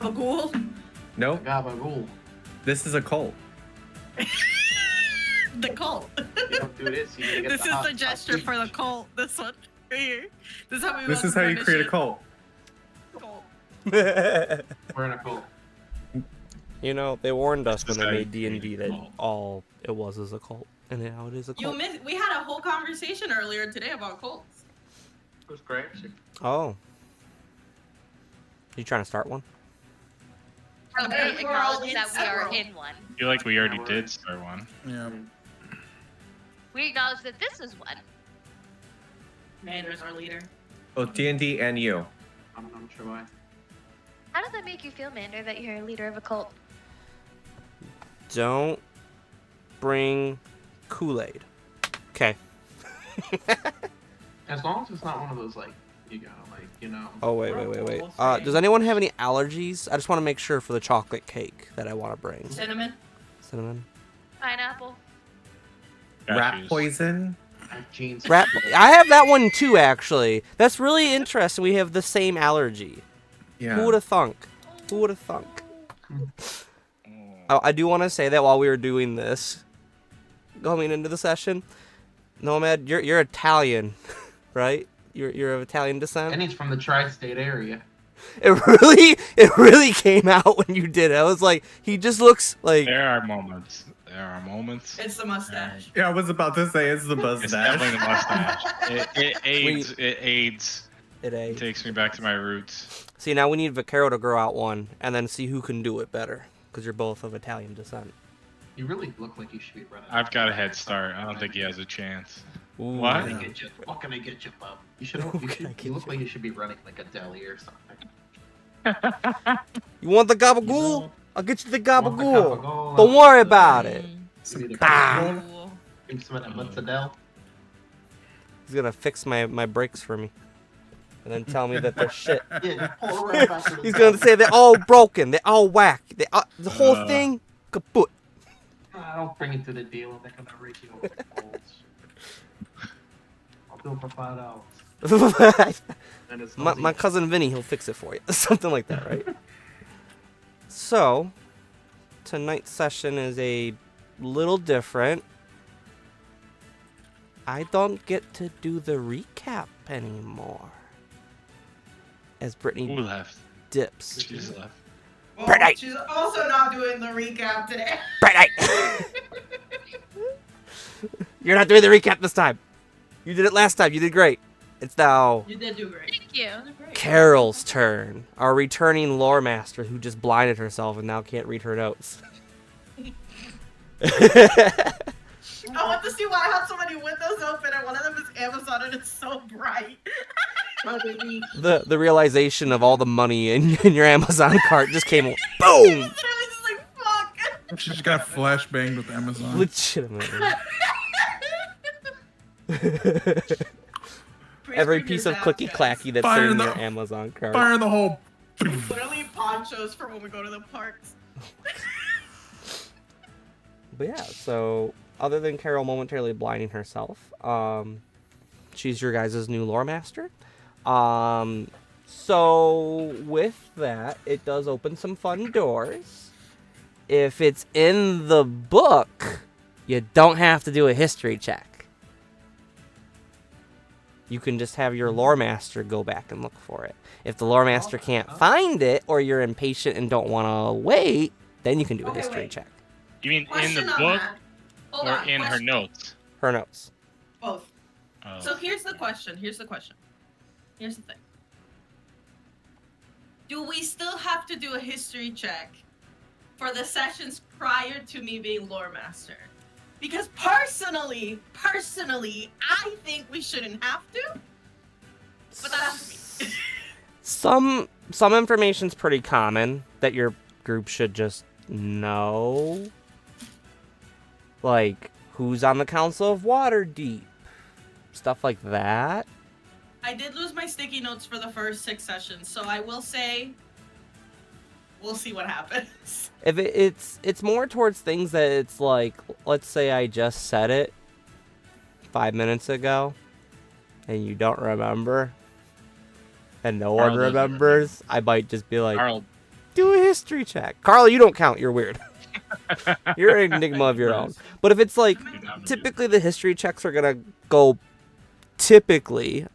ghoul? Nope. Gabagool. This is a cult. The cult. You don't do this. You gotta get This the is hot the gesture for the cult. This one right here. This is how you create a cult. Cult. We're in a cult. You know, they warned us when This they is made how you D&D create a that cult. all it was is a cult, and now it is a cult. We had a whole conversation earlier today about cults. Who's great? Oh. You trying to start one? Okay, We we're all acknowledge in that we are several. in one. I feel like we already did start one. Yeah. We acknowledge that this is one. Mander's our leader. Both D&D and you. I'm not sure why. How does that make you feel, Mander, that you're a leader of a cult? Don't bring Kool-Aid. Okay. As long as it's not one of those, like, you gotta, like, you know. Oh, wait. Does anyone have any allergies? I just want to make sure for the chocolate cake that I want to bring. Cinnamon. Cinnamon. Pineapple. Rat Cashews. poison. Jeans. Rat. I have that one too, actually. That's really interesting. We have the same allergy. Yeah. Who would have thunk? Who would have thunk? Oh, I do want to say that while we were doing this, going into the session, Nomad, you're Italian, right? You're of Italian descent. And he's from the tri-state area. It really came out when you did it. I was like, he just looks like. There are moments. There are moments. It's the mustache. Yeah, I was about to say it's the It's definitely the mustache. mustache. It aids. It aids. It It takes me back to my roots. See, now we need Vaquero to grow out one, and then see who can do it better, because you're both of Italian descent. You really look like you should be running. I've got a head start. I don't think he has a chance. Ooh. What? What can I get you? What can I get you, bub? You look like you should be running like a deli or something. You want the gabagool? I'll get you the Want the gabagool. gabagool? Don't worry about it. Give me the Ah. gabagool. Give me some of that mozzarella. He's gonna fix my brakes for me, and then tell me that they're shit. Yeah, just pull it right back to the He's top. gonna say they're all broken, they're all whack, the whole thing kaput. I don't bring it to the dealer. They're gonna rake you over the coals. I'll do it for $5. And it's my cousin Vinny, he'll fix it for you, something like that, right? So, tonight's session is a little different. I don't get to do the recap anymore, as Brittany Who left? dips. She just left. Well, Brittany. she's also not doing the recap today. Brittany! You're not doing the recap this time. You did it last time. You did great. It's now You did do great. Thank you. Carol's turn, our returning lore master who just blinded herself and now can't read her notes. I want to see why I have so many windows open and one of them is Amazon and it's so bright. The realization of all the money in your Amazon cart just came boom. I was just like, fuck. She just got flashbanged with Amazon. Legitimately. Every piece of clicky clacky that's Fire in the- your Amazon cart. Fire in the hole. Literally ponchos for when we go to the parks. But yeah, so other than Carol momentarily blinding herself, she's your guys' new lore master. So with that, it does open some fun doors. If it's in the book, you don't have to do a history check. You can just have your lore master go back and look for it. If the lore master can't find it, or you're impatient and don't want to wait, then you can do a history check. You mean in Question the on book that. Hold or on, in her question. notes? Her notes. Both. Oh. So here's the question. Here's the thing. Do we still have to do a history check for the sessions prior to me being lore master? Because personally, I think we shouldn't have to. But that's me. Some information's pretty common that your group should just know. Like, who's on the Council of Waterdeep? Stuff like that. I did lose my sticky notes for the first 6 sessions, so I will say we'll see what happens. If it's more towards things that it's like, let's say I just said it 5 minutes ago, and you don't remember, and no one Carl doesn't remembers, I might just be like, Carl Do a history check. Carl, you don't count. You're weird. You're an enigma of your own. But if it's like, typically the history checks are going to go typically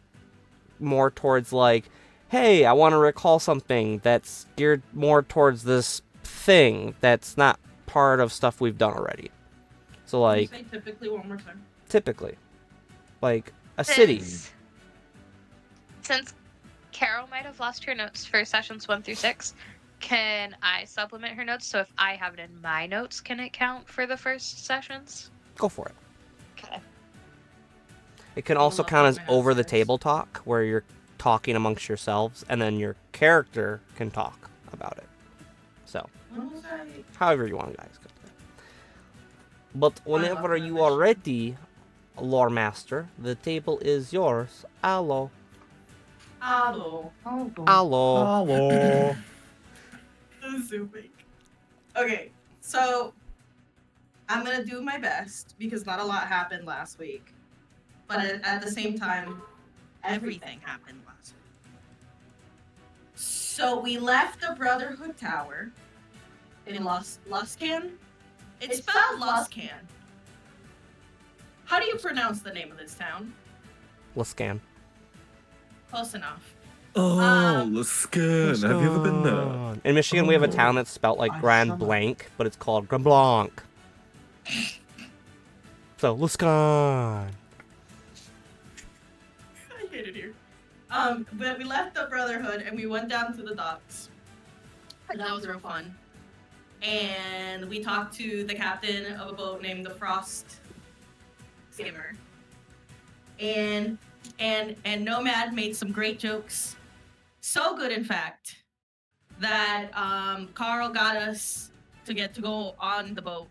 more towards like, hey, I want to recall something that's geared more towards this thing that's not part of stuff we've done already. So like, Can you say typically one more time? typically, like a city. Since Carol might have lost her notes for sessions 1 through 6, can I supplement her notes? So if I have it in my notes, can it count for the first sessions? Go for it. Okay. It can also count as over the table talk, where you're talking amongst yourselves, and then your character can talk about it. So, When was I? however you want, guys. But whenever you are ready, Lore Master, the table is yours. Allo. Hello. Allo. Hello. Zooming. Okay, so I'm gonna do my best because not a lot happened last week, but at the same time, everything happened last week. So we left the Brotherhood Tower in Luscan. It's spelled Luscan. How do you pronounce the name of this town? Let's scan. Close enough. Oh, Luscan. Have you ever been there? In Michigan, we have a Oh. town that's spelled like I Grand saw that. Blanc, but it's called Grand Blanc. So, Luscan. I hate it here. But we left the Brotherhood and we went down to the docks. And that was real fun. And we talked to the captain of a boat named the Frost Skimmer. And Nomad made some great jokes. So good, in fact, that Carl got us to get to go on the boat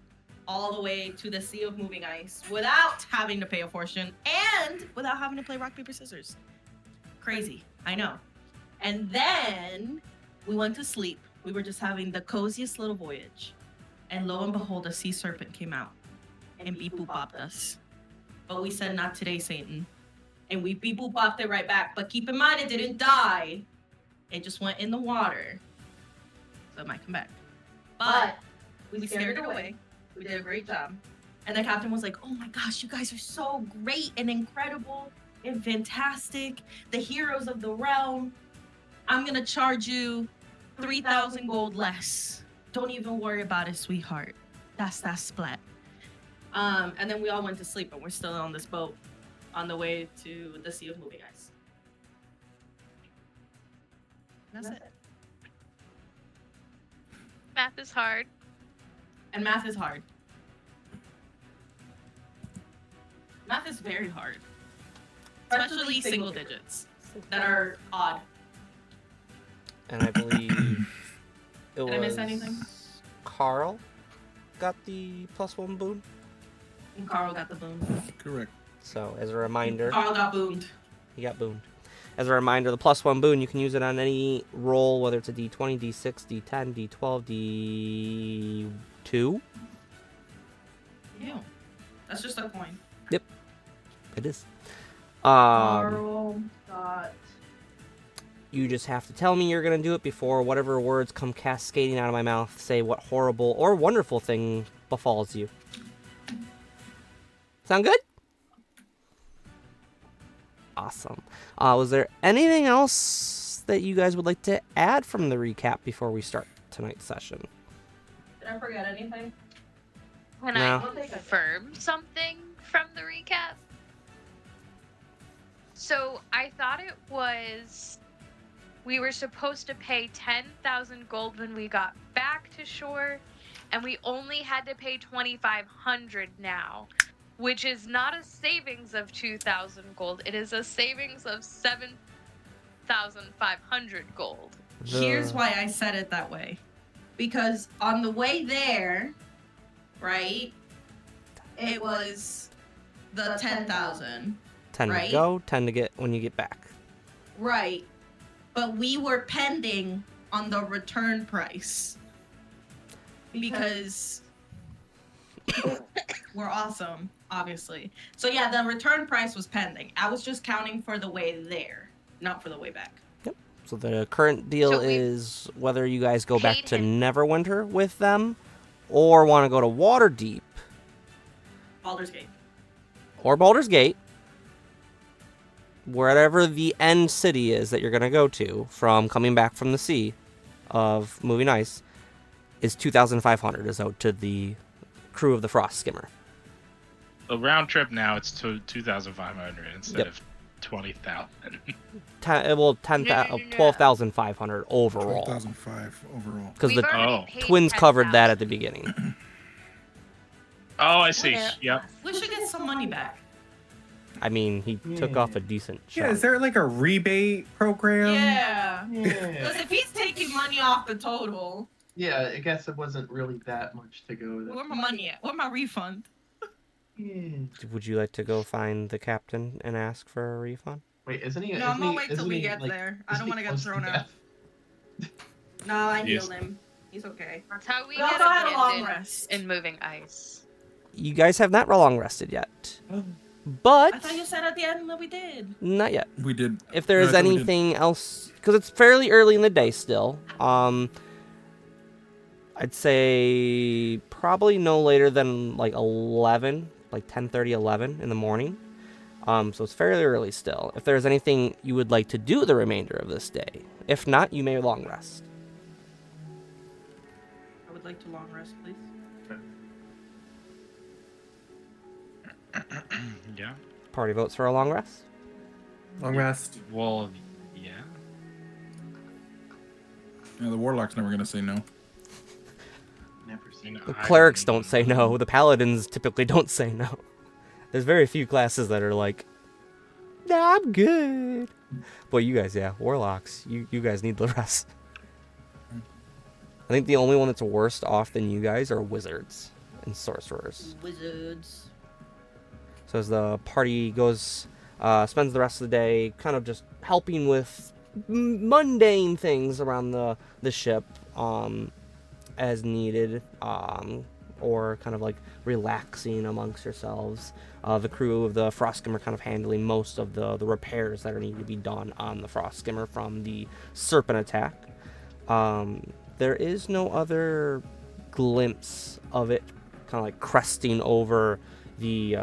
all the way to the Sea of Moving Ice without having to pay a fortune and without having to play rock, paper, scissors. Crazy, I know. And then we went to sleep. We were just having the coziest little voyage. And lo and behold, a sea serpent came out and beep boop bopped us. But we said, not today, Satan. And we beep boop bopped it right back. But keep in mind, it didn't die. It just went in the water. So it might come back. But we scared it away. We did a great job. And the captain was like, oh my gosh, you guys are so great and incredible and fantastic. The heroes of the realm. I'm going to charge you 3,000 gold less. Don't even worry about it, sweetheart. That's that splat. And then we all went to sleep, and we're still on this boat on the way to the Sea of Moving Ice. That's it. Math is hard. And math is hard. Math is very hard. Especially single digits that are odd. And I believe it was Did I miss anything? Carl got the +1 boon. And Carl got the boon. Correct. So, as a reminder, Carl got booned. he got booned. As a reminder, the +1 boon, you can use it on any roll, whether it's a D20, D6, D10, D12, D2. Ew. That's just a coin. It is. Carl got... You just have to tell me you're going to do it before whatever words come cascading out of my mouth say what horrible or wonderful thing befalls you. Sound good? Awesome. Was there anything else that you guys would like to add from the recap before we start tonight's session? Did I forget anything? Can No. I confirm something from the recap? So I thought it was we were supposed to pay 10,000 gold when we got back to shore, and we only had to pay 2,500 now, which is not a savings of 2,000 gold. It is a savings of 7,500 gold. Here's why I said it that way. Because on the way there, right, it was the 10,000. 10 right? to go, 10 to get when you get back. Right. But we were pending on the return price. Because we're awesome, obviously. So yeah, the return price was pending. I was just counting for the way there, not for the way back. So the current deal So we is whether you guys go back paid to him. Neverwinter with them, or want to go to Waterdeep Baldur's Gate. or Baldur's Gate, wherever the end city is that you're going to go to from coming back from the sea of moving ice, is 2,500 is out to the crew of the Frost Skimmer. The round trip now it's to 2,500 instead Yep. of 20,000. 12,500 overall. 12,005 overall. Because We've the already Oh. paid twins covered that 10,000. at the beginning. Oh, I see. Yeah. Yep. We should get some money back. I mean, he took off a decent chunk. Yeah, is there like a rebate program? Yeah. Yeah. Because if he's taking money off the total, Yeah, I guess it wasn't really that much to go. where my money at? Where my refund? Yeah. Would you like to go find the captain and ask for a refund? Wait, isn't he? No, I'm isn't gonna he- wait till isn't we he, get like, there. I isn't don't he want to get close to thrown out. death? No, I Yes. healed him. He's okay. That's how we We also get had a long abandoned rest. in moving ice. You guys have not long rested yet. I But thought you said at the end that we did. not yet. We did. If there No, is I thought we did. anything else, because it's fairly early in the day still. I'd say probably no later than like 11, like 10:30, 11 in the morning. So it's fairly early still. If there's anything you would like to do the remainder of this day, if not, you may long rest. I would like to long rest, please. Yeah. Party votes for a long rest. Long rest. Well, yeah. Yeah, the warlock's never gonna say no. Never seen it. The clerics don't say no. The paladins typically don't say no. There's very few classes that are like, nah, I'm good. But you guys, yeah, warlocks, you guys need the rest. I think the only one that's worse off than you guys are wizards and sorcerers. Wizards. So as the party goes, spends the rest of the day kind of just helping with mundane things around the ship, as needed, or kind of like relaxing amongst yourselves. The crew of the Frost Skimmer kind of handling most of the repairs that are needed to be done on the Frost Skimmer from the serpent attack. There is no other glimpse of it kind of like cresting over the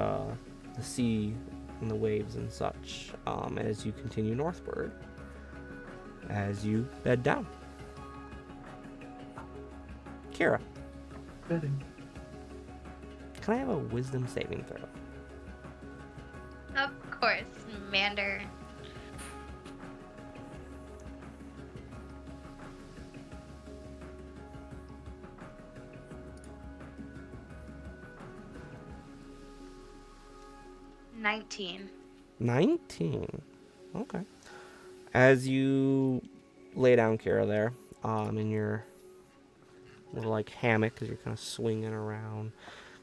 sea and the waves and such, as you continue northward, as you bed down. Kira, Fitting. can I have a wisdom saving throw? Of course, Mander. $19. 19. Okay. As you lay down, Kira, there, in your little like hammock, as you're kind of swinging around,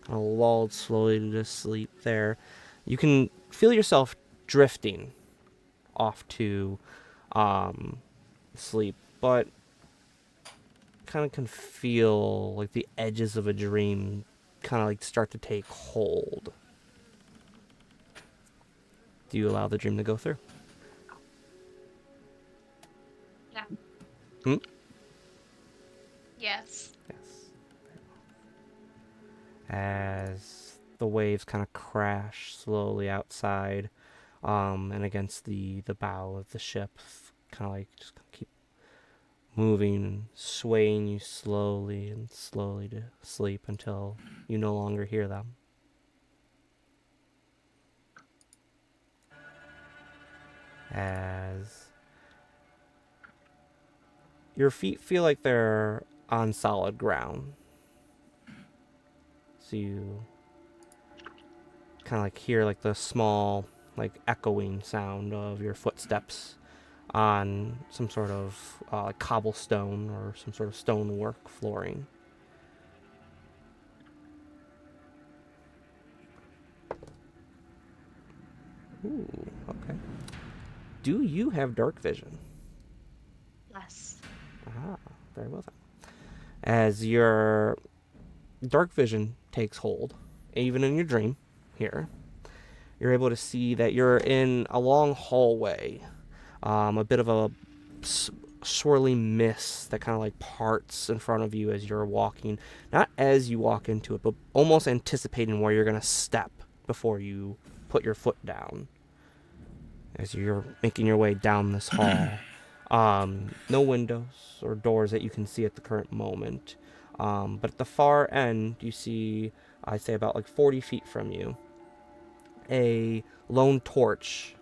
kind of lulled slowly to sleep there, you can feel yourself drifting off to sleep, but kind of can feel like the edges of a dream kind of like start to take hold. Do you allow the dream to go through? Yeah. Hmm? Yes. Yes. As the waves kind of crash slowly outside, and against the bow of the ship, kind of like just keep moving and swaying you slowly and slowly to sleep until you no longer hear them. As your feet feel like they're on solid ground. So you kind of like hear like the small like echoing sound of your footsteps on some sort of like cobblestone or some sort of stonework flooring. Ooh, okay. Do you have dark vision? Yes. Ah, very well then. As your dark vision takes hold, even in your dream here, you're able to see that you're in a long hallway, a bit of a swirling mist that kind of like parts in front of you as you're walking. Not as you walk into it, but almost anticipating where you're going to step before you put your foot down. As you're making your way down this hall. No windows or doors that you can see at the current moment. But at the far end, you see, I'd say about like 40 feet from you, a lone torch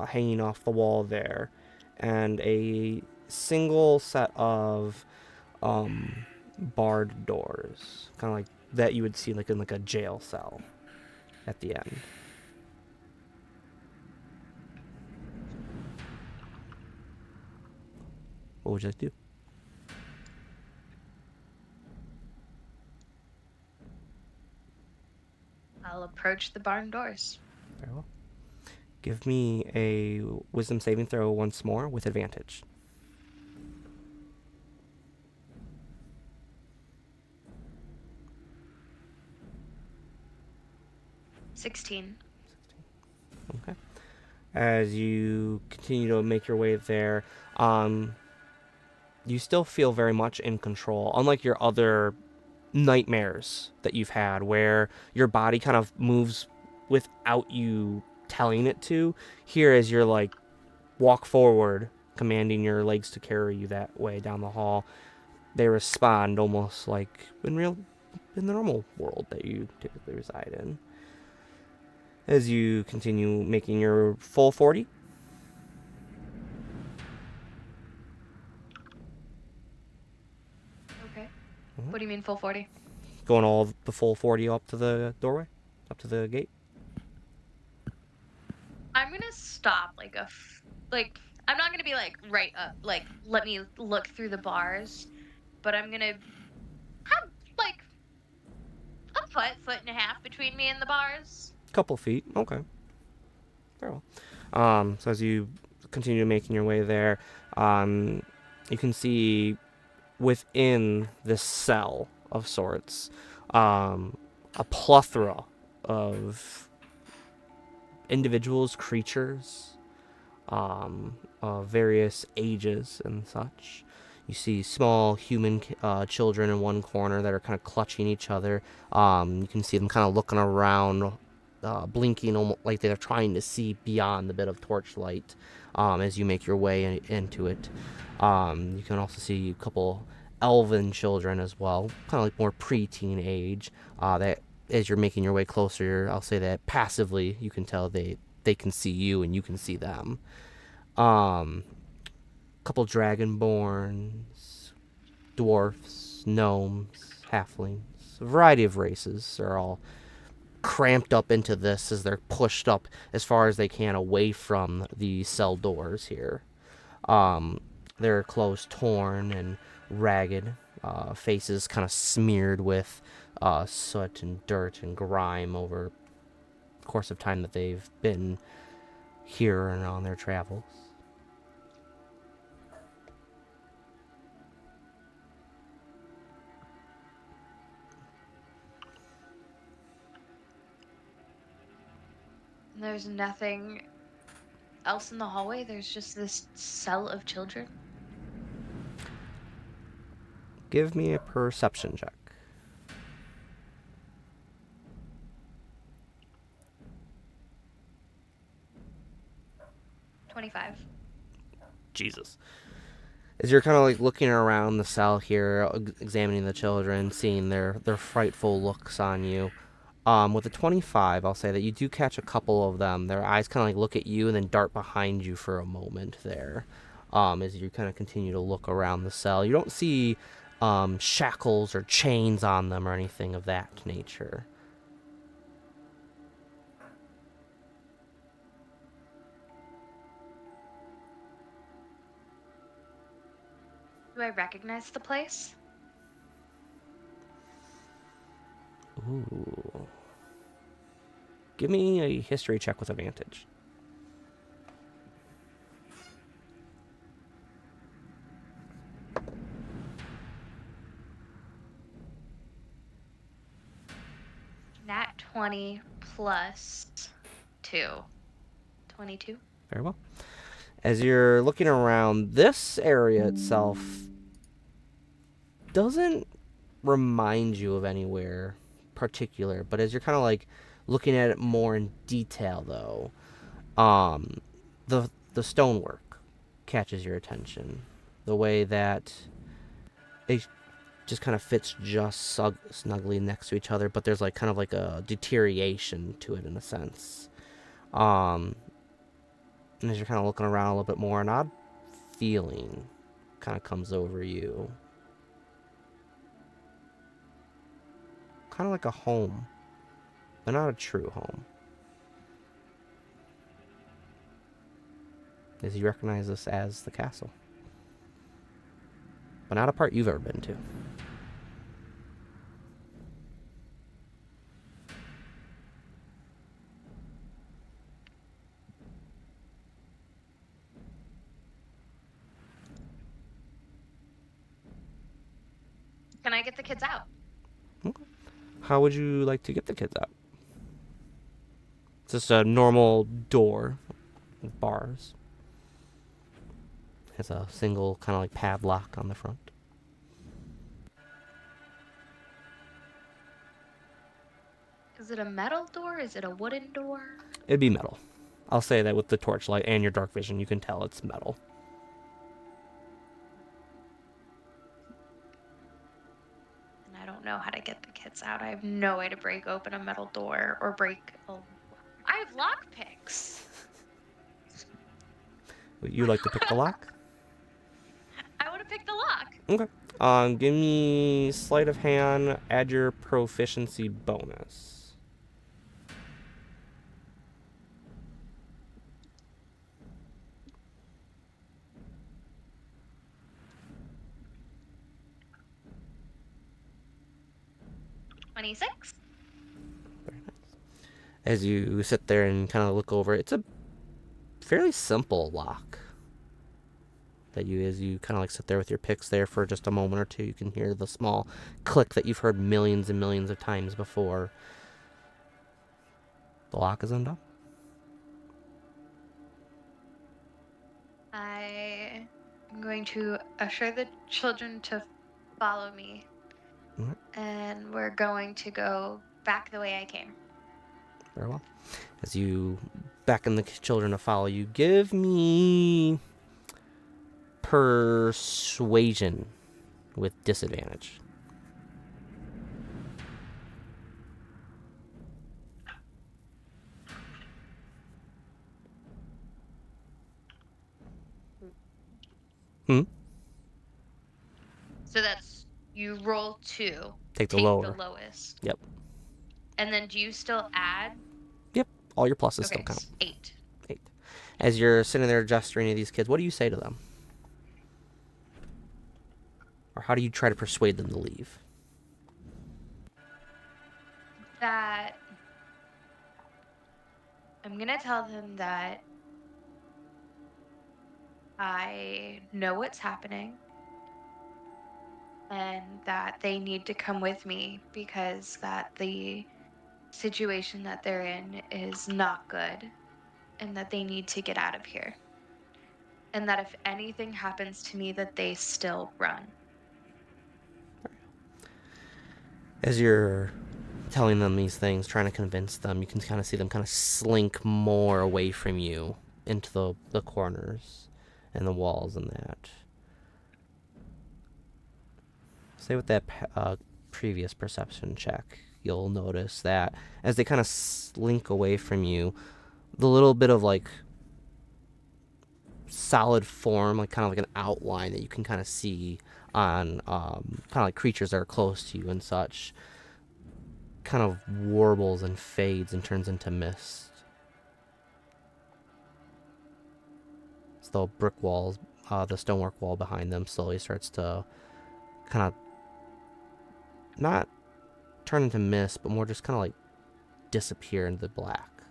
hanging off the wall there, and a single set of barred doors, kind of like that you would see like in like a jail cell at the end. What would you like to do? I'll approach the barn doors. Very well. Give me a wisdom saving throw once more with advantage. $16. Okay. As you continue to make your way there, you still feel very much in control, unlike your other nightmares that you've had, where your body kind of moves without you telling it to. Here, as you're like walk forward, commanding your legs to carry you that way down the hall, they respond almost like in the normal world that you typically reside in. As you continue making your full 40. Okay. What do you mean full 40? Going all the full 40 up to the doorway, up to the gate. I'm gonna stop I'm not gonna be like right up, like let me look through the bars, but I'm gonna have like a foot and a half between me and the bars. Couple feet. Okay. Very well. So as you continue making your way there, you can see within this cell of sorts, a plethora of individuals, creatures, of various ages and such. You see small human children in one corner that are kind of clutching each other. You can see them kind of looking around, blinking almost like they're trying to see beyond the bit of torchlight as you make your way into it. You can also see a couple elven children as well, kind of like more preteen age, that as you're making your way closer, I'll say that passively you can tell they can see you and you can see them. Couple dragonborns, dwarfs, gnomes, halflings, a variety of races are all cramped up into this as they're pushed up as far as they can away from the cell doors here. Their clothes torn and ragged, faces kind of smeared with soot and dirt and grime over the course of time that they've been here and on their travels. There's nothing else in the hallway. There's just this cell of children. Give me a perception check. 25. Jesus. As you're kind of like looking around the cell here, examining the children, seeing their frightful looks on you, with a 25, I'll say that you do catch a couple of them. Their eyes kind of like look at you and then dart behind you for a moment there, as you kind of continue to look around the cell. You don't see shackles or chains on them or anything of that nature. Do I recognize the place? Ooh. Give me a history check with advantage. Nat 20 plus 2. 22. Very well. As you're looking around, this area itself doesn't remind you of anywhere particular, but as you're kind of like looking at it more in detail, though, the stonework catches your attention. The way that it just kind of fits just snugly next to each other, but there's like kind of like a deterioration to it in a sense. And as you're kind of looking around a little bit more, an odd feeling kind of comes over you. Kind of like a home, but not a true home. As you recognize this as the castle. But not a part you've ever been to. Can I get the kids out? Okay. How would you like to get the kids out? It's just a normal door with bars. Has a single kind of like padlock on the front. Is it a metal door? Is it a wooden door? It'd be metal. I'll say that with the torchlight and your dark vision, you can tell it's metal. And I don't know how to get the kids out. I have no way to break open a metal door or break a... I have lockpicks. Would you like to pick the lock? I want to pick the lock. Okay. Give me sleight of hand, add your proficiency bonus. Very nice. As you sit there and kind of look over, it's a fairly simple lock. That as you kind of like sit there with your picks there for just a moment or two, you can hear the small click that you've heard millions and millions of times before. The lock is undone. I am going to usher the children to follow me. And we're going to go back the way I came. Very well. As you beckon the children to follow you, give me persuasion with disadvantage. So that's, you roll 2. Take the lower. The lowest. Yep. And then do you still add? Yep. All your pluses Okay, still count. 8. 8. As you're sitting there gesturing to these kids, what do you say to them? Or how do you try to persuade them to leave? That I'm going to tell them that I know what's happening and that they need to come with me because that the situation that they're in is not good and that they need to get out of here. And that if anything happens to me, that they still run. As you're telling them these things, trying to convince them, you can kind of see them kind of slink more away from you into the corners and the walls and that. Say with that previous perception check, you'll notice that as they kind of slink away from you, the little bit of like solid form, like kind of like an outline that you can kind of see on kind of like creatures that are close to you and such, kind of warbles and fades and turns into mist. So the brick walls, the stonework wall behind them slowly starts to kind of not turn into mist, but more just kind of like disappear into the black.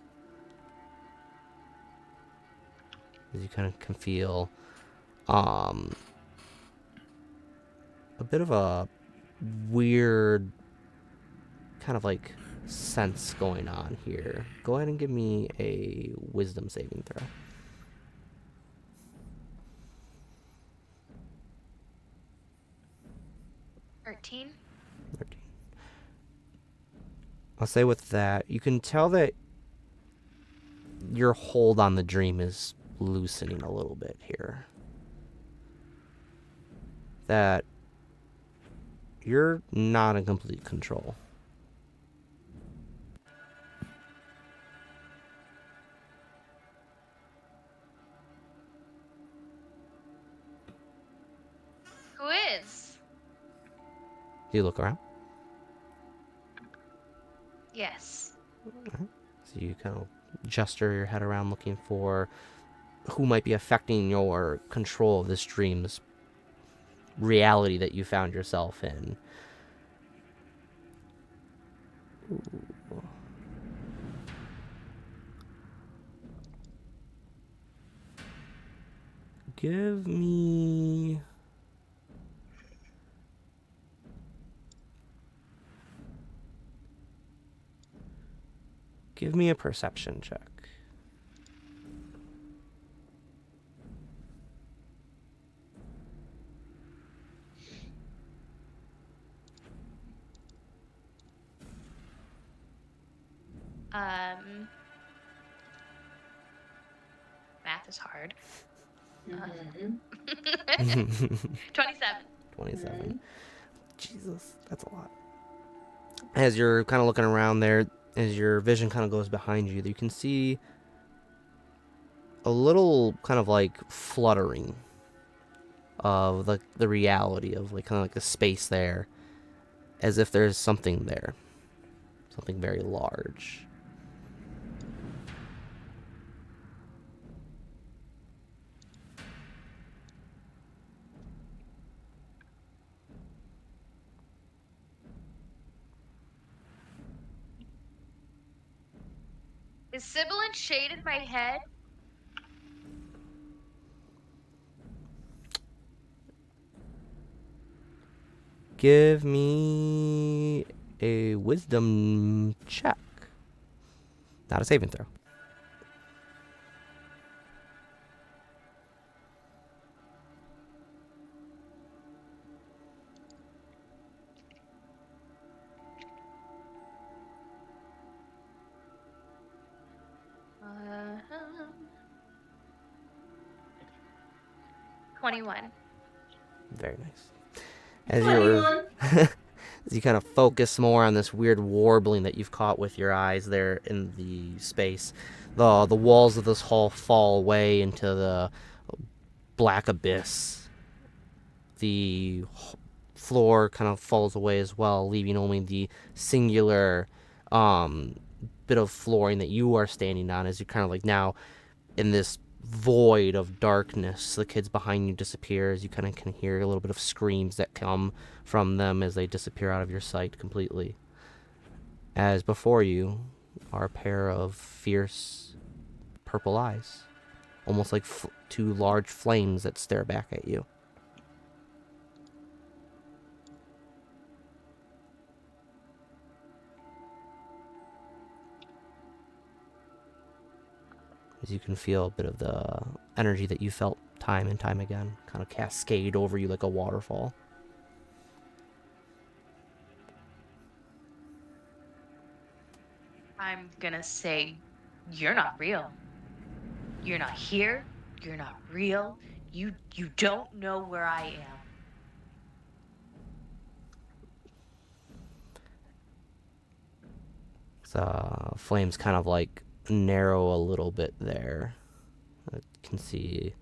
As you kind of can feel a bit of a weird kind of like sense going on here. Go ahead and give me a wisdom saving throw. 13. 13. I'll say with that, you can tell that your hold on the dream is loosening a little bit here. That you're not in complete control. Who is? Do you look around? Yes. So you kind of gesture your head around looking for who might be affecting your control of this dream, this reality that you found yourself in. Ooh. Give me... Give me a perception check. Math is hard. Mhm. 27. 27. Jesus, that's a lot. As you're kind of looking around there, as your vision kind of goes behind you, you can see a little kind of like fluttering of the reality of like kind of like the space there, as if there's something there, something very large. Is sibilant shade in my head? Give me a wisdom check. Not a saving throw. Uh, 21. Very nice. As you're 21. as you kind of focus more on this weird warbling that you've caught with your eyes there in the space, the walls of this hall fall away into the black abyss. The floor kind of falls away as well, leaving only the singular bit of flooring that you are standing on as you kind of like now in this void of darkness. The kids behind you disappear as you kind of can hear a little bit of screams that come from them as they disappear out of your sight completely. As before you are a pair of fierce purple eyes, almost like two large flames that stare back at you. As you can feel a bit of the energy that you felt time and time again kind of cascade over you like a waterfall. I'm gonna say, you're not real. You're not here. You're not real. You don't know where I am. The flames kind of like narrow a little bit there. You can see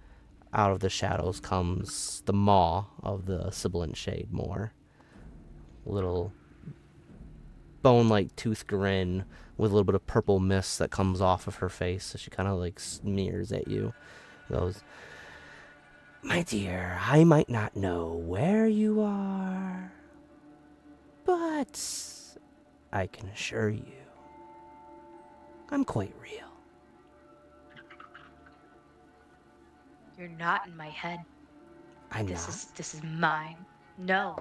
out of the shadows comes the maw of the sibilant shade more. Little bone-like tooth grin with a little bit of purple mist that comes off of her face as she kind of like sneers at you. Goes, "My dear, I might not know where you are, but I can assure you I'm quite real." You're not in my head. I'm This not. is mine. No.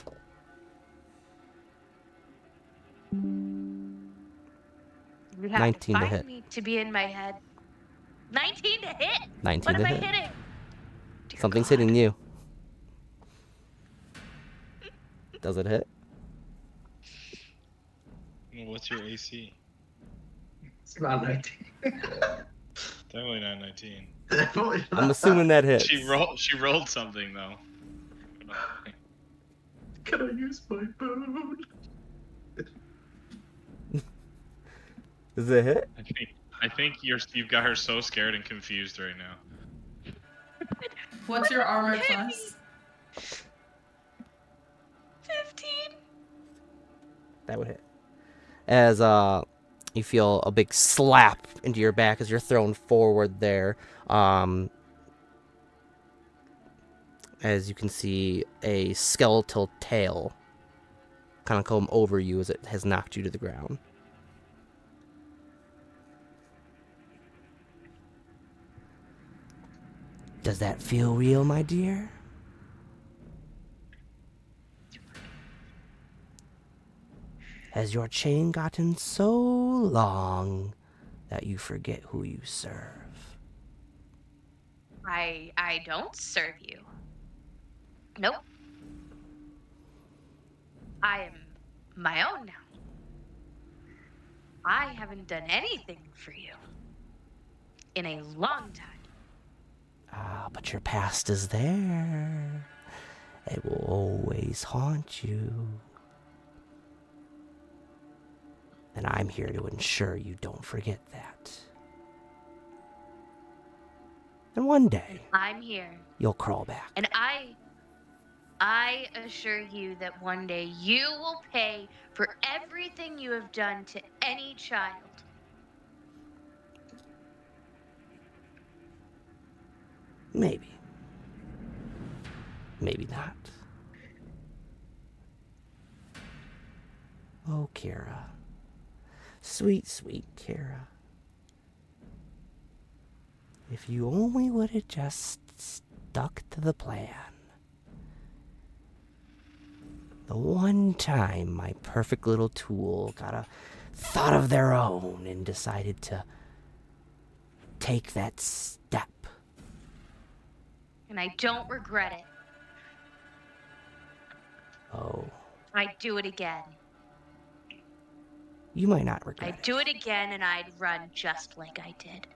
You have 19 to to find hit. me to be in my head. 19 to hit. 19 What to am I hit. hitting? Dear Something's God. hitting you. Does it hit? Well, what's your AC? It's not 19. Definitely not 19. Definitely I'm not. assuming that hits. She rolled something though. Can I use my phone? Does it hit? I think you've got her so scared and confused right now. What's your armor class? 15. That would hit. As you feel a big slap into your back as you're thrown forward there. As you can see a skeletal tail kind of come over you as it has knocked you to the ground. Does that feel real, my dear? Has your chain gotten so long that you forget who you serve? I don't serve you. Nope. I am my own now. I haven't done anything for you in a long time. Ah, but your past is there. It will always haunt you. And I'm here to ensure you don't forget that. And one day, I'm here. you'll crawl back. And I assure you that one day you will pay for everything you have done to any child. Maybe. Maybe not. Oh, Kira. Sweet, sweet Kira. If you only would have just stuck to the plan. The one time my perfect little tool got a thought of their own and decided to take that step. And I don't regret it. Oh, I'd do it again. you might not regret I'd do it again and I'd run just like I did.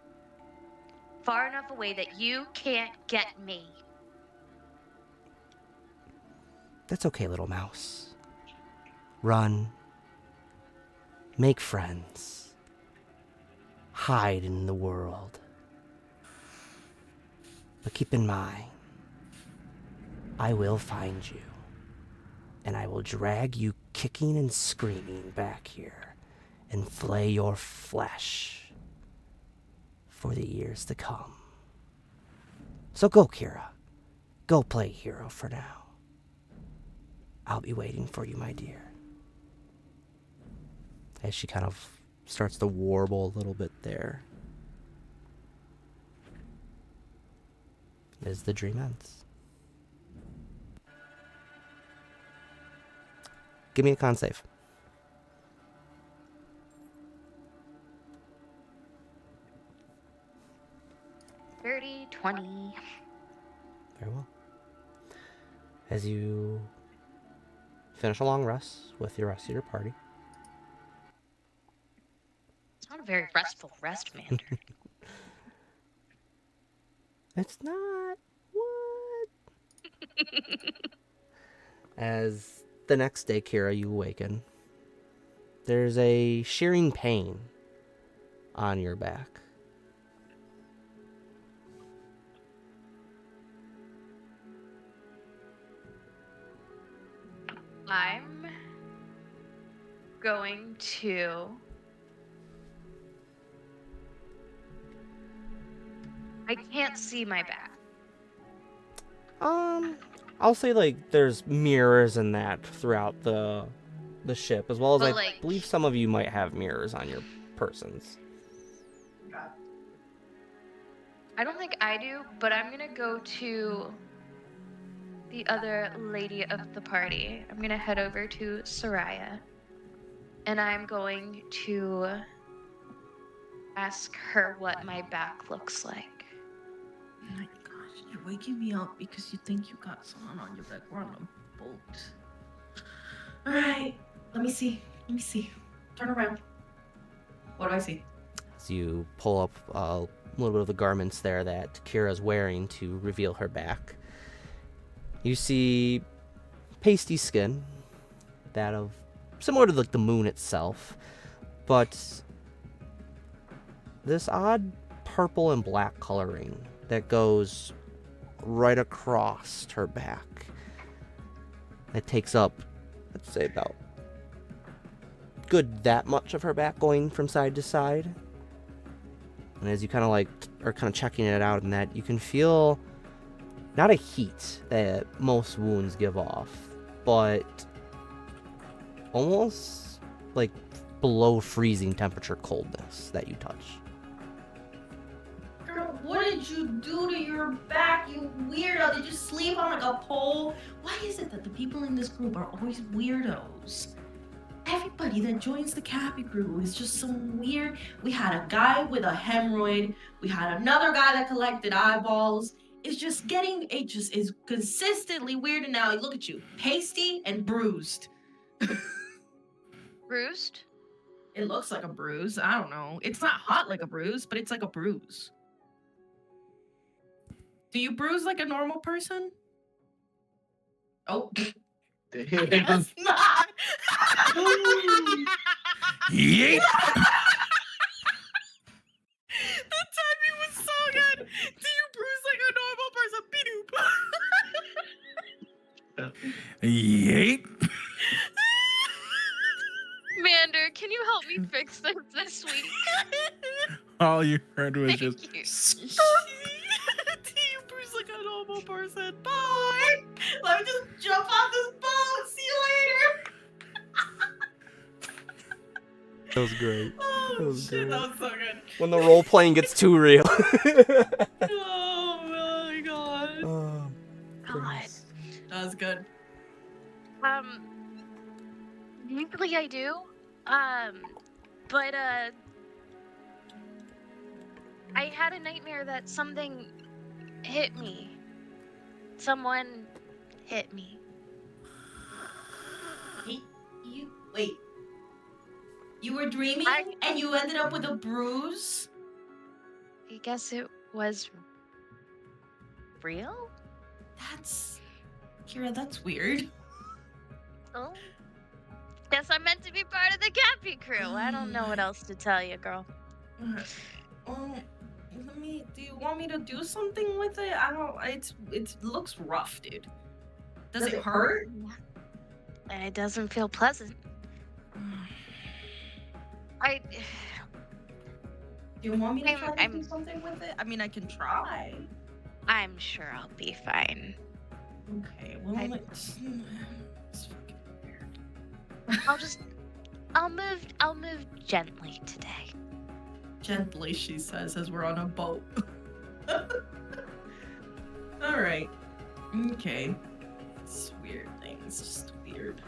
Far enough away that you can't get me. That's okay, little mouse. Run. Make friends. Hide in the world. But keep in mind, I will find you. And I will drag you kicking and screaming back here and flay your flesh for the years to come. So go, Kira. Go play hero for now. I'll be waiting for you, my dear. As she kind of starts to warble a little bit there. As the dream ends. Give me a con save. Dirty 20. Very well. As you finish a long rest with the rest of your party. It's not a very restful rest, man. It's not. What? As the next day, Kira, you awaken. There's a shearing pain on your back. I'm going to... I can't see my back. I'll say like there's mirrors and that throughout the ship, as well as But, I believe some of you might have mirrors on your persons. I don't think I do, but I'm gonna go to the other lady of the party. I'm gonna head over to Soraya. And I'm going to ask her what my back looks like. Oh my gosh, you're waking me up because you think you got someone on your back. We're on a boat. All right. Let me see. Turn around. What do I see? As you pull up a little bit of the garments there that Kira's wearing to reveal her back, you see pasty skin, that of similar to like the moon itself, but this odd purple and black coloring that goes right across her back. It takes up, let's say, about good that much of her back, going from side to side. And as you kind of like are kind of checking it out, and that you can feel not a heat that most wounds give off, but almost like below freezing temperature coldness that you touch. Girl, what did you do to your back, you weirdo? Did you sleep on like a pole? Why is it that the people in this group are always weirdos? Everybody that joins the Capy Crew is just so weird. We had a guy with a hemorrhoid. We had another guy that collected eyeballs. It just is consistently weird. And now look at you, pasty and bruised. Bruised? It looks like a bruise. I don't know. It's not hot like a bruise, but it's like a bruise. Do you bruise like a normal person? Oh. It's not. Yeet! The timing was so good. Do you bruise like a normal person? Be-doop. Yeet! Mander, can you help me fix this week? All you heard was Thank just. you. Do you bruise like a normal person? Bye. Let me just jump off this boat. See you later. That was great. Oh That was shit, great. that was so good. When the role playing gets too real. Oh my god. Oh, God. goodness. That was good. Usually I do. But I had a nightmare that something hit me. Someone hit me. Wait. You were dreaming and you ended up with a bruise? I guess it was real? Kira, that's weird. Oh. Guess I'm meant to be part of the Capy Crew. I don't know what else to tell you, girl. Do you want me to do something with it? It looks rough, dude. Does it hurt? It doesn't feel pleasant. Do you want me to try to do something with it? I mean, I can try. I'm sure I'll be fine. Okay, well, it's fucking weird. I'll move gently today. Gently, she says, as we're on a boat. Alright. Okay. It's weird things, just weird.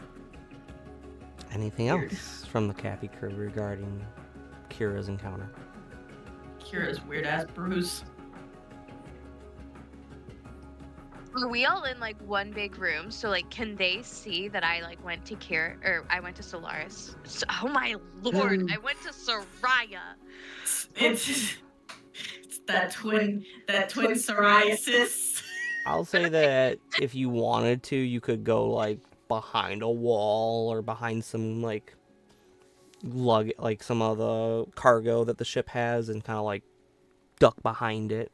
Anything Weird. else from the Capy Crew regarding Kira's encounter? Kira's weird ass bruise. Are we all in like one big room? So like, can they see that I like went to I went to Solaris? Oh my lord, I went to Soraya. It's that twin psoriasis. I'll say that if you wanted to, you could go like behind a wall or behind some like some of the cargo that the ship has, and kind of like duck behind it.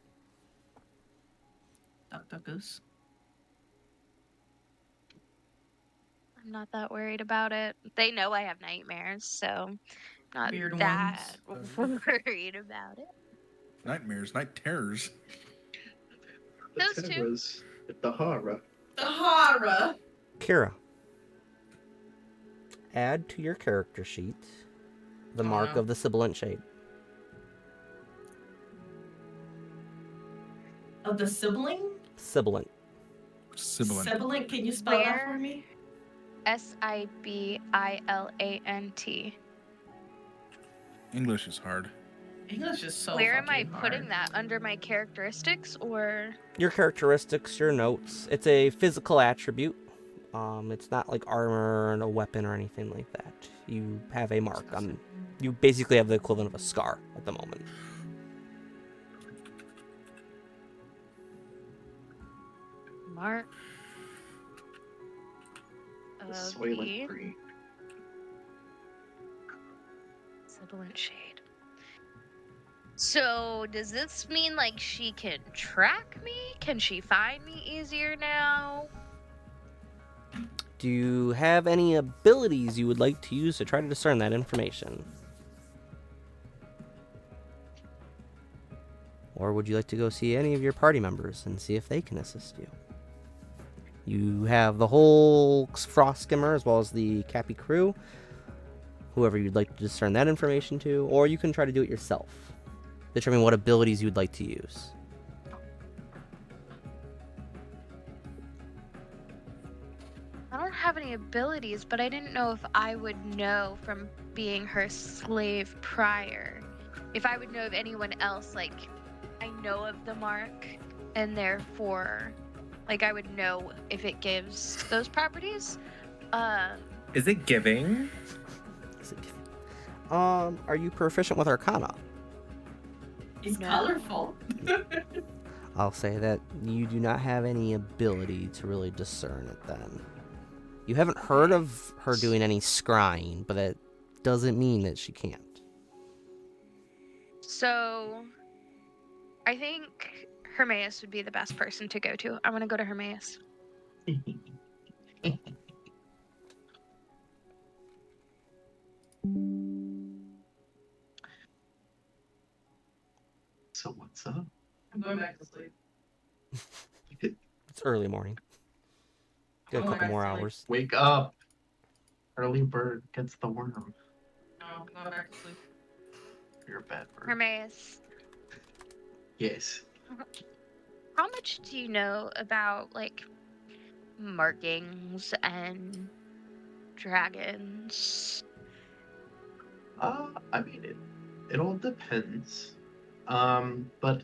Duck goose. I'm not that worried about it. They know I have nightmares, so not Weird that worried about it. Nightmares, night terrors. Those two. Was the horror. The horror. Kira, add to your character sheet the mark no. of the sibilant shade. Of the sibling? Sibilant. Sibilant. Sibilant, can you spell that for me? Sibilant. English is hard. English is so Where am I fucking putting hard. that? Under my characteristics or? Your characteristics, your notes. It's a physical attribute. It's not like armor and a weapon or anything like that. You have a mark on. You basically have the equivalent of a scar at the moment. Mark. The Of Soylent the Green. sibilant shade. So does this mean like she can track me? Can she find me easier now? Do you have any abilities you would like to use to try to discern that information? Or would you like to go see any of your party members and see if they can assist you? You have the whole Frost Skimmer as well as the Capy Crew, whoever you'd like to discern that information to, or you can try to do it yourself. Determine what abilities you would like to use. I don't have any abilities, but I didn't know if I would know from being her slave prior. If I would know of anyone else, like, I know of the mark, and therefore, like, I would know if it gives those properties. Is it giving? Are you proficient with Arcana? It's No. colorful. I'll say that you do not have any ability to really discern it then. You haven't heard of her doing any scrying, but that doesn't mean that she can't. So, I think Hermaeus would be the best person to go to. I'm gonna go to Hermaeus. So what's up? I'm going back to sleep. It's early morning. Got a Oh, couple more actually. hours. Wake up. Early bird gets the worm. No, I'm going back to sleep. You're a bad bird. Hermaeus, Yes. how much do you know about, like, markings and dragons? I mean, it all depends. But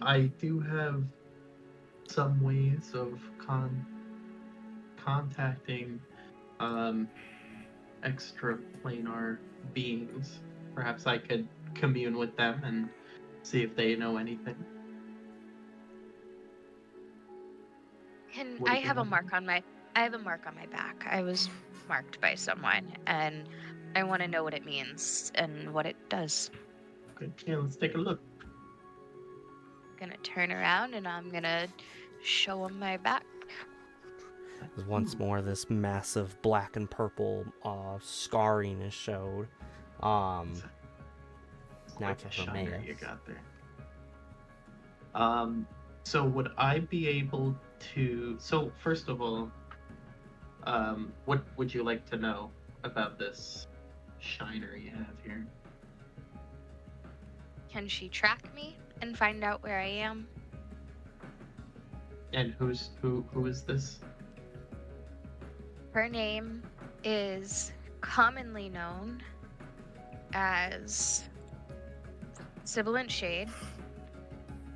I do have some ways of contacting extra planar beings. Perhaps I could commune with them and see if they know anything. What I do you have a want? mark on my back. I was marked by someone, and I want to know what it means and what it does. Okay, yeah, let's take a look. Gonna turn around and I'm gonna show him my back. Once more, this massive black and purple scarring is showed. Now Quite to a shiner Hermaeus. you got there. So would I be able to? So first of all, what would you like to know about this shiner you have here? Can she track me and find out where I am? And who is this? Her name is commonly known as Sibilant Shade,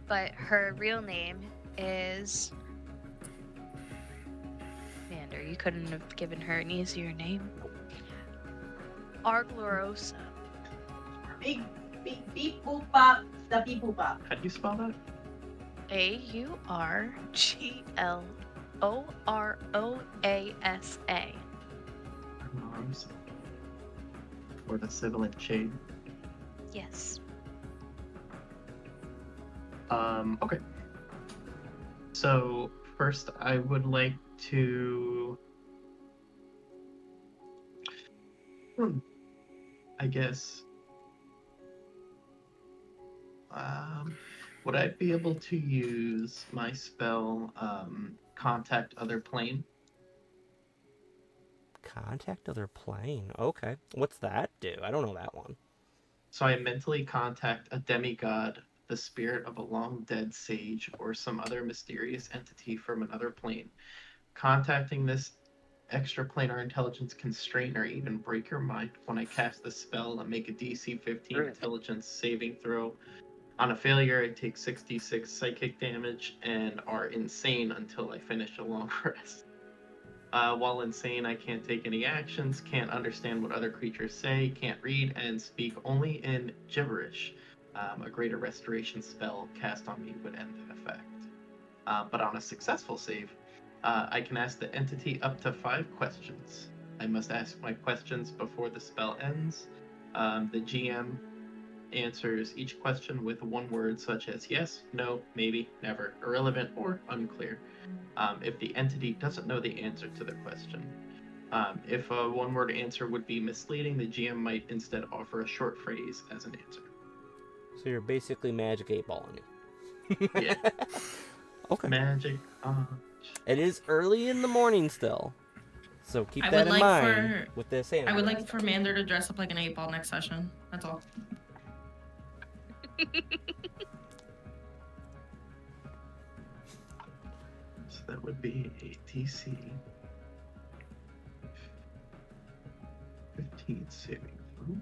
but her real name is... Mander, you couldn't have given her an easier name. Arglorosa. Beep, beep, beep, boop, bop, the beep, boop, bop. How do you spell that? Aurglorosa. Arms. Or the sibilant shade. Yes. Okay. So first, I would like to, I guess, would I be able to use my spell, Contact Other Plane? Contact other plane. Okay. What's that do? I don't know that one. So I mentally contact a demigod, the spirit of a long dead sage, or some other mysterious entity from another plane. Contacting this extraplanar intelligence can strain or even break your mind. When I cast the spell and make a DC 15 intelligence saving throw. On a failure, I take 66 psychic damage and are insane until I finish a long rest. While insane, I can't take any actions, can't understand what other creatures say, can't read, and speak only in gibberish. A greater restoration spell cast on me would end the effect. But on a successful save, I can ask the entity up to 5 questions. I must ask my questions before the spell ends. The GM answers each question with one word such as yes, no, maybe, never, irrelevant, or unclear. If the entity doesn't know the answer to the question. If a one-word answer would be misleading, the GM might instead offer a short phrase as an answer. So you're basically magic 8-balling me. Yeah. Okay. Magic. It is early in the morning still. So keep I that would in like mind for- with this sanity. I would like for Mander to dress up like an 8-ball next session. That's all. So that would be a DC 15 saving throw.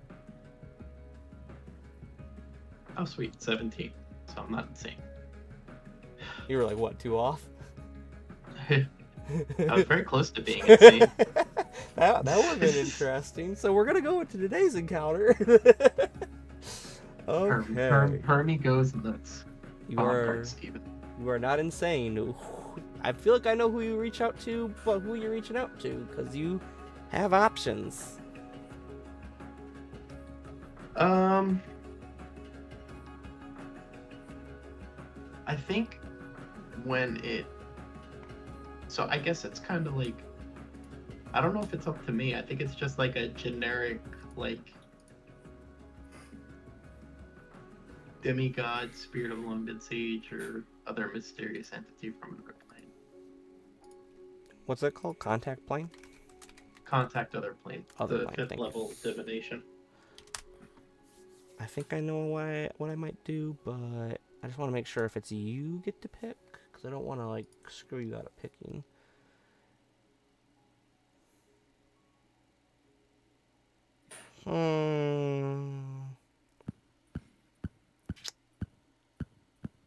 Oh, sweet. 17. So I'm not insane. You were like, what, 2 off? I was very close to being insane. that would have been interesting. So we're going to go into today's encounter. Okay. Hermie goes nuts. You are not insane. I feel like I know who you reach out to, but who you're reaching out to, because you have options. I think so I guess it's kind of like, I don't know if it's up to me. I think it's just like a generic, like, demigod, spirit of long dead sage, or other mysterious entity from another plane. What's that called? Contact plane? Contact other plane. Other the plane, 5th thank you. level divination. I think I know what I might do, but I just want to make sure if it's you get to pick, because I don't want to, like, screw you out of picking.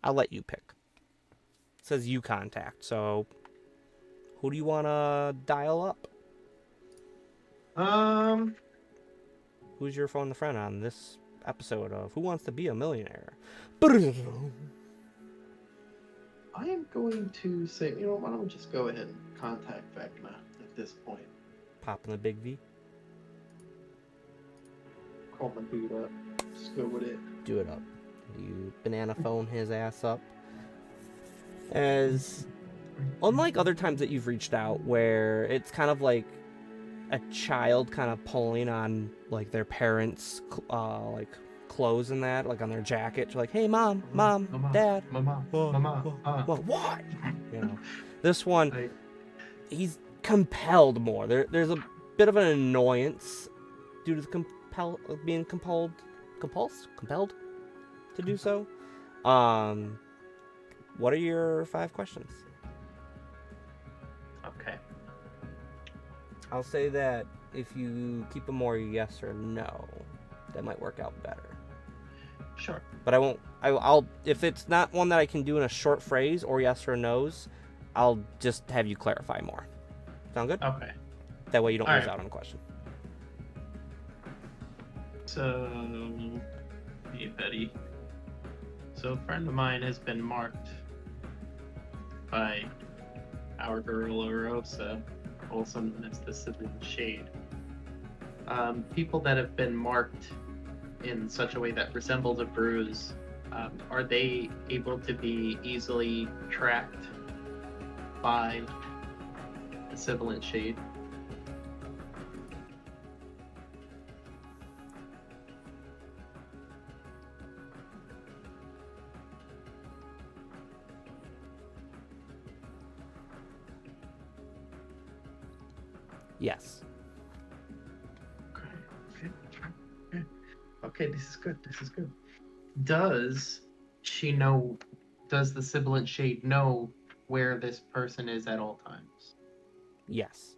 I'll let you pick. It says you contact, so who do you want to dial up? Who's your phone a friend on this episode of Who Wants to Be a Millionaire? I am going to say, why don't we just go ahead and contact Vecna at this point. Popping the big V. Call my dude up. Just go with it. Do it up. You banana phone his ass up. As unlike other times that you've reached out where it's kind of like a child kind of pulling on like their parents' like clothes and that, like on their jacket, to like, hey mom, dad, Mama. what? This one, he's compelled more. There's a bit of an annoyance due to the being compelled to do so. What are your 5 questions? Okay. I'll say that if you keep them more yes or no, that might work out better. Sure. But I won't. I'll if it's not one that I can do in a short phrase or yes or no's, I'll just have you clarify more. Sound good? Okay. That way you don't All lose right. out on a question. So, hey Betty. So a friend of mine has been marked by our girl Orosa, also known as the Sibyl Shade. People that have been marked in such a way that resembles a bruise, are they able to be easily tracked by the Sibilant Shade? Yes. Okay, this is good. This is good. Does the Sibilant Shade know where this person is at all times? Yes.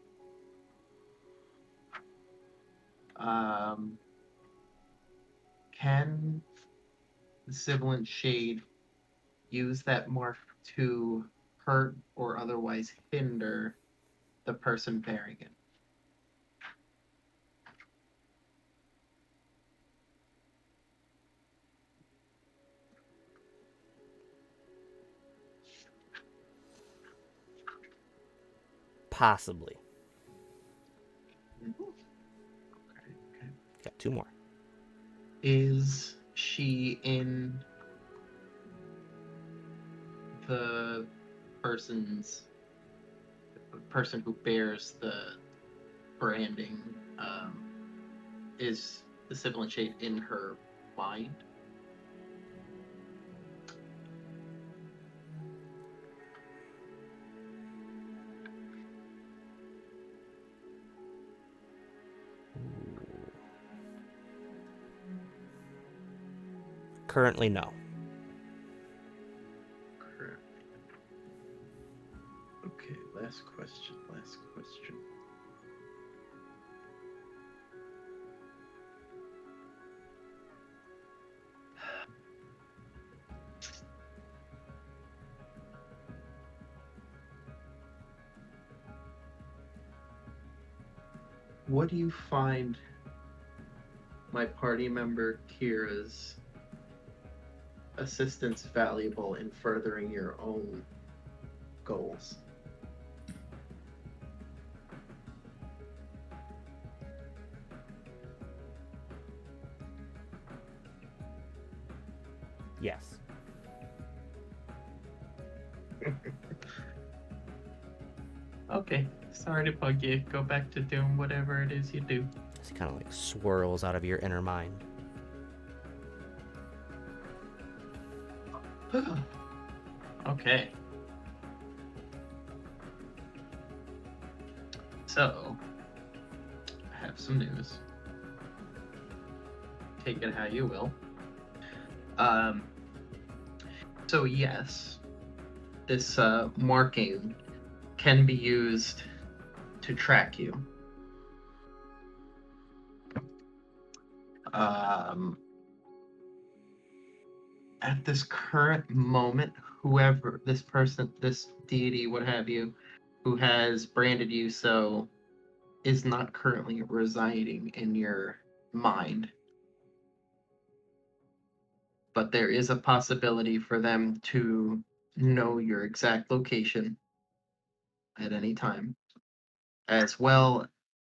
Can the Sibilant Shade use that mark to hurt or otherwise hinder the person bearing it. Possibly. Okay. Got 2 more. Is she in the person who bears the branding? Is the sibilant shade in her mind? Currently, no. Correct. Okay, last question. What do you find my party member Kira's assistance valuable in furthering your own goals? Yes. Okay, sorry to bug you. Go back to doing whatever it is you do. It kind of like swirls out of your inner mind. Okay. So, I have some news. Take it how you will. So yes, this marking can be used to track you. At this current moment, whoever this person, this deity, what have you, who has branded you so, is not currently residing in your mind. But there is a possibility for them to know your exact location at any time, as well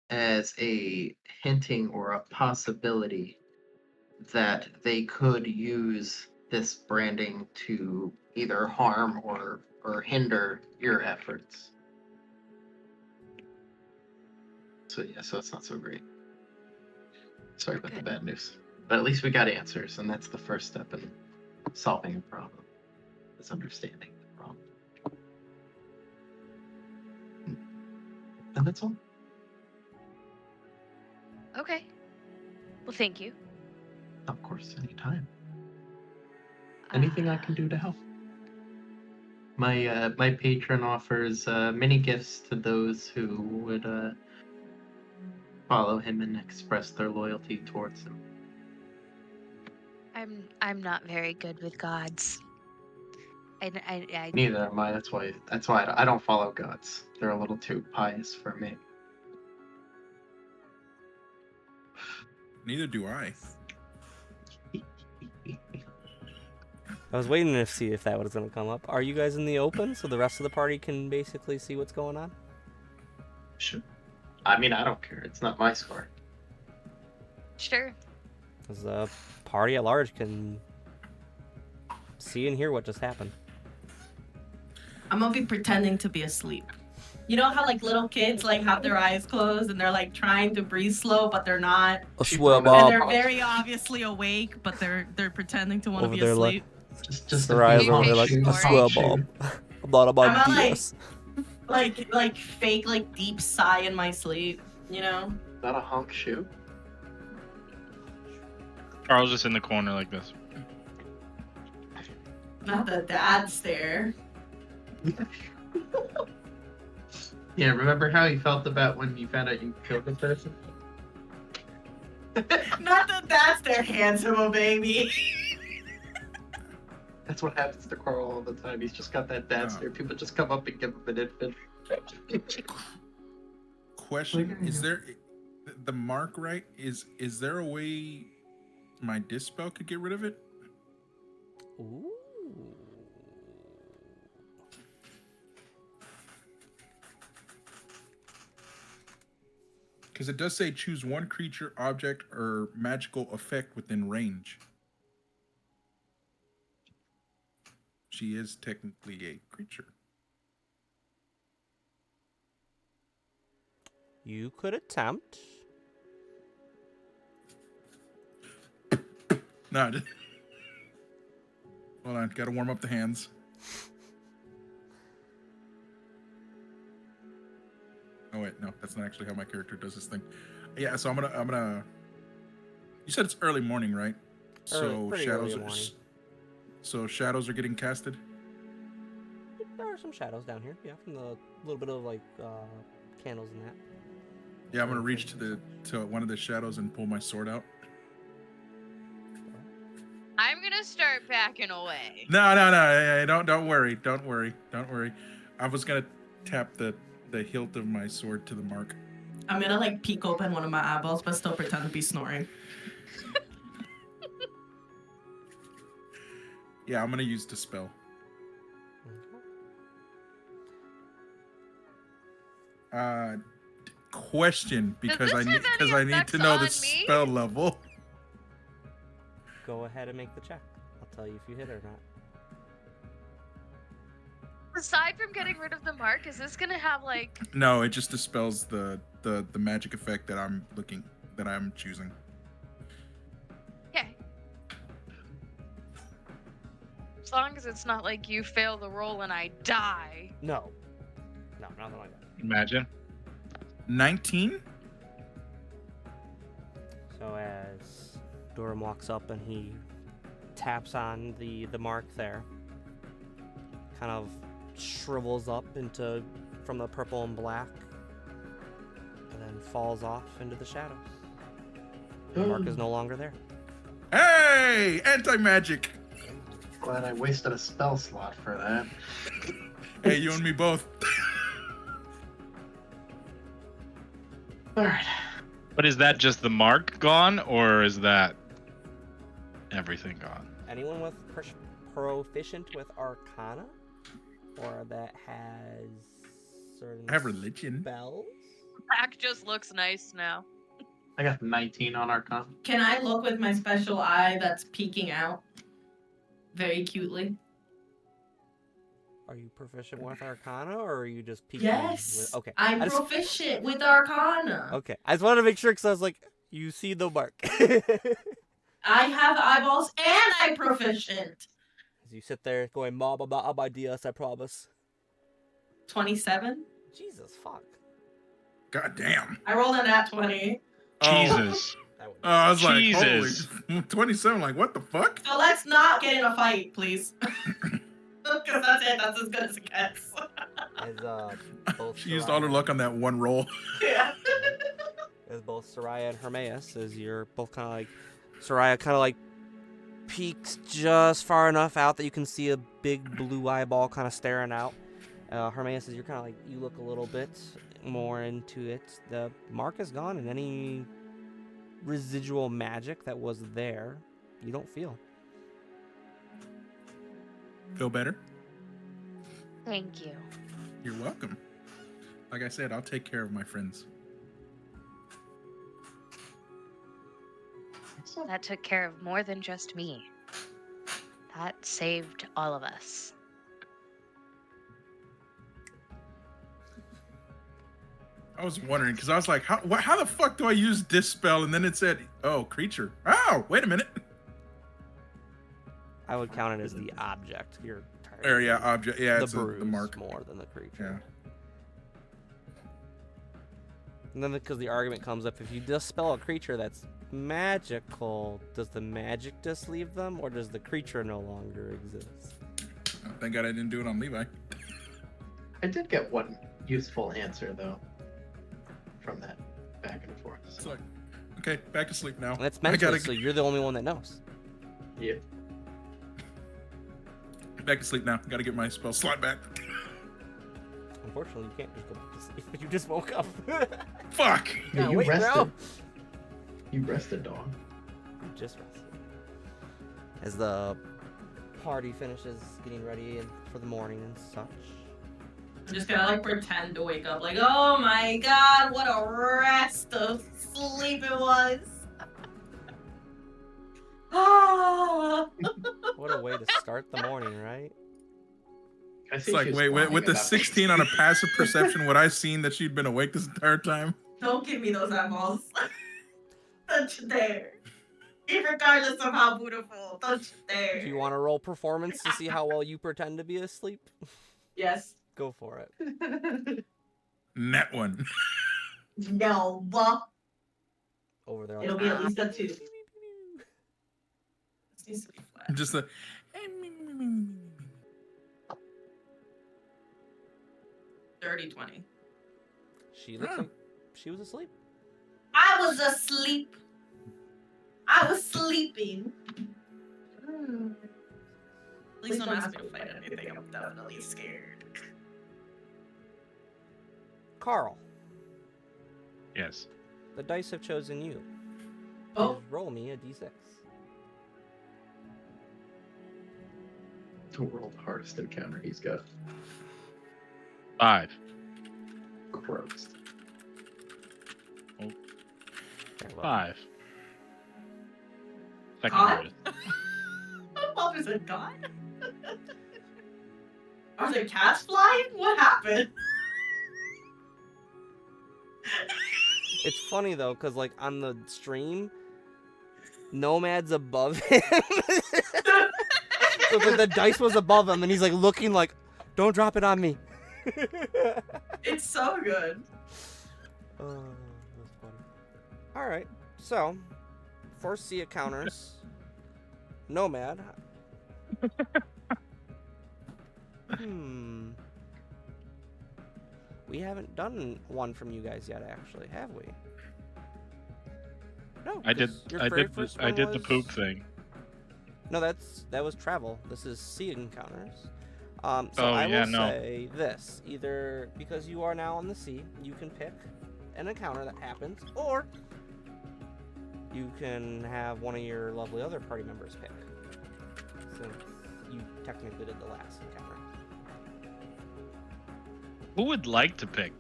as a hinting or a possibility that they could use this branding to either harm or hinder your efforts. So yeah, so it's not so great. Sorry about the bad news. But at least we got answers, and that's the first step in solving a problem. Is understanding the problem. And that's all. Okay. Well, thank you. Of course, anytime. Anything I can do to help. My patron offers many gifts to those who would follow him and express their loyalty towards him. I'm not very good with gods. I Neither am I. That's why I don't follow gods. They're a little too pious for me. Neither do I. I was waiting to see if that was going to come up. Are you guys in the open so the rest of the party can basically see what's going on? Sure. I mean, I don't care. It's not my score. Sure. Because the party at large can see and hear what just happened. I'm gonna be pretending to be asleep. You know how like little kids like have their eyes closed and they're like trying to breathe slow, but they're not. I swear, And Bob. they're very obviously awake, but they're pretending to want to Over be there, like- asleep. Just Her eyes over there like, Hey, I swear, Bob. I'm not about I'm not, DS. like fake like deep sigh in my sleep, you know? Not a honk shoe. Carl's just in the corner like this. Not the dad stare. Yeah, remember how you felt about when you found out you killed the person? Not the dad stare, handsome baby. That's what happens to Carl all the time. He's just got that dad stare. People just come up and give him an infant. question: is there the mark right? Is there a way my dispel could get rid of it? Ooh. Because it does say choose one creature, object, or magical effect within range. She is technically a creature. You could attempt. No, hold on. Got to warm up the hands. Oh wait, no, that's not actually how my character does this thing. Yeah, so I'm gonna. You said it's early morning, right? Pretty early morning. So shadows are getting casted. There are some shadows down here. Yeah, from the little bit of like candles and that. Yeah, I'm gonna reach to one of the shadows and pull my sword out. I'm gonna start backing away. No, hey, don't worry. I was gonna tap the hilt of my sword to the mark. I'm gonna like peek open one of my eyeballs, but still pretend to be snoring. Yeah, I'm gonna use dispel. Question, because I need to know the spell level. Go ahead and make the check. I'll tell you if you hit it or not. Aside from getting rid of the mark, is this gonna have like? No, it just dispels the magic effect that I'm choosing. Okay. As long as it's not like you fail the roll and I die. No, nothing like that. Imagine. 19. So as Durham walks up and he taps on the mark there, kind of shrivels up from the purple and black, and then falls off into the shadows. The mark is no longer there. Hey, anti-magic. Glad I wasted a spell slot for that. Hey, you and me both. All right. But is that just the mark gone, or is that everything gone? Anyone with proficient with Arcana, or that has certain I have religion. spells? Back just looks nice now. I got 19 on Arcana. Can I look with my special eye that's peeking out very cutely? Are you proficient with Arcana, or are you just peeking? Yes. Okay. I'm proficient with Arcana. Okay. I just wanted to make sure because I was like, you see the mark. I have eyeballs and I'm proficient. As you sit there going, Mom, I'm not on my DS, I promise. 27. Jesus, fuck. God damn. I rolled a nat 20. Jesus. I was Jesus. like, holy, 27. Like, what the fuck? So let's not get in a fight, please. Because that's it. That's as good as it gets. As both She used all her luck on that one roll. Yeah. As both Soraya and Hermaeus, as you're both kind of like, Soraya kind of like peeks just far enough out that you can see a big blue eyeball kind of staring out. Hermaeus, as you're kind of like, you look a little bit more into it. The mark is gone, and any residual magic that was there, you don't feel. Feel better? Thank you. You're welcome. Like I said, I'll take care of my friends. That took care of more than just me. That saved all of us. I was wondering, because I was like, how the fuck do I use dispel? And then it said, oh, creature. Oh, wait a minute. I would count it as the object. You're Yeah, object. Yeah, the it's bruise the mark. more than the creature. Yeah. And then because the argument comes up, if you dispel a creature that's magical, does the magic just leave them, or does the creature no longer exist? Oh, thank God I didn't do it on Levi. I did get one useful answer, though, from that back and forth. It's like, okay, back to sleep now. And it's I mental, gotta so you're the only one that knows. Yeah. back to sleep now. Gotta get my spell slot back. Unfortunately, you can't just go back to sleep. You just woke up. Fuck! Yeah, you wait, rested. bro. You rested, dog. You just rested. As the party finishes getting ready for the morning and such. I'm just gonna like pretend to wake up, like, oh my god, what a rest of sleep it was. Ah. What a way to start the morning, right? I It's see like, she's wait, flying with at the that 16 on a passive perception, would I seen that she'd been awake this entire time? Don't give me those eyeballs. Don't you dare. Regardless of how beautiful, don't you dare. Do you want to roll performance to see how well you pretend to be asleep? Yes. Go for it. point. Net one. No. Over there. It'll be at least a 2. This needs to be flat. Just the. 30-20. She looks like she was asleep. I was asleep. I was sleeping. Please don't ask me to fight anything. I'm definitely scared. Carl, Yes. the dice have chosen you. Oh. Please roll me a d6. The world's hardest encounter he's got. 5. Gross. Very well. 5. Second God? hardest. Oh, there's a god? Are there cats flying? What happened? It's funny though, cause like on the stream, Nomad's above him. So it's like the dice was above him, and he's like looking like, "Don't drop it on me." It's so good. Oh, that's funny. All right, so for Sea encounters, Nomad. We haven't done one from you guys yet, actually, have we? No. I did 'cause your I very did first I one did the was- poop thing. No, that was travel. This is Sea encounters. So Oh, I yeah, will no. say this: either because you are now on the sea, you can pick an encounter that happens, or you can have one of your lovely other party members pick, since you technically did the last encounter. Who would like to pick?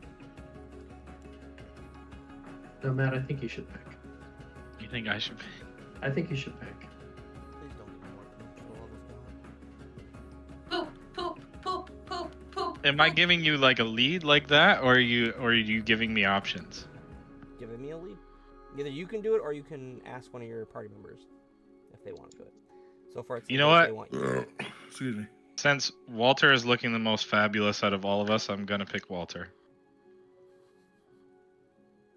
No, Matt, I think you should pick. You think I should pick? I think you should pick. Please don't give me more control of this Poop, poop, poop, poop, poop. Am I giving you like a lead like that, or are you giving me options? one. Giving me a lead. Either you can do it, or you can ask one of your party members if they want to do it. So far, it's You know what what? they want you to do. Excuse me. Since Walter is looking the most fabulous out of all of us, I'm gonna pick Walter.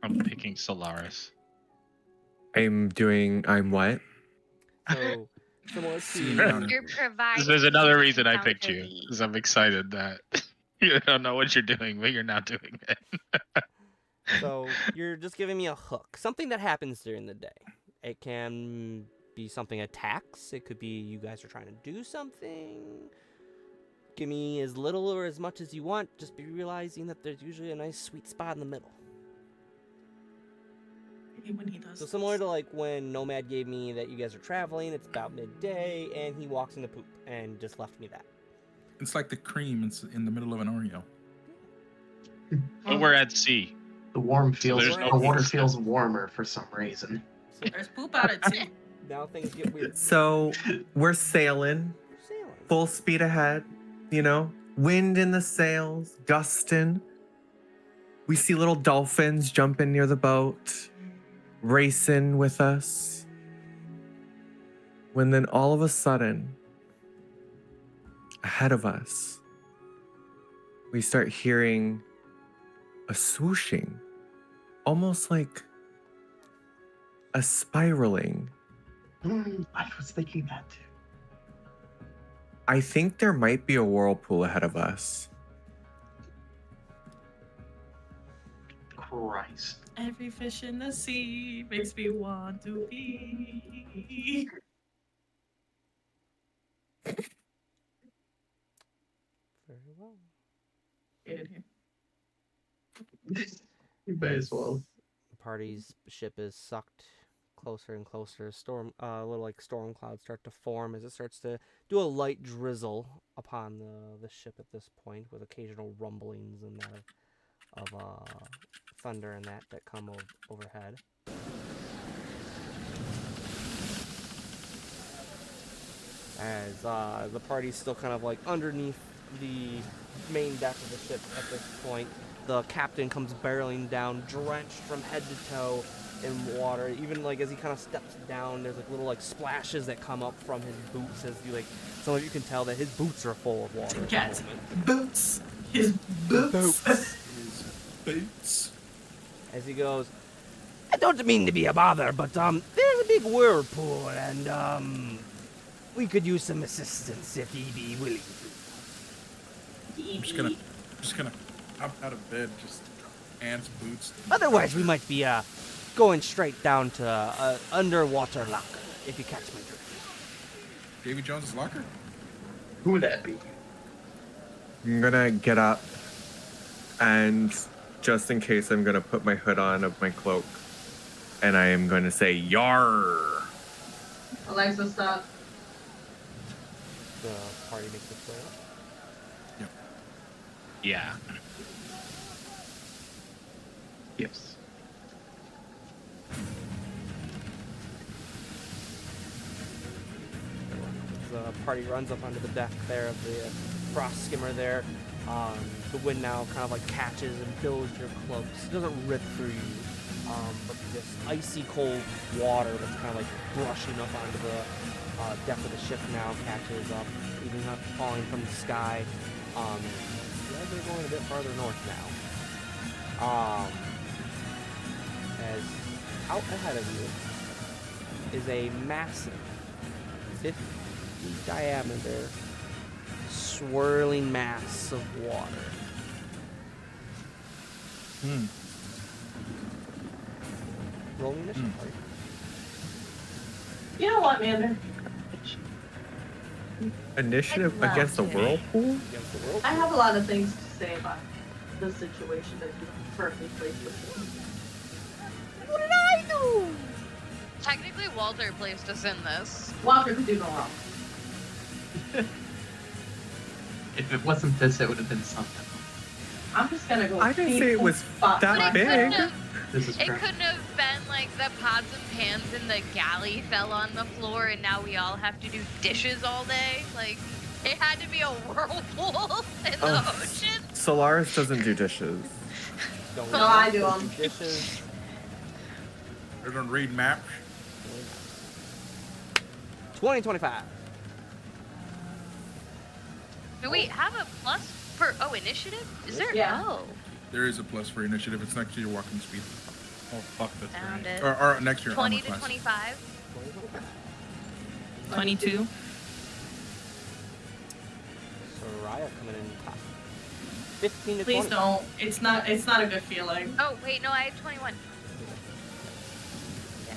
I'm picking Solaris. I'm what? So similar Sea to encounter. You're providing. There's another reason I picked encounter you, lead. because I'm excited that you don't know what you're doing, but you're not doing it. So you're just giving me a hook, something that happens during the day. It can be something attacks. It could be you guys are trying to do something. Give me as little or as much as you want. Just be realizing that there's usually a nice sweet spot in the middle. When he does So similar to like when Nomad gave me that you guys are traveling, it's about midday, and he walks into poop and just left me that. It's like the cream in the middle of an Oreo. But we're at sea. The there's no the water poop. feels warmer for some reason. So There's poop out of too. now things get weird. So we're sailing, You're sailing. full speed ahead, wind in the sails, gusting. We see little dolphins jumping near the boat, racing with us. When then all of a sudden, ahead of us, we start hearing a swooshing, almost like a spiraling. I was thinking that too. I think there might be a whirlpool ahead of us. Christ. Every fish in the sea makes me want to be. Very well. Get in here. You may as well. The party's ship is sucked closer and closer. Little like storm clouds start to form as it starts to do a light drizzle upon the ship at this point, with occasional rumblings and that of thunder and that come overhead. As the party's still kind of like underneath the main deck of the ship at this point. The captain comes barreling down, drenched from head to toe in water. Even like as he kind of steps down, there's like little like splashes that come up from his boots. As you like, some of you can tell that his boots are full of water. Yes. Boots. His boots. Boots. As he goes, I don't mean to be a bother, but there's a big whirlpool, and we could use some assistance if ye be willing to. I'm just gonna hop out of bed, just hands, boots. Otherwise, we might be going straight down to underwater locker, if you catch my drift. Davy Jones's locker? Who would that be? I'm gonna get up, and just in case, I'm gonna put my hood on of my cloak, and I am going to say, "Yar!" Alexa, stop. The party makes its way up. Yeah. Yes. The party runs up onto the deck there of the frost skimmer there. The wind now kind of like catches and fills your cloaks. It doesn't rip through you, but this icy cold water that's kind of like brushing up onto the deck of the ship now catches up, even not falling from the sky. You guys are going a bit farther north now. As out ahead of you is a massive 50 diameter swirling mass of water. Rolling initiative. You know what, Mander? Initiative I'd love against the to. whirlpool? Against the world. I have a lot of things to say about the situation that you perfectly placed with me. What did I do? Technically, Walter placed us in this. Walter could do no wrong. If it wasn't this, it would have been something. I'm just gonna go. I didn't say it was spot that But it big. couldn't have, This is it crap. couldn't have been like the pots and pans in the galley fell on the floor and now we all have to do dishes all day. Like, it had to be a whirlpool in the Ugh. ocean. Solaris doesn't do dishes. Don't No, worry. I do 'em. Dishes. They're gonna read maps. 2025. Do we have a plus for initiative? Is there? Yeah. Oh, There is a plus for initiative. It's next to your walking speed. Oh fuck, that's found right. it. Or next to your 20 armor to class. 25. 22. Soraya coming in top. 15 to Please 20. don't. It's not a good feeling. Oh wait, no, I had 21.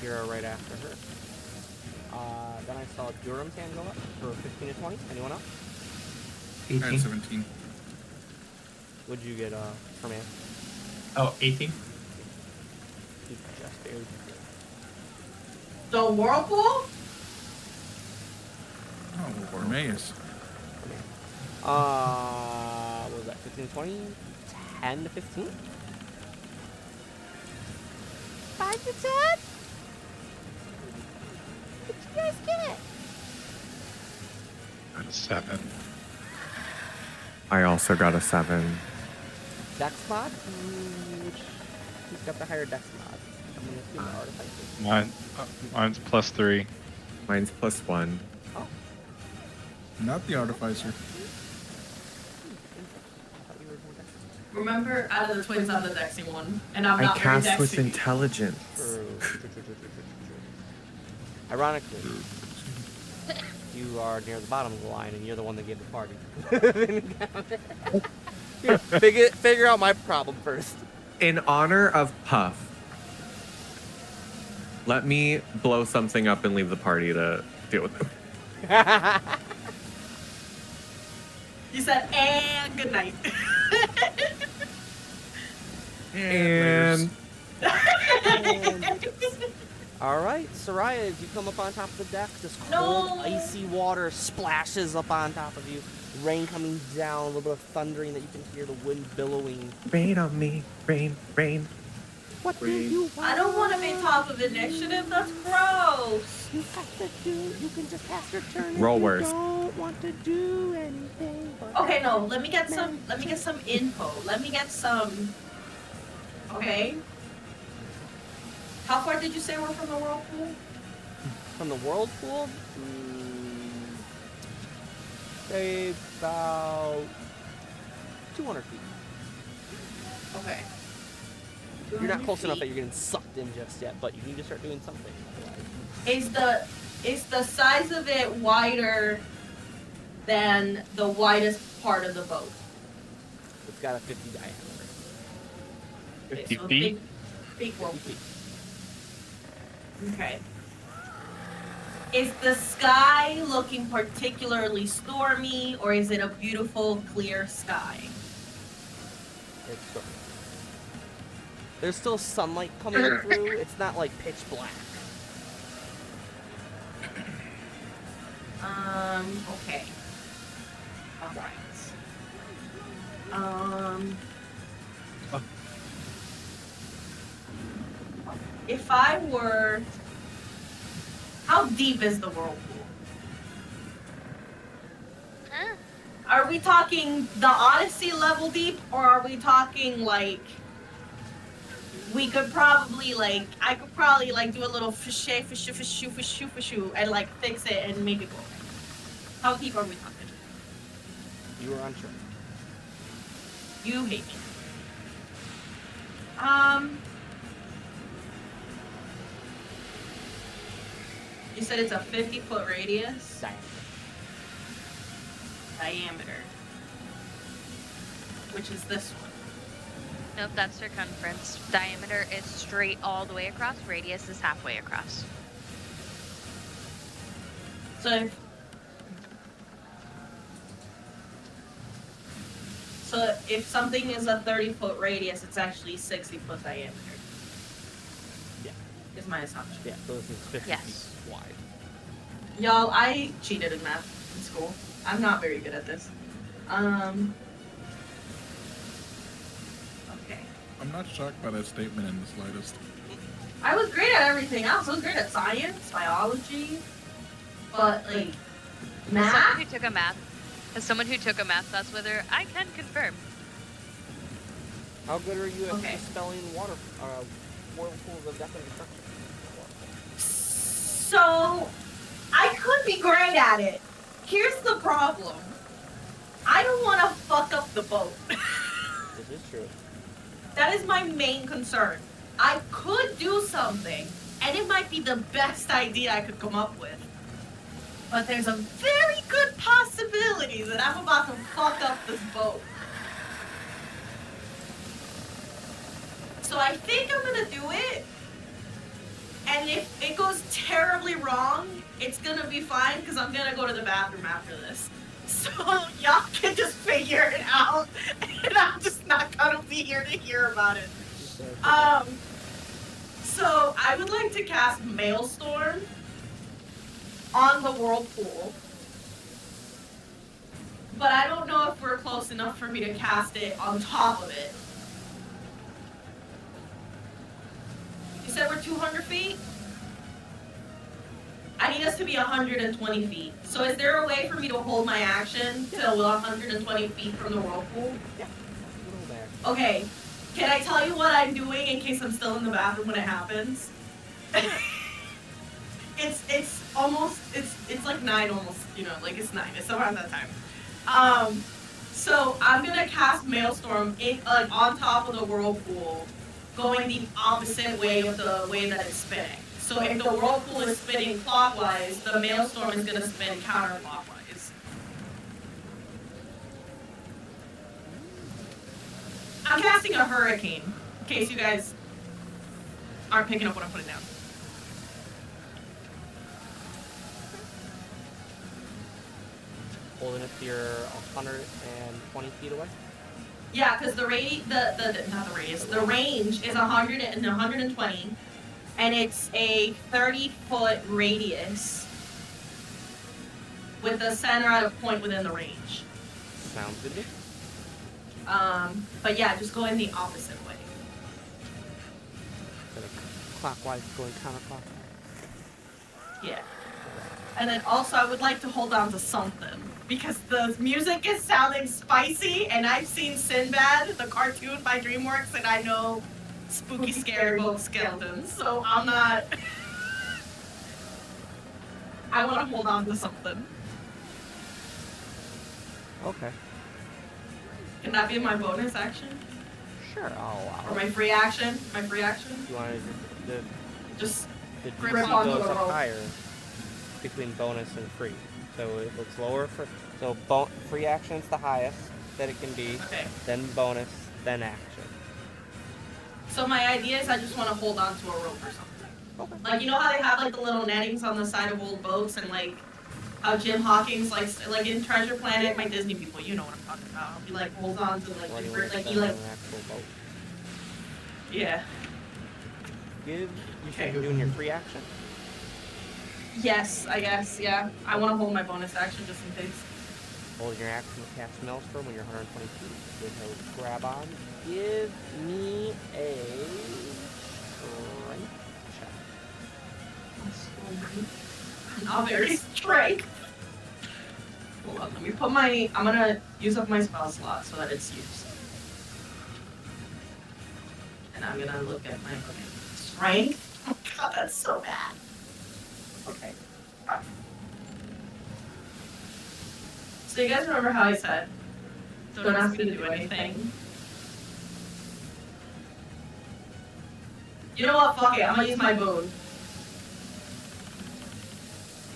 You're right after her. Then I saw Durham's hand go up for 15 to 20. Anyone else? And 18. 17. What'd you get, Herman? Oh, 18. You just barely. The whirlpool? Oh, Barmaeus. What was that? 15 to 20? 10 to 15? 5 to 10? What did you guys get? That's 7. I also got a 7. Dex mod? Who's got the higher dex mod? I'm gonna assume the artificer. Mine's +3. Mine's +1. Oh, Not the artificer. I thought you were more dex. Remember, out of the twins, I'm the Dexy one, and I'm I not very cast with Dexy. intelligence. True. Ironically, you are near the bottom of the line, and you're the one that gave the party. Here, figure out my problem first. In honor of Puff, let me blow something up and leave the party to deal with it. You said, and good night. And All right, Soraya, as you come up on top of the deck, this No. cold, icy water splashes up on top of you. Rain coming down, a little bit of thundering that you can hear, the wind billowing. rain on me, rain, rain. What do Rain. you want? I don't want to be top of initiative. That's gross. You have to do. You can just pass your turn. Roll if you worse. Don't want to do anything. But Okay, no. Let me get some. Let me get some info. Let me get some. Okay. How far did you say we're from the whirlpool? From the whirlpool, say about 200 feet. Okay. You're not 200 close enough feet. that you're getting sucked in just yet, but you need to start doing something. Is the size of it wider than the widest part of the boat? It's got a 50 diameter. 50 so feet? Big 50 whirlpool. feet. Okay. Is the sky looking particularly stormy, or is it a beautiful, clear sky? It's dark. There's still sunlight coming through. It's not like pitch black. Okay. Alright. If I were... How deep is the whirlpool? Huh? Are we talking the Odyssey level deep, or are we talking like... We could probably like... I could probably like do a little fishu, and like fix it and make it go away. How deep are we talking? You were unsure. You hate me. You said it's a 50-foot radius diameter, which is this one. Nope, that's circumference. Diameter is straight all the way across. Radius is halfway across. So if something is a 30-foot radius, it's actually 60-foot diameter. Yeah. Is my assumption. Yeah, so this is 50 Yes. feet wide. Y'all, I cheated in math in school. I'm not very good at this. Okay. I'm not shocked by that statement in the slightest. I was great at everything else. I was great at science, biology, but like As someone who math. took a math, that's whether I can confirm. How good are you at Okay. dispelling whirlpools of death and destruction? So I could be great at it. Here's the problem. I don't want to fuck up the boat. This is true. That is my main concern. I could do something, and it might be the best idea I could come up with. But there's a very good possibility that I'm about to fuck up this boat. So I think I'm gonna do it. And if it goes terribly wrong, it's gonna be fine because I'm gonna go to the bathroom after this. So y'all can just figure it out, and I'm just not gonna be here to hear about it. So I would like to cast Maelstrom on the whirlpool, but I don't know if we're close enough for me to cast it on top of it. You said we're 200 feet? I need us to be 120 feet. So is there a way for me to hold my action till 120 feet from the whirlpool? Yeah. Little there. Okay. Can I tell you what I'm doing in case I'm still in the bathroom when it happens? It's almost it's like 9 almost, like it's 9. It's around that time. So I'm gonna cast Maelstrom on top of the whirlpool, going the opposite way of the way that it's spinning. So if the whirlpool is spinning clockwise, the Maelstrom is gonna spin counterclockwise. I'm casting a hurricane, in case you guys aren't picking up what I'm putting down. Holding it to your 120 feet away. Yeah, because the not the radius, the range is 100 and 120, and it's a 30-foot radius with the center at a point within the range. Sounds good to me. But yeah, just go in the opposite way. Instead of clockwise, going counterclockwise. Yeah. And then also, I would like to hold on to something because the music is sounding spicy, and I've seen Sinbad, the cartoon by DreamWorks, and I know spooky, scary book skeletons. So I'm not. I want to hold on to something. Okay. Can that be my bonus action Sure, I'll allow or it. my free action? My free action. You want to Just the grip DC onto goes the up rope. higher between bonus and free. So it looks lower for free action's the highest that it can be, Okay. then bonus, then action. So my idea is I just want to hold on to a rope or something. Okay. Like, you know how they have like the little nettings on the side of old boats, and like how Jim Hawkins like in Treasure Planet, my Disney people, you know what I'm talking about. He like holds on to like Or do you the want to like he spend like on an actual boat? yeah. You Okay. doing your free action? Yes, I guess, yeah. I want to hold my bonus action just in case. Holding your action to cast Maelstrom when you're 120 feet. With no grab on. Give me a strength check. Not very strength. Hold on, let me put my. I'm gonna use up my spell slot so that it's used. And I'm gonna look at my strength. Oh god, that's so bad. Okay. So you guys remember how I said, don't ask me to do anything? You know what? Fuck it. I'm gonna use my boon.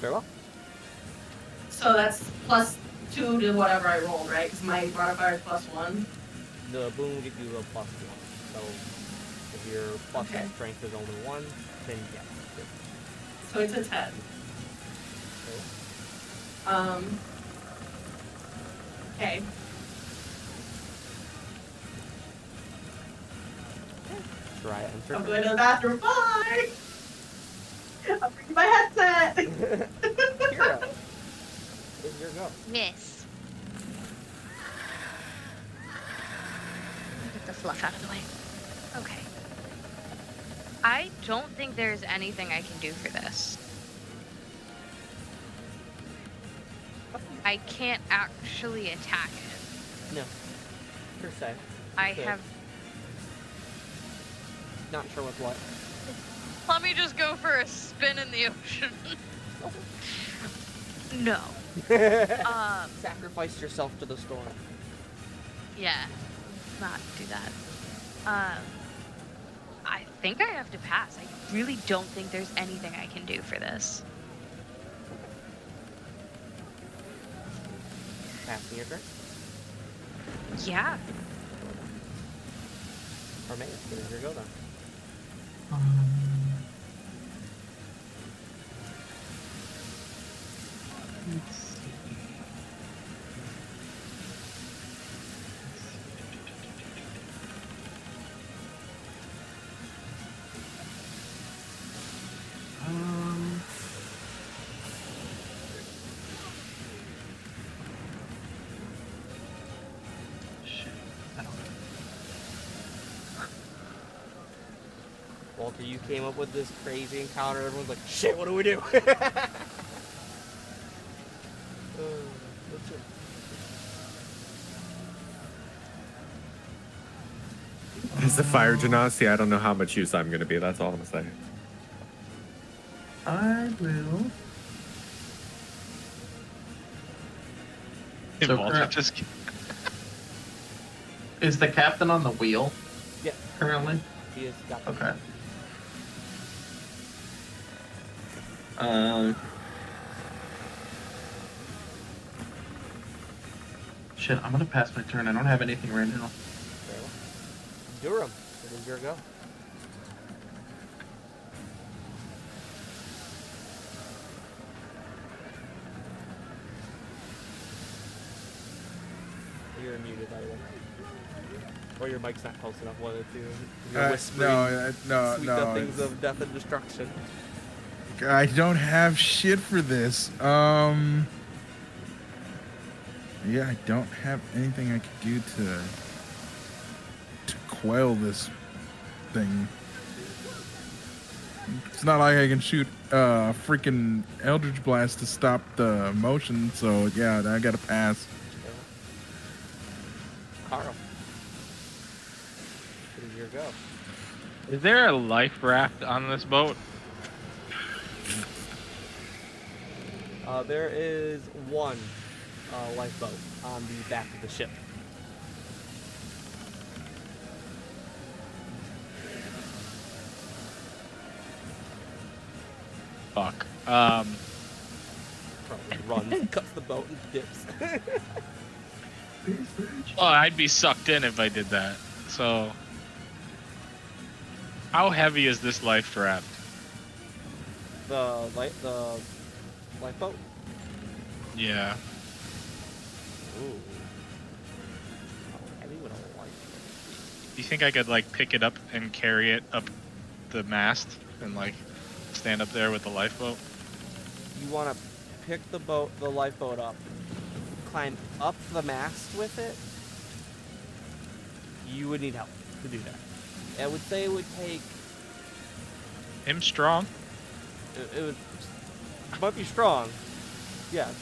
Very well. So that's +2 to whatever I rolled, right? Because my modifier is +1. The boon will give you a +1. So if your plus Okay. strength is only 1, then yes. So it's a 10. Okay. Try it. I'm going to the bathroom. Bye! I'm bringing my headset! Hero. Here's your go. Miss. Get the fluff out of the way. Okay. I don't think there's anything I can do for this. I can't actually attack it. No. Per se. I Good. have. Not sure with what. Let me just go for a spin in the ocean. No. Sacrifice yourself to the storm. Yeah. Not do that. I think I have to pass. I really don't think there's anything I can do for this. Passing your turn. Yeah. Or maybe. Here's your go then. Let's see. Shit. I don't know. Walter, you came up with this crazy encounter. Everyone's like, shit, what do we do? Let's see. As the fire genasi, I don't know how much use I'm going to be. That's all I'm going to say. I will. So Walter current- just Is the captain on the wheel Yeah, currently? he is got Okay. Shit, I'm gonna pass my turn. I don't have anything right now. Very well. Durham, it is your go. You're muted, by the way. Or your mic's not close enough, one of the two. You're whispering no, sweet no. nothings of death and destruction. I don't have shit for this. Yeah, I don't have anything I could do to quell this thing. It's not like I can shoot freaking Eldritch Blast to stop the motion, so yeah, I gotta pass. Carl. What is your go? Is there a life raft on this boat? There is one lifeboat on the back of the ship. Fuck. Probably runs, cuts the boat, and dips. Well, I'd be sucked in if I did that. So, how heavy is this life raft? The lifeboat. Yeah. Ooh. How heavy would a lifeboat Do you think I could like pick it up and carry it up the mast and like stand up there with the lifeboat? be? You want to pick the lifeboat up, climb up the mast with it. You would need help to do that. I would say it would take. Him strong. It might be strong. Yes.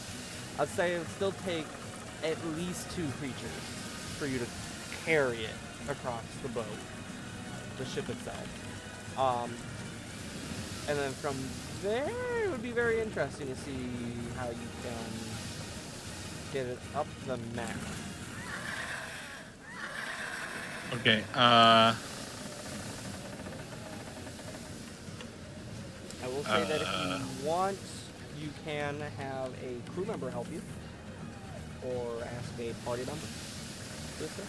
I'd say it would still take at least 2 creatures for you to carry it across the boat, the ship itself. And then from there, it would be very interesting to see how you can get it up the mast. Okay. I will say that if you want, you can have a crew member help you, or ask a party member to assist.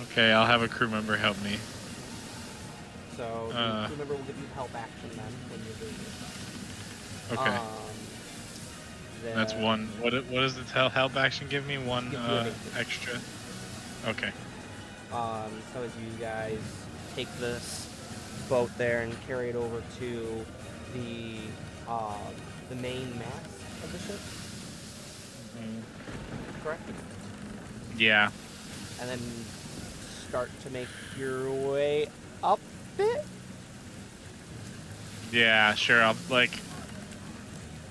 Okay, I'll have a crew member help me. So the crew member will give you help action then when you're doing it. Okay. That's then one. What does the help action give me? One Gives you an extra. Okay. So as you guys take this boat there and carry it over to the main mast of the ship, correct? Yeah. And then start to make your way up it. Yeah. Sure. I'll like.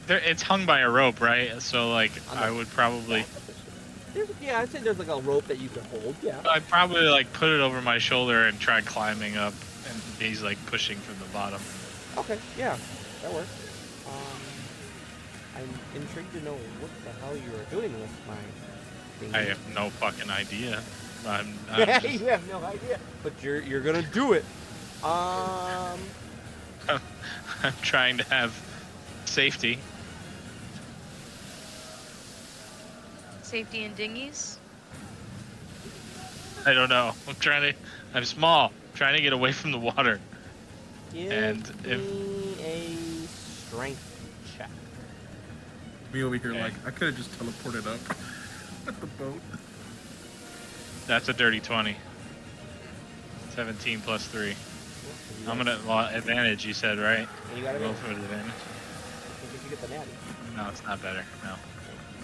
It's hung by a rope, right? So like, I would probably. Yeah, I'd say there's like a rope that you can hold. Yeah. I'd probably like put it over my shoulder and try climbing up, and he's like pushing from the bottom. Okay. Yeah, that works. I'm intrigued to know what the hell you are doing with my thing. I have no fucking idea. I'm just, You have no idea, but you're gonna do it. I'm trying to have safety. Safety in dinghies? I don't know. I'm small. I'm trying to get away from the water. Give And me a strength check. Me over here, like, I could have just teleported up at the boat. That's a dirty 20. 17 plus 3. I'm gonna advantage. You said right? And you got Roll it. for advantage. If you get the natty. No, it's not better. No.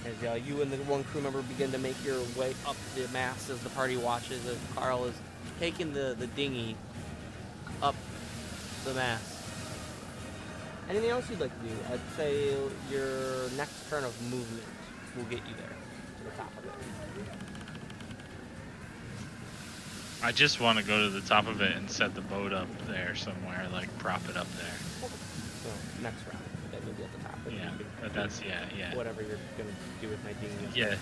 As you and the one crew member begin to make your way up the mast as the party watches as Carl is taking the dinghy up the mast. Anything else you'd like to do? I'd say your next turn of movement will get you there to the top of it. I just want to go to the top of it and set the boat up there somewhere, like prop it up there. So next round, then you'll be at the top. And Yeah, you can but that's yeah. whatever you're gonna do with my dinghy. Yeah.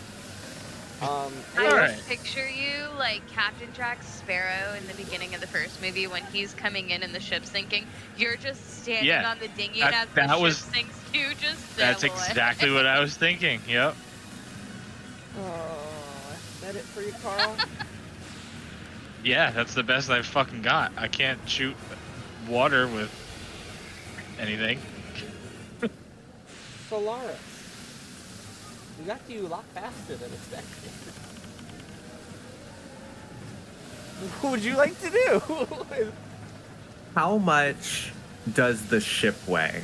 I Alright. just picture you like Captain Jack Sparrow in the beginning of the first movie when he's coming in and the ship's sinking. You're just standing Yeah, on the dinghy and as that the was- ship sinks, you just That's sail away. exactly what I was thinking. Yep. Oh, is that it for you, Carl? Yeah, that's the best I've fucking got. I can't shoot water with anything. Solaris. We got to you a lot faster than expected. What would you like to do? How much does the ship weigh?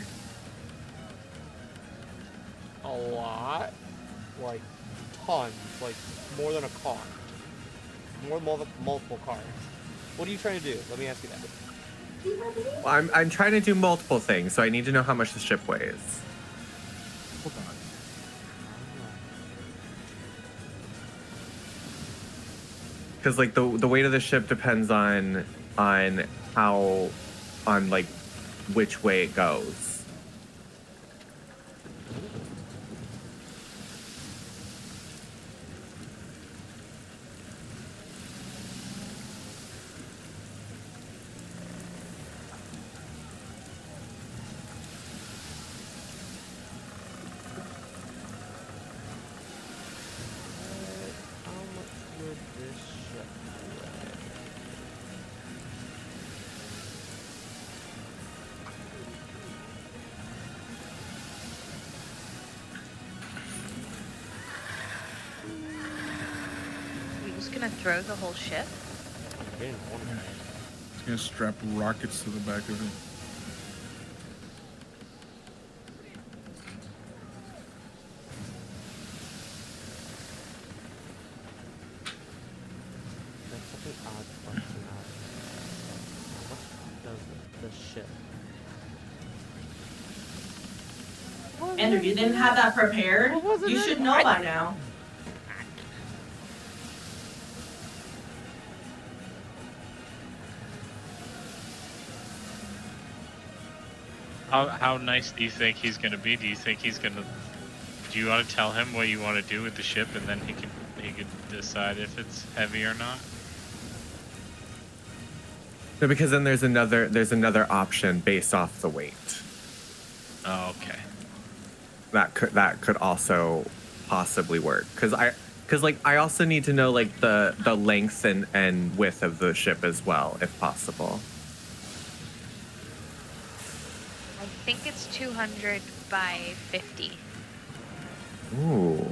A lot. Like, tons. Like, more than a car. More than multiple cars. What are you trying to do? Let me ask you that. Well, I'm trying to do multiple things, so I need to know how much the ship weighs. Hold on. Because like the weight of the ship depends on how like which way it goes. How much would this ship weigh? You're just gonna throw the whole ship? I'm getting one. It's gonna strap rockets to the back of it. That's such an odd question. How much does the ship? Andrew, you didn't have that prepared? What was it You then? should know by now. How nice do you think he's gonna be? Do you think he's gonna? Do you want to tell him what you want to do with the ship, and then he could decide if it's heavy or not? No, because then there's another option based off the weight. Oh, okay. That could also possibly work. Because I also need to know like the length and width of the ship as well, if possible. I think it's 200 by 50. Ooh.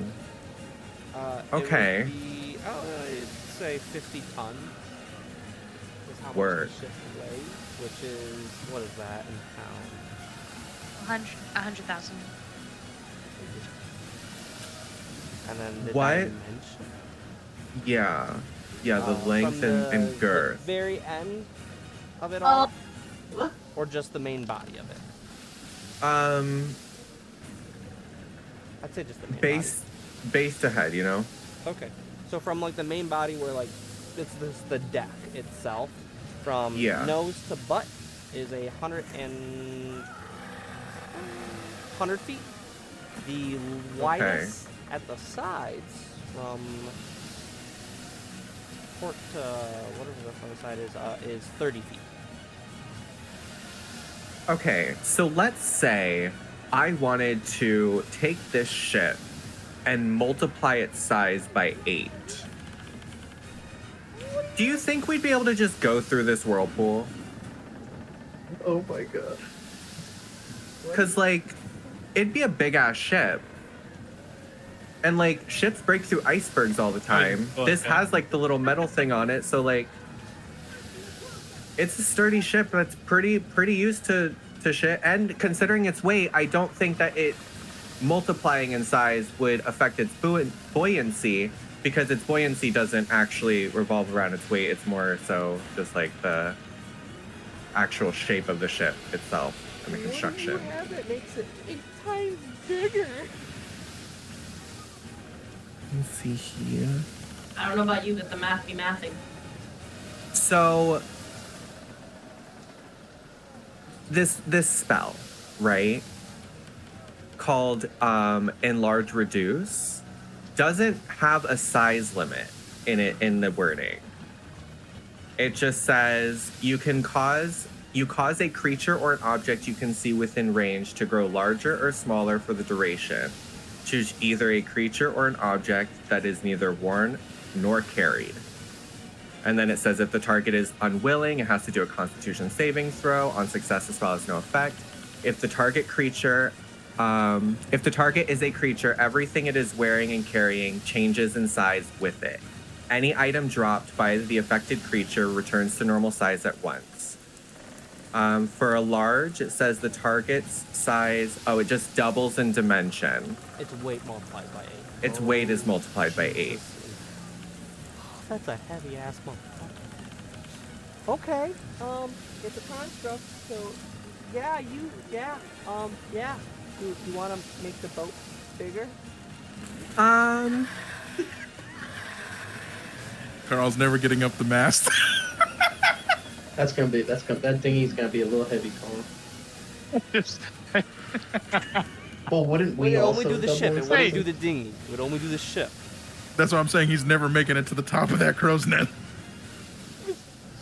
Okay. It would be, I'd say 50 tons. Is how Word. much the ship weighs, which is, what is that in pounds? 100,000. And then the What? dimension. Yeah. Yeah, the From length and the girth. very end of it Oh. all? Or just the main body of it? I'd say just the main Base to head, you know? body. Okay. So from like the main body where like it's the deck itself, from Yeah. nose to butt is 100 feet. The widest at the sides from port to whatever the other side is 30 feet. Okay, so let's say I wanted to take this ship and multiply its size by 8. Do you think we'd be able to just go through this whirlpool? Oh my god. Because, like, it'd be a big ass ship. And, like, ships break through icebergs all the time. Well, This yeah. has, like, the little metal thing on it, so, like, it's a sturdy ship that's pretty used to shit. And considering its weight, I don't think that it multiplying in size would affect its buoyancy, because its buoyancy doesn't actually revolve around its weight. It's more so just like the actual shape of the ship itself and the construction. What do you have that makes it 8 times bigger? Let's see here. I don't know about you, but the math be mathing. So this spell, right? Called Enlarge Reduce, doesn't have a size limit in it in the wording. It just says you cause a creature or an object you can see within range to grow larger or smaller for the duration. Choose either a creature or an object that is neither worn nor carried. And then it says if the target is unwilling, it has to do a Constitution saving throw. On success, the spell has no effect. If the target creature If the target is a creature, everything it is wearing and carrying changes in size with it. Any item dropped by the affected creature returns to normal size at once. For a large, it says the target's size, it just doubles in dimension. It's weight multiplied by 8. Its weight is multiplied by 8. Jesus. That's a heavy ass motherfucker. Okay. It's a construct, so yeah. You want to make the boat bigger? Carl's never getting up the mast. That dinghy's gonna be a little heavy, Colin. Well, wouldn't we It would also only do the double ship. in It wouldn't size? do the dinghy. It would only do the ship. That's what I'm saying. He's never making it to the top of that crow's nest.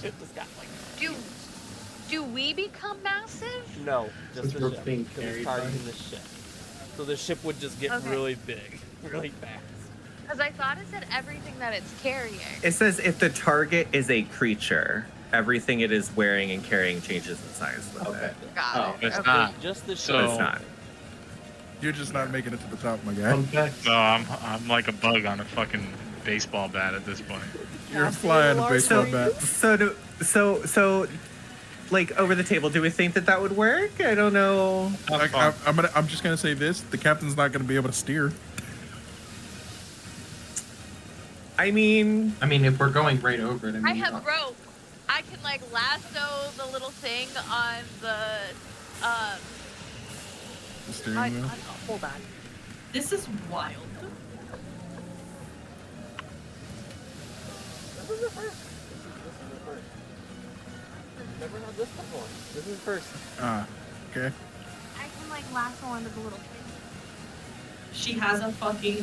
Ship just got like Do we become massive? no, just Since the we're ship. being Because it's carried targeting by- the ship. So the ship would just get Okay. really big, really fast. Because I thought it said everything that it's carrying. It says if the target is a creature, everything it is wearing and carrying changes in size with Okay. it. Got it. It's Okay. not. Just the So- But ship. it's not. You're just not making it to the top, my guy. Fun fact. No, I'm like a bug on a fucking baseball bat at this point. You're a Casting fly on a large baseball creatures? bat. So, like over the table, do we think that would work? I don't know. I'm just gonna say this: the captain's not gonna be able to steer. I mean, if we're going right over it, I have rope. I can like lasso the little thing on the The steering wheel. hold on. This is wild. This is the first. Never had this before. This is the first. Okay. I can like lasso onto the little thing. She has a fucking.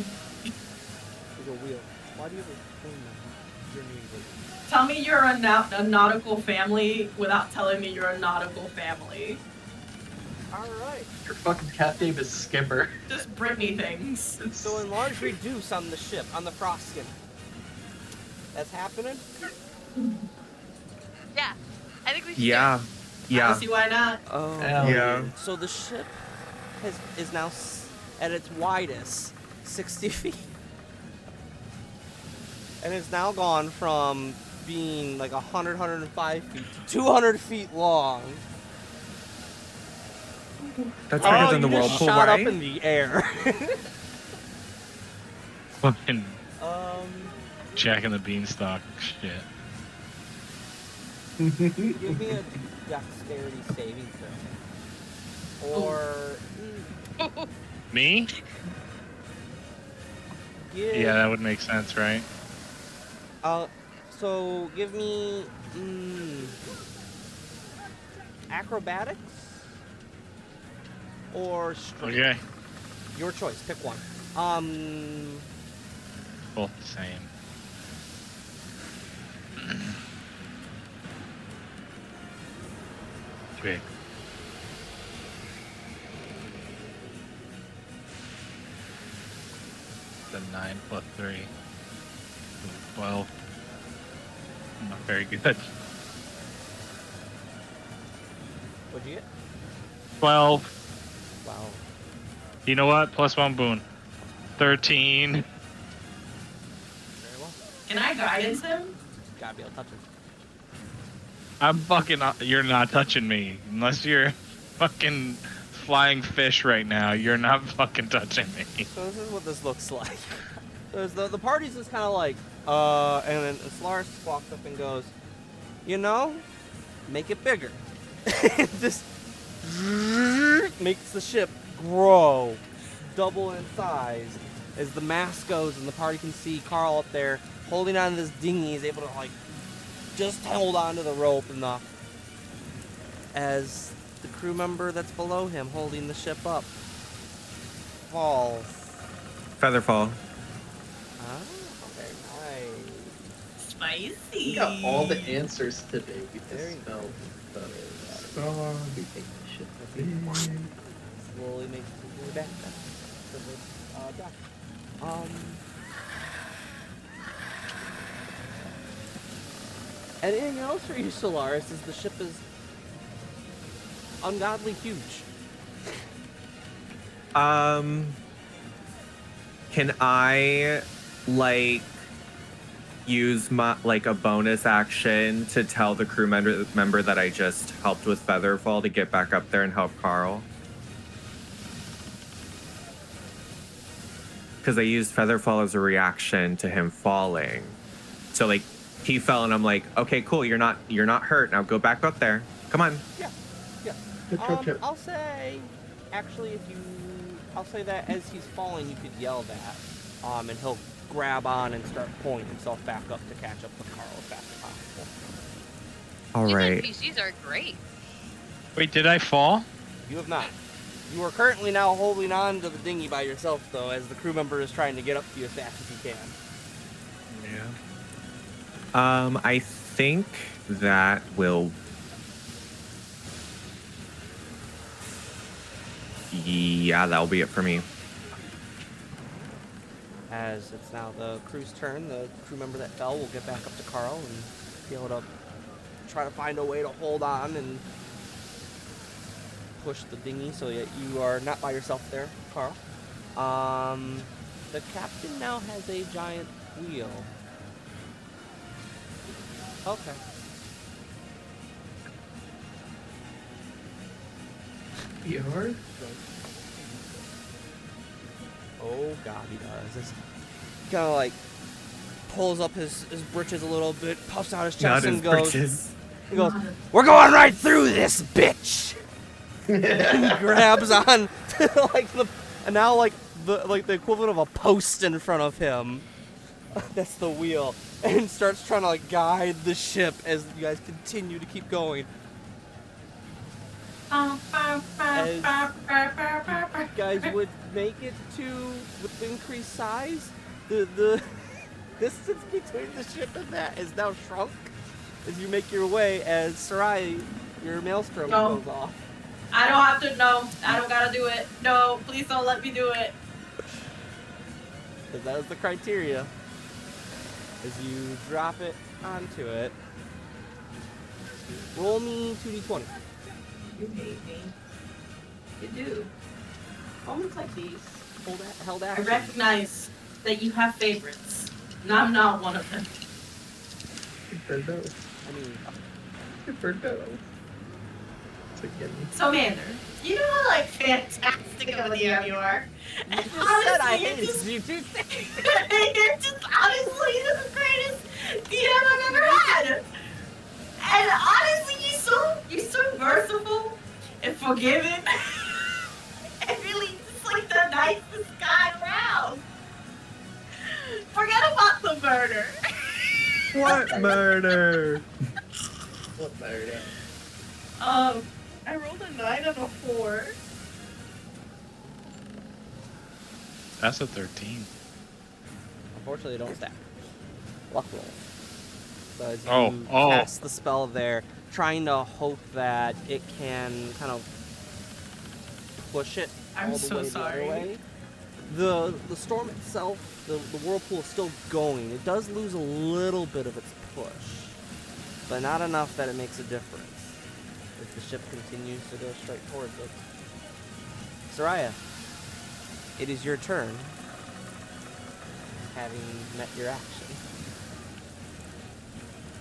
There's a wheel. Why do you have a thing now? Your knees. Tell me you're a nautical family without telling me you're a nautical family. Alright. Your fucking cat name is Skipper. Just Britney things. So enlarge reduce on the ship, on the froskin. That's happening? Yeah. I think we should yeah, I yeah. don't see why not. Oh. Hell Yeah. So the ship is now at its widest 60 feet. And it's now gone from being like 105 feet to 200 feet long. That's bigger than the you just whirlpool, shot right? up in the air. Fucking Jack and the Beanstalk shit. Give me a dexterity saving throw. Or Me? give, Yeah, that would make sense, right? so give me acrobatics or strength. Okay. Your choice. Pick one. Both the same. Okay. The 9 plus 3. 12. Not very good. What'd you get? 12. Wow. You know what? Plus 1 boon. 13. Very well. Can I guidance him? Gotta be able to touch him. I'm fucking. You're not touching me. Unless you're fucking flying fish right now, you're not fucking touching me. So this is what this looks like. There's the party's just kind of like, and then Solaris walks up and goes, you know, make it bigger. It just makes the ship grow, double in size as the mast goes, and the party can see Carl up there holding on to this dinghy. He's able to like just hold on to the rope enough as the crew member that's below him holding the ship up falls. Featherfall. Ah, very nice. Spicy. We got all the answers today. We Very just spelled the we take the shit Slowly makes his way back to the dock. Anything else for you, Solaris? As the ship is ungodly huge. Can I, like, use my a bonus action to tell the crew member that I just helped with Featherfall to get back up there and help Carl? Because I used Featherfall as a reaction to him falling. So like he fell and I'm like, okay, cool, you're not hurt. Now go back up there. Come on. Yeah. I'll say, actually, I'll say that as he's falling, you could yell that, and he'll grab on and start pulling himself back up to catch up with Carl as fast as possible. All right. These NPCs are great. Wait, did I fall? You have not. You are currently now holding on to the dinghy by yourself, though, as the crew member is trying to get up to you as fast as he can. Yeah. I think that will. Yeah, that'll be it for me. As it's now the crew's turn, the crew member that fell will get back up to Carl and be able to try to find a way to hold on and push the dinghy so that you are not by yourself there, Carl. The captain now has a giant wheel. Okay. Yours? Oh god, he does. It's kind of like pulls up his britches a little bit, puffs out his chest, and goes. He goes, "We're going right through this bitch." And he grabs on to the equivalent of a post in front of him. That's the wheel, and starts trying to like guide the ship as you guys continue to keep going. As you guys would make it to, with the increased size, the distance between the ship and that is now shrunk as you make your way, as Sarai, your maelstrom goes off. I don't have to, no, I don't gotta do it. No, please don't let me do it. Because that is the criteria. As you drop it onto it, roll me 2d20. You hate me. You do. Moments like these. Held I action. recognize that you have favorites, and I'm not one of them. So, Mander, you know how fantastic of a DM you are. You just honestly, said I hated you, dude. You're just honestly the greatest DM I've ever had. And honestly, you're so merciful and forgiving. And really just like the nicest guy around. Forget about the murder. What murder? What murder? I rolled a 9 and a 4. That's a 13. Unfortunately, they don't stack. Luck roll. So as you cast the spell there, trying to hope that it can kind of push it all the way the other way. The storm itself, the whirlpool is still going. It does lose a little bit of its push, but not enough that it makes a difference as the ship continues to go straight towards it. Soraya, it is your turn, having met your action.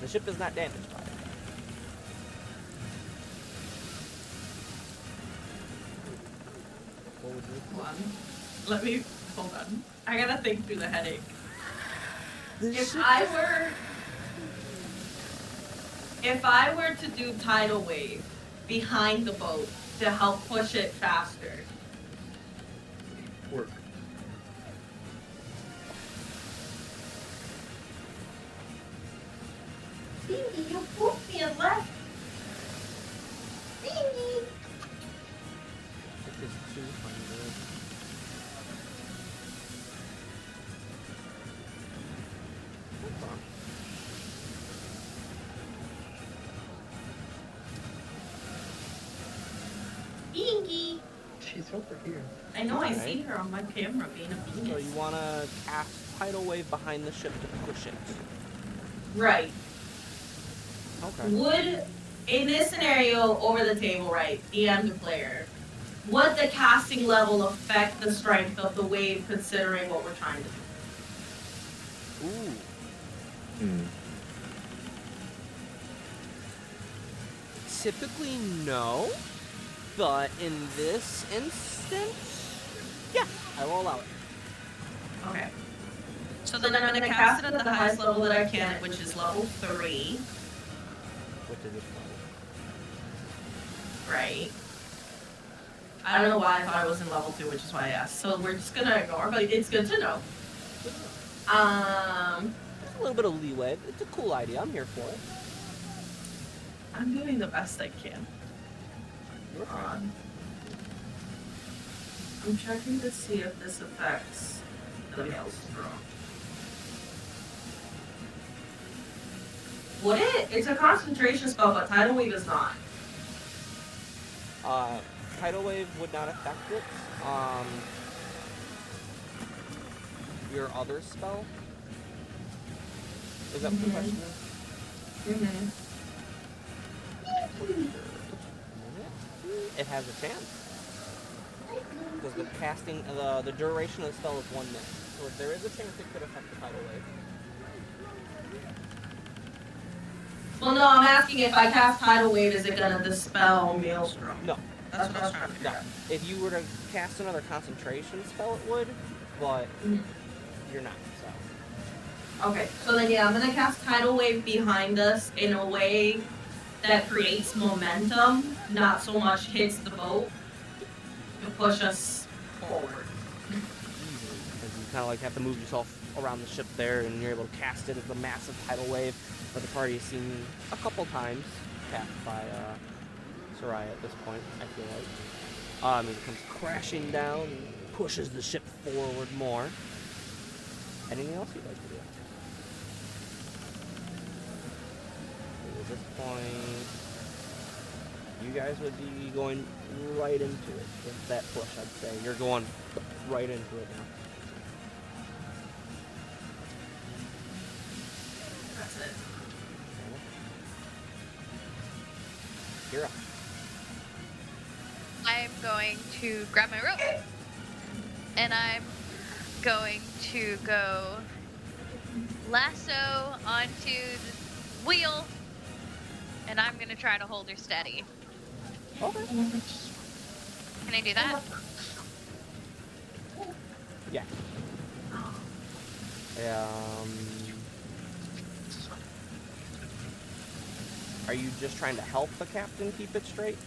The ship is not damaged by it. What would you do? Hold on. Hold on. I gotta think through the headache. If I were to do tidal wave behind the boat to help push it faster. Work. Dingy, you pooped me and left. Dingy. It is 200. Hold on. Dingy. She's over here. I know, I Alright. see her on my camera being a So penis. you want to cast tidal wave behind the ship to push it. Right. Okay. Would, in this scenario, over the table, right, DM the player, would the casting level affect the strength of the wave considering what we're trying to do? Ooh. Typically, no. But in this instance, yeah, I will allow it. Okay. So then I'm gonna cast it at the highest level that I can, which is level 3. Which is it? Right. I don't know why I thought it was in level 2, which is why I asked. So we're just gonna ignore, but it's good to know. There's a little bit of leeway. It's a cool idea. I'm here for it. I'm doing the best I can. I'm checking to see if this affects the maelstrom. Would it? It's a concentration spell, but Tidal Wave is not. Tidal Wave would not affect it. Your other spell? Is that what the question is? It has a chance. Because the casting, the duration of the spell is 1 minute. So if there is a chance it could affect the Tidal Wave. Well, no, I'm asking if I cast Tidal Wave, is it gonna dispel Maelstrom? No. That's what I was trying to figure out. If you were to cast another concentration spell, it would, but you're not, so. Okay, so then yeah, I'm gonna cast Tidal Wave behind us in a way that creates momentum, not so much hits the boat to push us forward. Because you kind of like have to move yourself around the ship there, and you're able to cast it as a massive tidal wave that the party has seen a couple times cast by Soraya at this point, I feel like. It comes crashing down and pushes the ship forward more. Anything else you'd like to do? At this point, you guys would be going right into it with that push, I'd say. You're going right into it now. That's it. You're up. I'm going to grab my rope. And I'm going to go lasso onto the wheel. And I'm going to try to hold her steady. Okay. Can I do that? Yeah. Are you just trying to help the captain keep it straight?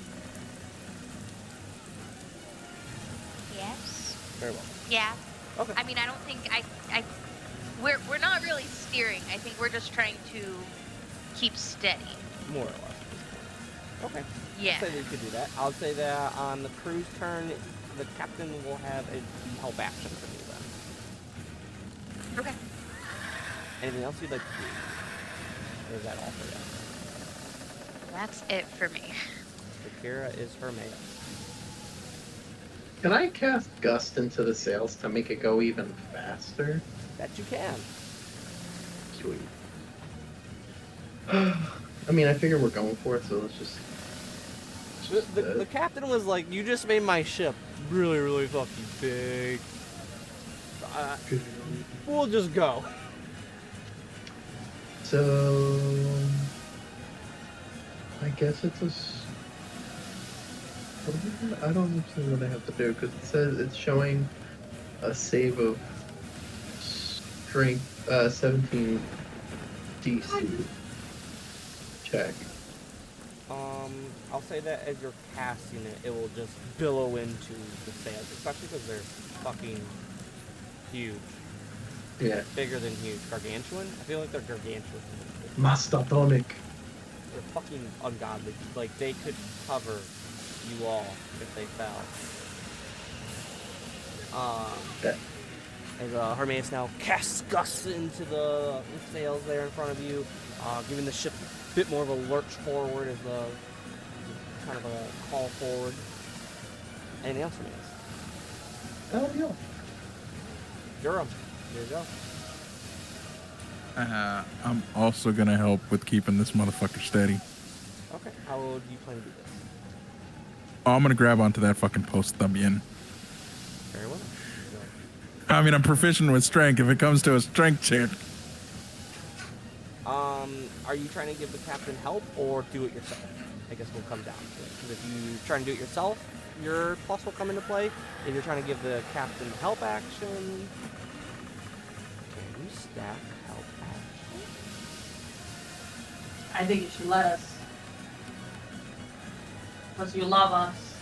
Yes. Very well. Yeah. Okay. I mean, I don't think we're not really steering. I think we're just trying to keep steady. More or less. Okay. Yeah. I'll say that you could do that. I'll say that on the crew's turn, the captain will have a help action for you then. Okay. Anything else you'd like to do? Or is that all for you? That's it for me. Shakira is her mate. Can I cast Gust into the sails to make it go even faster? That you can. Sweet. I mean, I figure we're going for it, so let's just... The captain was like, you just made my ship really, really fucking big. We'll just go. So... I guess it's a... I don't understand what I have to do, because it says it's showing a save of strength 17 DC check. I'll say that as you're casting it, it will just billow into the sails, especially because they're fucking huge. Yeah. Bigger than huge. Gargantuan? I feel like they're gargantuan. Mastodonic. They're fucking ungodly. Like, they could cover you all if they fell. As Hermes now casts Gus into the sails there in front of you, giving the ship a bit more of a lurch forward as a kind of a call forward. Anything else, Hermes? That'll be all. Durham, here you go. I'm also gonna help with keeping this motherfucker steady. Okay, how do you plan to do this? Oh, I'm gonna grab onto that fucking post I'm in. Very well. I mean, I'm proficient with strength. If it comes to a strength check, Are you trying to give the captain help or do it yourself? I guess we'll come down to it. Because if you're trying to do it yourself, your plus will come into play. If you're trying to give the captain help action, can you stack help action? I think you should let us. Because you love us.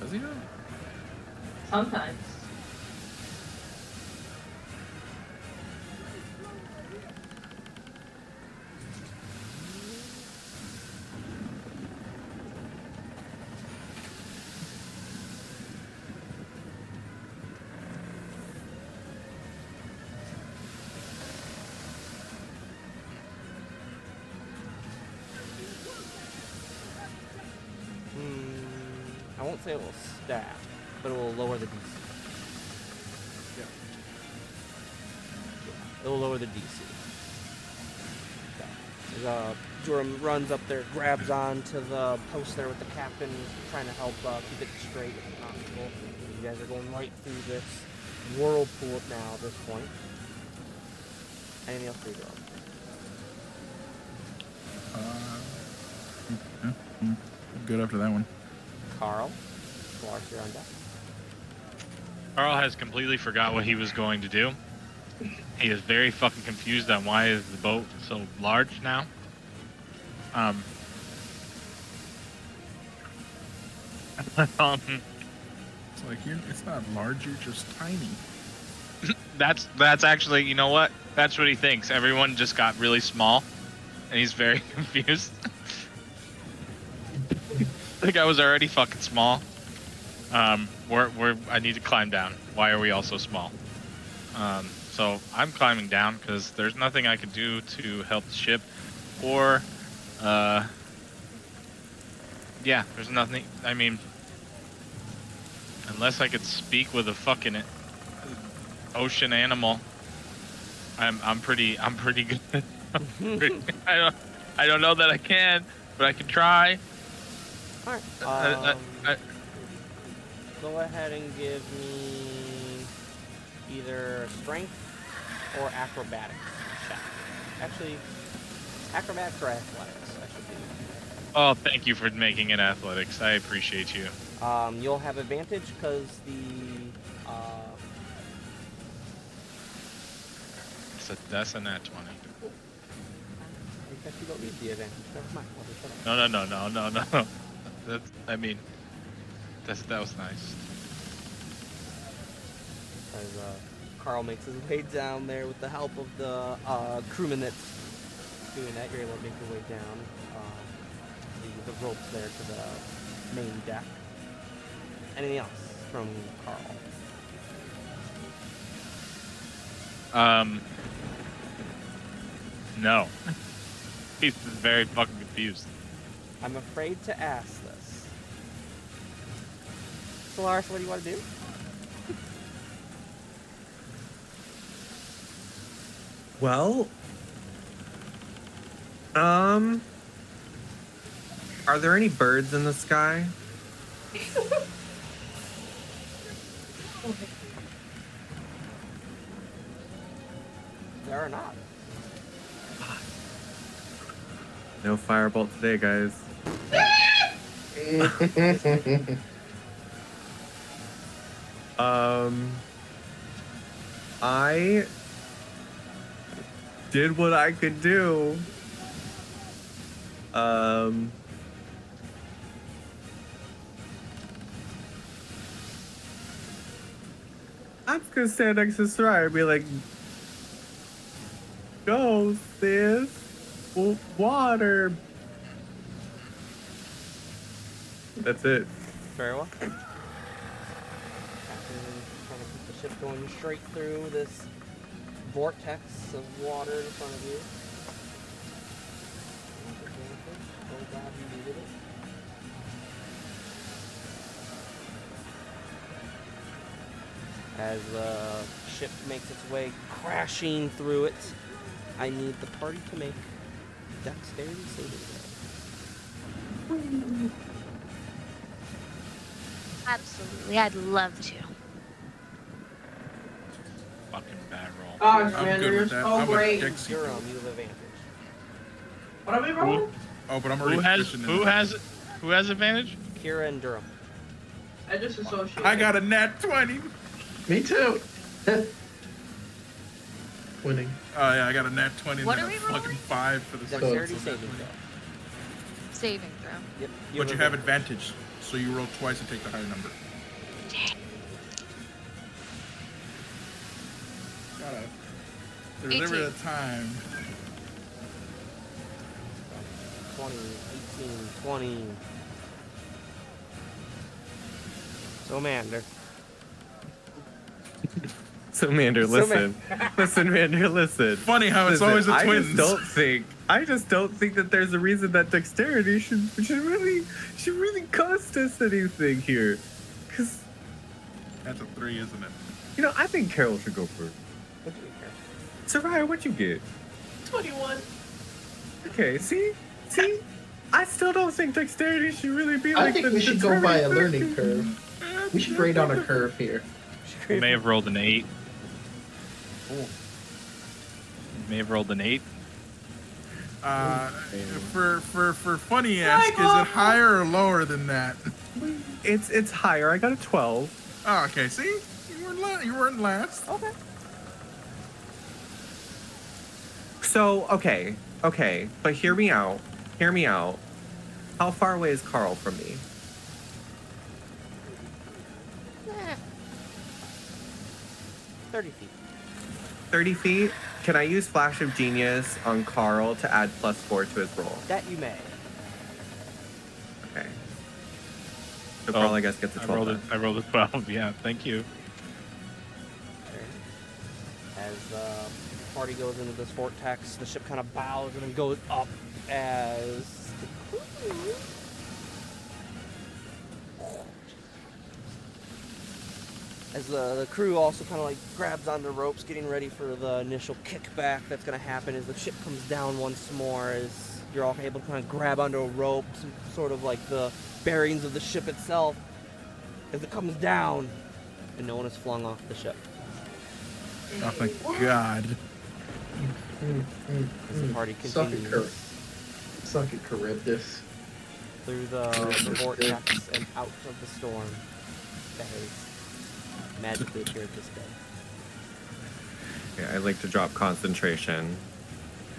does he? Sometimes. I won't say it will stack, but it will lower the DC. Yeah. It will lower the DC. Okay. Jordan runs up there, grabs onto the post there with the captain, trying to help keep it straight if possible. You guys are going right through this whirlpool now at this point. Anything else for you, I'm good after that one. Carl, Lars, you're on deck. Carl has completely forgot what he was going to do. He is very fucking confused on why is the boat so large now. It's like it's not large. You're just tiny. That's actually, you know what? That's what he thinks. Everyone just got really small, and he's very confused. The guy was already fucking small. I need to climb down. Why are we all so small? So I'm climbing down because there's nothing I can do to help the ship, or, yeah, there's nothing. I mean, unless I could speak with a fucking ocean animal, I'm pretty good. I don't know that I can, but I can try. Alright, go ahead and give me either strength or acrobatics check. Actually, acrobatics or athletics, I should do. Oh, thank you for making it athletics. I appreciate you. You'll have advantage because That's a nat 20. I guess you don't need the advantage. Never mind. I'll just shut up. No. That was nice. As Carl makes his way down there with the help of the crewman that's doing that, you're able to make your way down the ropes there to the main deck. Anything else from Carl? No. He's very fucking confused. I'm afraid to ask this. Solaris, what do you want to do? Well, are there any birds in the sky? There are not. No firebolt today, guys. I did what I could do. I'm just gonna stand next to Soraya and be like, go, sis. Water. That's it. Very well. Captain trying to keep the ship going straight through this vortex of water in front of you. Oh God, you needed it. As the ship makes its way crashing through it, I need the party to make dexterity saving throw. Absolutely, I'd love to. Fucking bad roll. Gosh, I'm man, good you're with that. so I'm great. a Dixie. You're you have advantage. What are we rolling? Oh, but I'm already proficient in Who that. has advantage? Kira and Durham. I just associate. I got a nat 20. Me too. Winning. Oh yeah, I got a nat 20 and What then are a we fucking rolling? 5 for the Dexterity second. saving throw. Saving throw. Yep. But you have advantage, so you roll twice and take the higher number. There's never 18. a time. 20, 18, 20. So, Mander. So Mander, listen. Listen, Mander, listen. Funny how it's Listen, always the twins. I just don't think that there's a reason that dexterity should really cost us anything here. Cause That's a 3, isn't it? you know, I think Carol should go first. What do you care? Soraya, what'd you get? 21. Okay, see? I still don't think dexterity should really be like I think we should go by a learning curve. We should grade on a curve here. I may have rolled an 8. Oh. May have rolled an 8. For funny ask, is it higher or lower than that? It's higher. I got a 12. Oh, okay. See, you weren't last. Okay. So, okay, but hear me out. How far away is Carl from me? 30 feet. 30 feet? Can I use Flash of Genius on Carl to add +4 to his roll? That you may. Okay. So Carl, I guess, gets a 12. I rolled a 12. Yeah, thank you. As the party goes into this vortex, the ship kind of bows and then goes up as the crew. As the crew also kind of like grabs onto ropes, getting ready for the initial kickback that's going to happen as the ship comes down once more, as you're all able to kind of grab onto a rope, some sort of like the bearings of the ship itself, as it comes down, and no one is flung off the ship. Oh, thank God. As the party continues Suck it, Charybdis. through the vortex and out of the storm that has magically appeared this day. Yeah, I like to drop concentration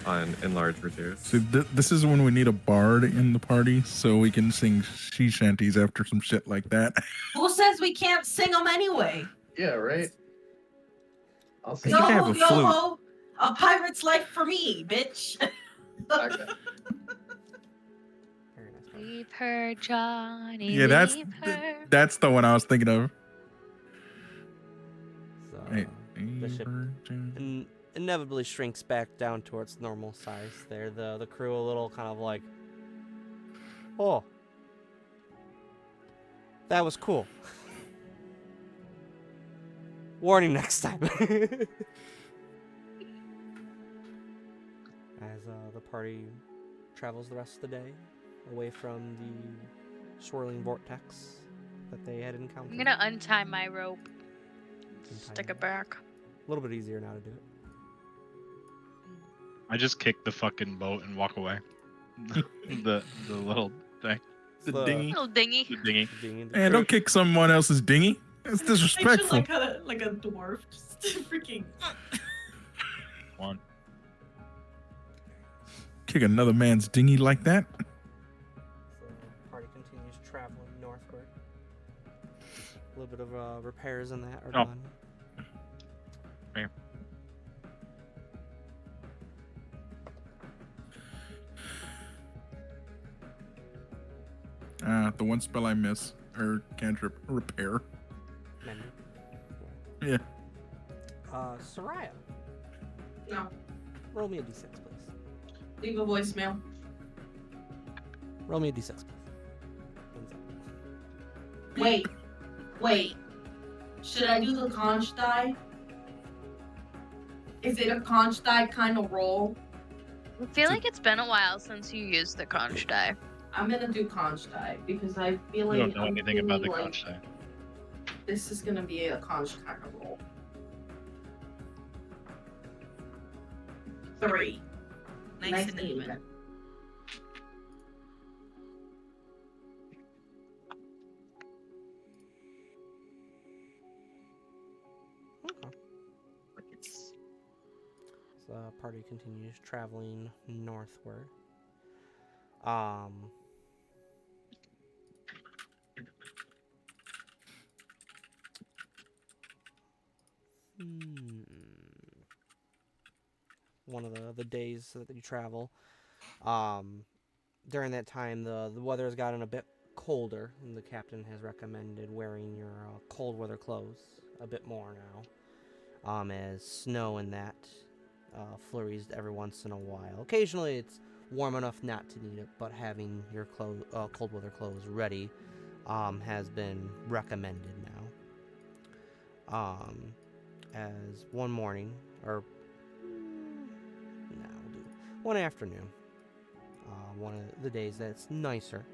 on enlarge reduce. See, this is when we need a bard in the party so we can sing sea shanties after some shit like that. Who says we can't sing them anyway? Yeah, right? I'll say You can have a Yo flute. ho, a pirate's life for me, bitch. okay. Very nice. Leave her, Johnny. Yeah, leave her. that's the one I was thinking of. So, Hey, the ship inevitably shrinks back down to its normal size there. The crew a little kind of like, oh, that was cool. Warning next time. As the party travels the rest of the day away from the swirling vortex that they had encountered. I'm gonna untie my rope. Stick it back. A little bit easier now to do it. I just kick the fucking boat and walk away. the little thing. The dinghy. Little dingy. The dinghy. Man, don't kick someone else's dinghy. That's disrespectful. like a dwarf, just freaking. One. Kick another man's dinghy like that? So the party continues traveling northward. A little bit of repairs in that are Oh. done. Right. The one spell I miss, or cantrip, repair. Menu. Yeah. Soraya, No, roll me a d6, please. leave a voicemail. Roll me a d6, please. Wait. Should I do the conch die? Is it a conch die kind of roll? I feel like it's been a while since you used the conch die. I'm gonna do conch die because I feel We like don't know I'm anything about the feeling conch side. This is gonna be a construct roll. 3. Nice and even. The party continues traveling northward. One of the days that you travel, during that time, the weather has gotten a bit colder, and the captain has recommended wearing your cold weather clothes a bit more now, as snow and that flurries every once in a while. Occasionally, it's warm enough not to need it, but having your cold weather clothes ready has been recommended now. As one morning, or we'll do one afternoon, one of the days that's nicer.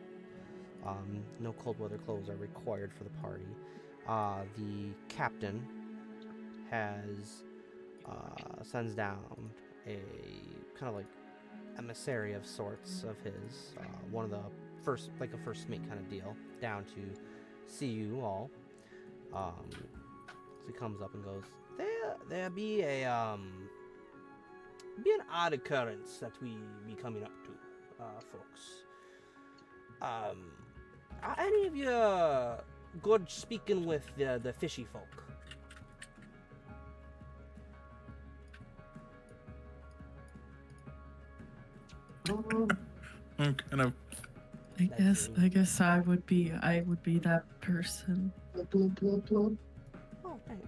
No cold weather clothes are required for the party. The captain has sends down a kind of like emissary of sorts of his, one of the first mate kind of deal, down to see you all. So he comes up and goes, there be an odd occurrence that we be coming up to, folks. Are any of you good speaking with the fishy folk? I'm kind of. I guess I would be that person. Oh,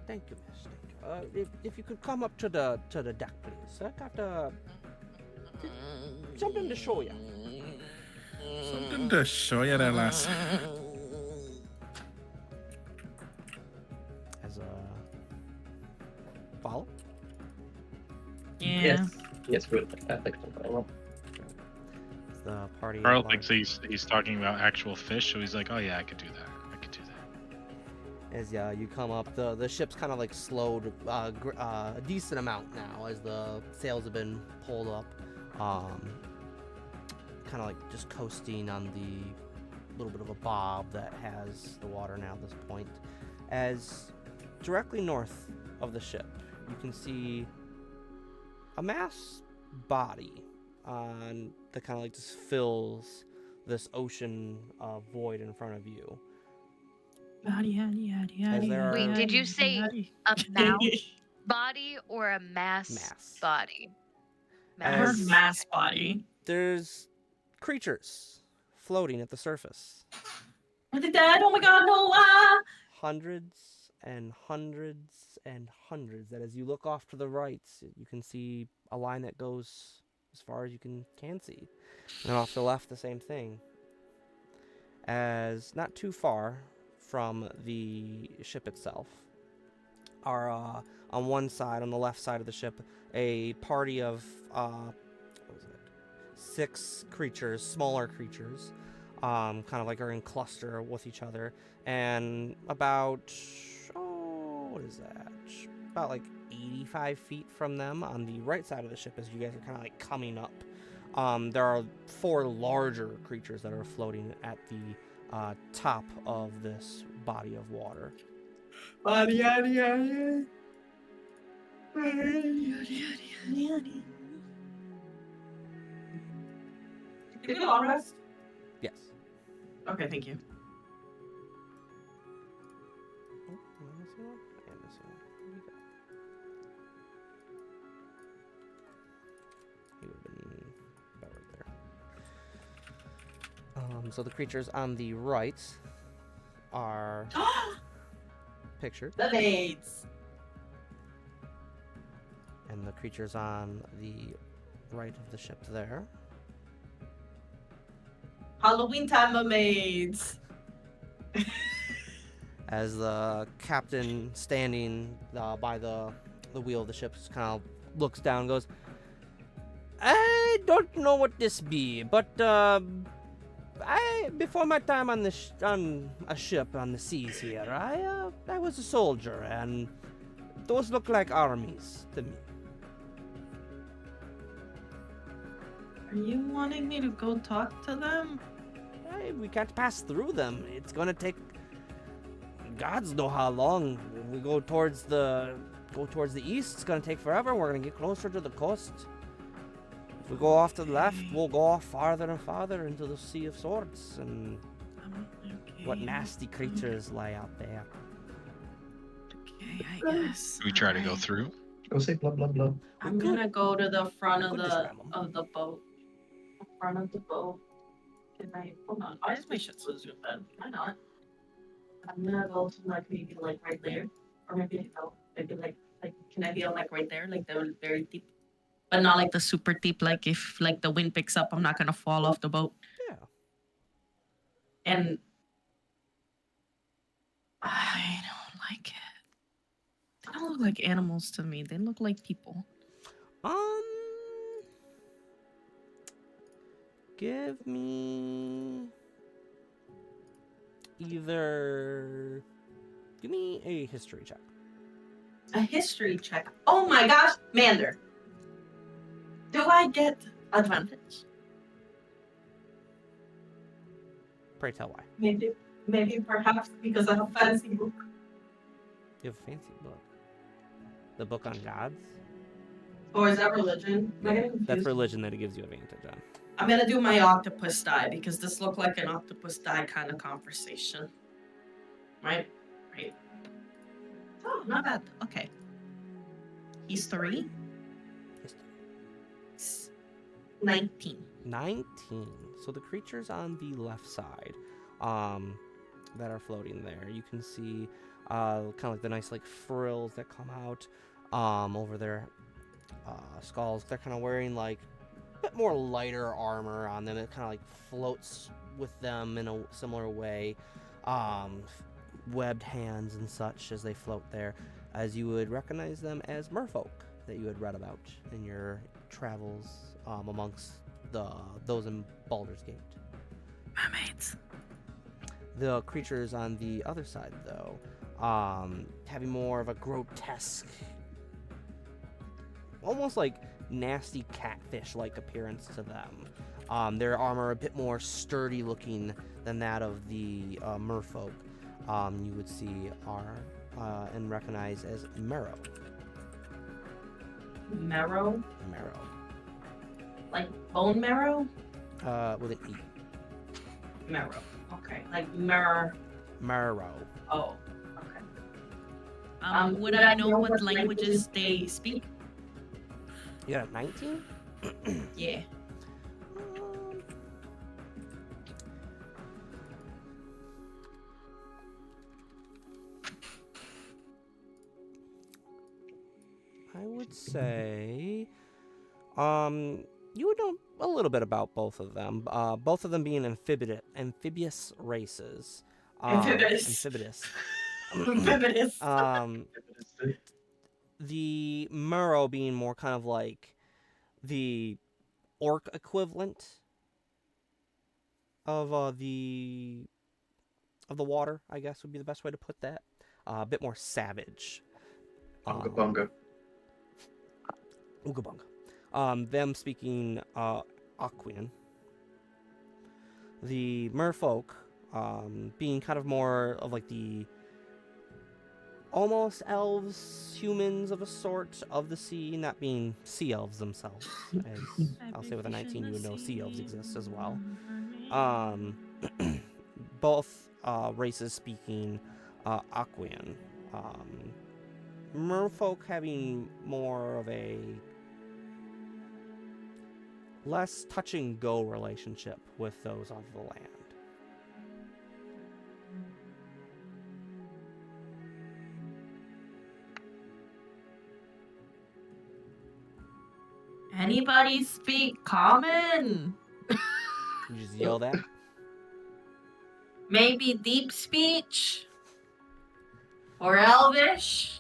thank you, miss. Thank you. If you could come up to the deck, please. I got something to show you. Something to show you there, lass. As a follow. Yeah. Yes, really. I think so. The party. Carl thinks he's talking about actual fish, so he's like, oh yeah, I could do that. As you come up, the ship's kind of like slowed a decent amount now as the sails have been pulled up, kind of like just coasting on the little bit of a bob that has the water now at this point. As directly north of the ship, you can see a mass body that kind of like just fills this ocean void in front of you. Wait, did you say a mouse body or a mass body? I heard mass body. There's creatures floating at the surface. Are they dead? Oh my god, no! Hundreds and hundreds and hundreds. That as you look off to the right, you can see a line that goes as far as you can see. And off to the left, the same thing. As not too far from the ship itself are on one side, on the left side of the ship, a party of 6 creatures, smaller creatures, kind of like are in cluster with each other, and about about like 85 feet from them on the right side of the ship as you guys are kind of like coming up. There are 4 larger creatures that are floating at the top of this body of water. Did we long rest? Yes. Okay, thank you. Oh, am I missing one? I am missing one. Where'd he go? He would have been about right there. So the creatures on the right are pictured. The maids. And the creatures on the right of the ship there. Halloween time mermaids. As the captain standing by the wheel of the ship just kind of looks down and goes, I don't know what this be, but Before my time on on a ship on the seas here, I was a soldier, and those look like armies to me. Are you wanting me to go talk to them? We can't pass through them. It's gonna take gods know how long. We go towards the east. It's gonna take forever. We're gonna get closer to the coast. If we go off to the left, we'll go off farther and farther into the Sea of Swords, and what nasty creatures lie out there. Okay, I guess. Do we try to go through? Go say blah blah blah. I'm gonna go to the front of could the disarm 'em. boat. The front of the boat. Can I hold on? Why is my shit so zoomed in? Why not? I'm gonna go to like maybe like right there, or maybe no, maybe like can I be on like right there, like the very deep, but not like the super deep. Like if like the wind picks up, I'm not gonna fall off the boat. Yeah. And I don't like it. They don't look like animals to me. They look like people. Give me give me a history check. A history check. Oh my gosh, Mander. Do I get advantage? Pray tell why. Maybe perhaps because I have a fancy book. You have a fancy book. The book on gods? Or is that religion? Am I getting confused? That's religion that it gives you advantage on. I'm gonna do my octopus die because this looked like an octopus die kind of conversation. Right? Right. Oh, not bad. Okay. He's 3. 19. 19. So the creatures on the left side that are floating there, you can see kind of like the nice like frills that come out over their skulls. They're kind of wearing like a bit more lighter armor on them. It kind of like floats with them in a similar way. Webbed hands and such as they float there, as you would recognize them as merfolk that you had read about in your travels amongst those in Baldur's Gate. Mermaids. The creatures on the other side, though, having more of a grotesque, almost like nasty catfish-like appearance to them. Their armor a bit more sturdy looking than that of the merfolk. You would see are and recognize as marrow. Marrow? Marrow. Like bone marrow? With an E. Marrow. Okay. Like marrow. Marrow. Oh. Okay. Would I know what languages they speak? You got a 19? Yeah. I would say, you would know a little bit about both of them. Both of them being amphibious races. Amphibious. Amphibious. The Murrow being more kind of like the orc equivalent of the water, I guess would be the best way to put that. A bit more savage. Bunga bunga. Ooga bunga. Them speaking Aquan. The merfolk being kind of more of like the almost elves, humans of a sort of the sea, not being sea elves themselves. As I'll say with a 19 you would know sea elves exist as well. Both races speaking Aquan. Merfolk having more of a less touch and go relationship with those of the land. Anybody speak common? You just yell that. Maybe deep speech? Or elvish?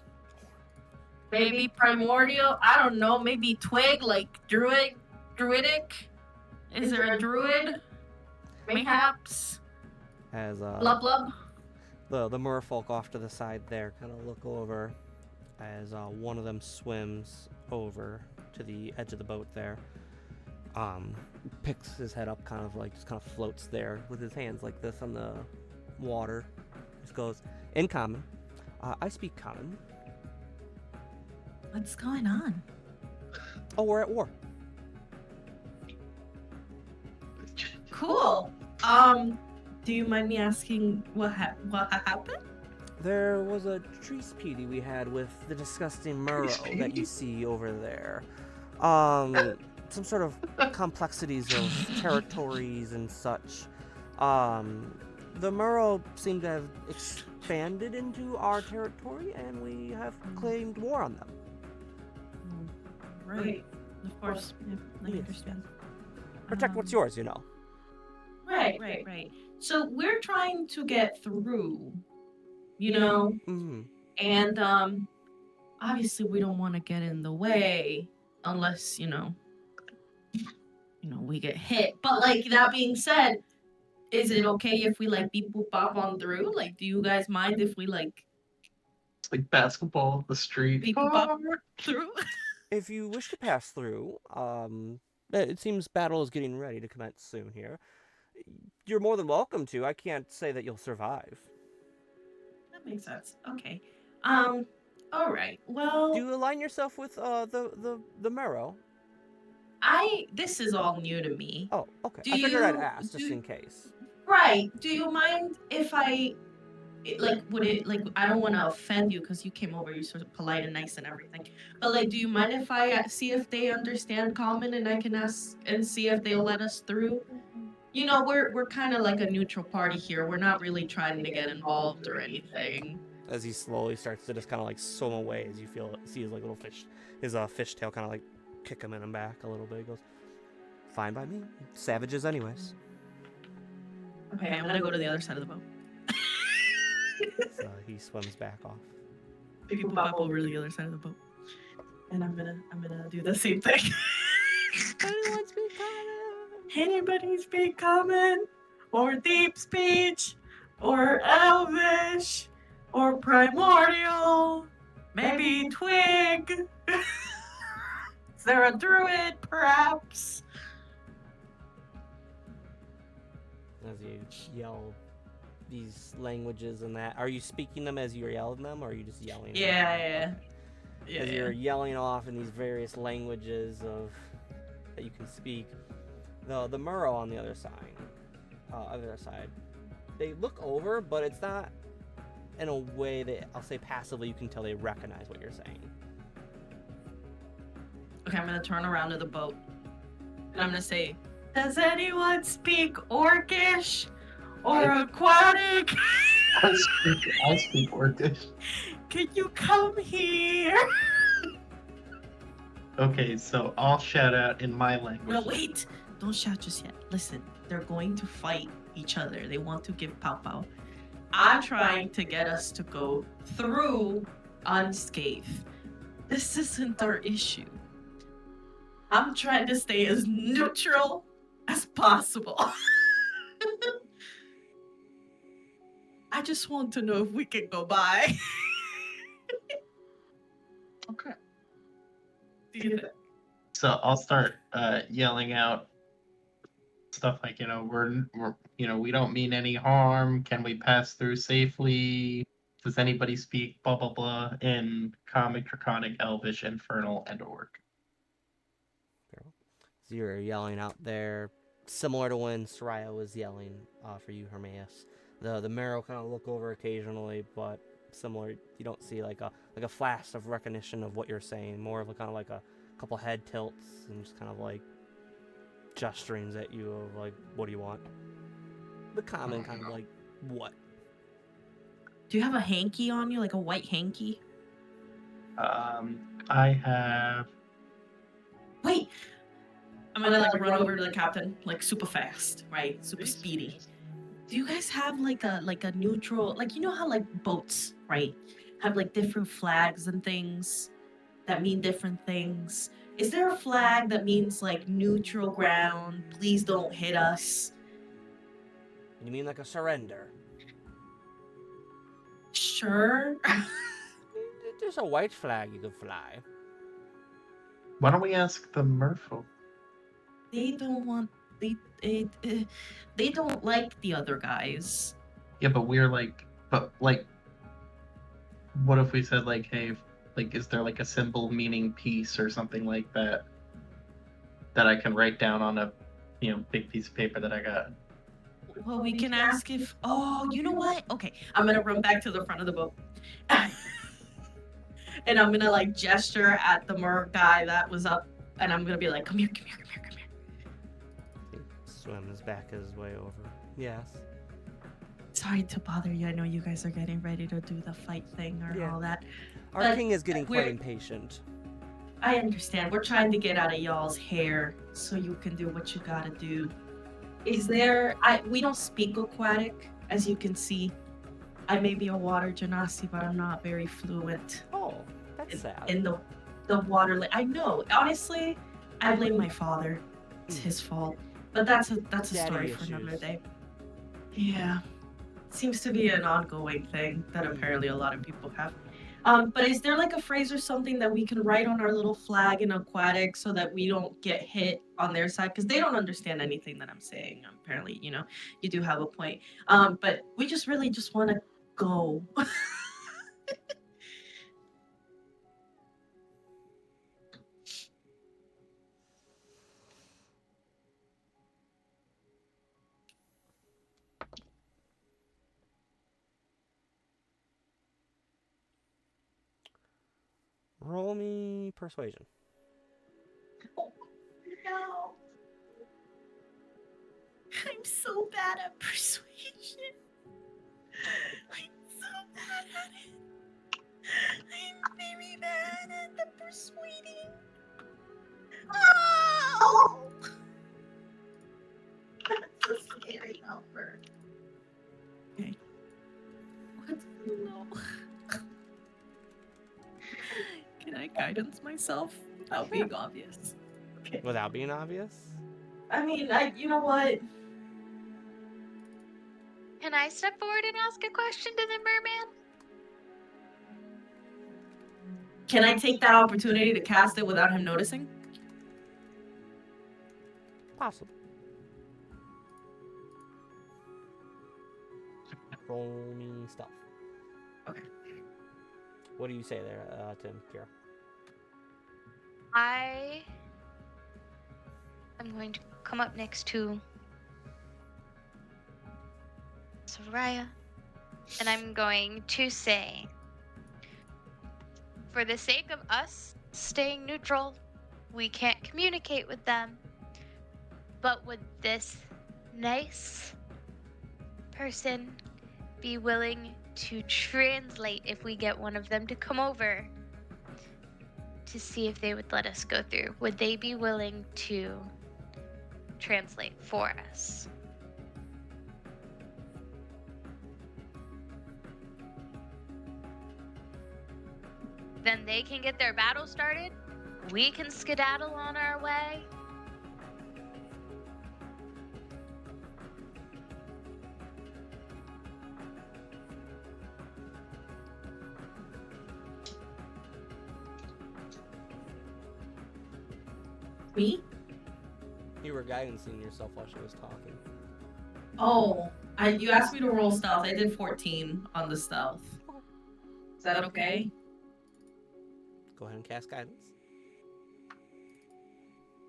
Maybe primordial? I don't know. Maybe twig, like druidic? Is there a druid? Mayhaps. As Blub blub. the merfolk off to the side there kind of look over as one of them swims over to the edge of the boat there. Picks his head up, kind of floats there with his hands like this on the water. Just goes, in common. I speak common. What's going on? Oh, we're at war. Cool. Do you mind me asking what happened? There was a treaty we had with the disgusting Murrow that you see over there. Some sort of complexities of territories and such. The Murrow seem to have expanded into our territory, and we have claimed war on them. Right. Of course. Yeah, I understand. Protect what's yours, you know. Right. So we're trying to get through, you know, and obviously we don't want to get in the way unless you know we get hit. But like that being said, is it okay if we like beep boop bop on through? Like, do you guys mind if we like It's like basketball, the street. beep boop bop through? If you wish to pass through, it seems battle is getting ready to commence soon here. You're more than welcome to. I can't say that you'll survive. That makes sense. Okay. All right. Well, Do you align yourself with the Murrow? This is all new to me. Oh, okay. Do I figured I'd you- ask just do- in case. Right. Do you mind if I I don't want to offend you because you came over, you're sort of polite and nice and everything. But like, do you mind if I see if they understand common and I can ask and see if they'll let us through? You know, we're kind of like a neutral party here. We're not really trying to get involved or anything. As he slowly starts to just kind of like swim away, as you see his like little fish, his fish tail kind of like kick him in and back a little bit. He goes, "Fine by me. Savages, anyways." Okay, I'm gonna go to the other side of the boat. So he swims back off. People pop over to the other side of the boat, and I'm gonna do the same thing. Anyone speak common? Anybody speak common, or deep speech, or elvish, or primordial, maybe twig? Is there a druid, perhaps? As you yell these languages and that, are you speaking them as you're yelling them, or are you just yelling? Yeah. As you're yelling off in these various languages that you can speak, the Murrow on the other side, they look over, but it's not in a way that I'll say passively. You can tell they recognize what you're saying. Okay, I'm gonna turn around to the boat, and I'm gonna say, "Does anyone speak Orcish or aquatic? I speak Orcish. Can you come here?" Okay, so I'll shout out in my language. No, wait! Don't shout just yet. Listen, they're going to fight each other. They want to give pow pow. I'm trying to get us to go through unscathed. This isn't our issue. I'm trying to stay as neutral as possible. I just want to know if we can go by. Okay. Do you think? So I'll start yelling out stuff like, we're we don't mean any harm. Can we pass through safely? Does anybody speak blah blah blah in Comic, Draconic, Elvish, Infernal, and Orc? So you're yelling out there, similar to when Soraya was yelling for you, Hermaeus. The Murrow kind of look over occasionally, but similar. You don't see like a flash of recognition of what you're saying. More of a kind of like a couple head tilts and just kind of like gesturings at you of like, what do you want? The common kind of like, what? Do you have a hanky on you, like a white hanky? I have. Wait! I'm gonna like run over to the captain, like super fast, right? Super speedy. Do you guys have like a neutral, like you know how like boats, right, have like different flags and things that mean different things? Is there a flag that means like neutral ground, please don't hit us? You mean like a surrender? Sure. There's a white flag you could fly. Why don't we ask the merfolk? They don't want they don't like the other guys. Yeah, but we're like, what if we said like, hey, like, is there like a symbol meaning peace or something like that that I can write down on a, big piece of paper that I got? Well, we can ask if. Oh, you know what? Okay, I'm gonna run back to the front of the boat, and I'm gonna like gesture at the mer guy that was up, and I'm gonna be like, "Come here, come here, come here, come here." He swims back his way over. Yes. Sorry to bother you. I know you guys are getting ready to do the fight thing or Yeah. all that. Our But king is getting quite we're- impatient. I understand. We're trying to get out of y'all's hair so you can do what you gotta do. Is there? We don't speak aquatic, as you can see. I may be a water genasi, but I'm not very fluent Oh, that's sad. in the water. I know. Honestly, I blame my father. It's his fault. But that's a Daddy story for another issues. day. Yeah, seems to be an ongoing thing that apparently a lot of people have. But is there like a phrase or something that we can write on our little flag in aquatic so that we don't get hit on their side? Because they don't understand anything that I'm saying. Apparently, you do have a point. But we just really just want to go. Roll me persuasion. No. I'm so bad at persuasion. I'm so bad at it. I'm very bad at the persuading. Oh! That's a scary number. Okay. What? No. Can I guidance myself without being obvious? Okay. Without being obvious? I mean, you know what? Can I step forward and ask a question to the merman? Can I take that opportunity to cast it without him noticing? Possible. Roll me stealth. Okay. What do you say there, Tim, Kira? I am going to come up next to Soraya, and I'm going to say, for the sake of us staying neutral, we can't communicate with them, but would this nice person be willing to translate if we get one of them to come over to see if they would let us go through? Would they be willing to translate for us? Then they can get their battle started. We can skedaddle on our way. Me? You were guidancing yourself while she was talking. Oh, you asked me to roll stealth. I did 14 on the stealth. Is that okay? Go ahead and cast guidance.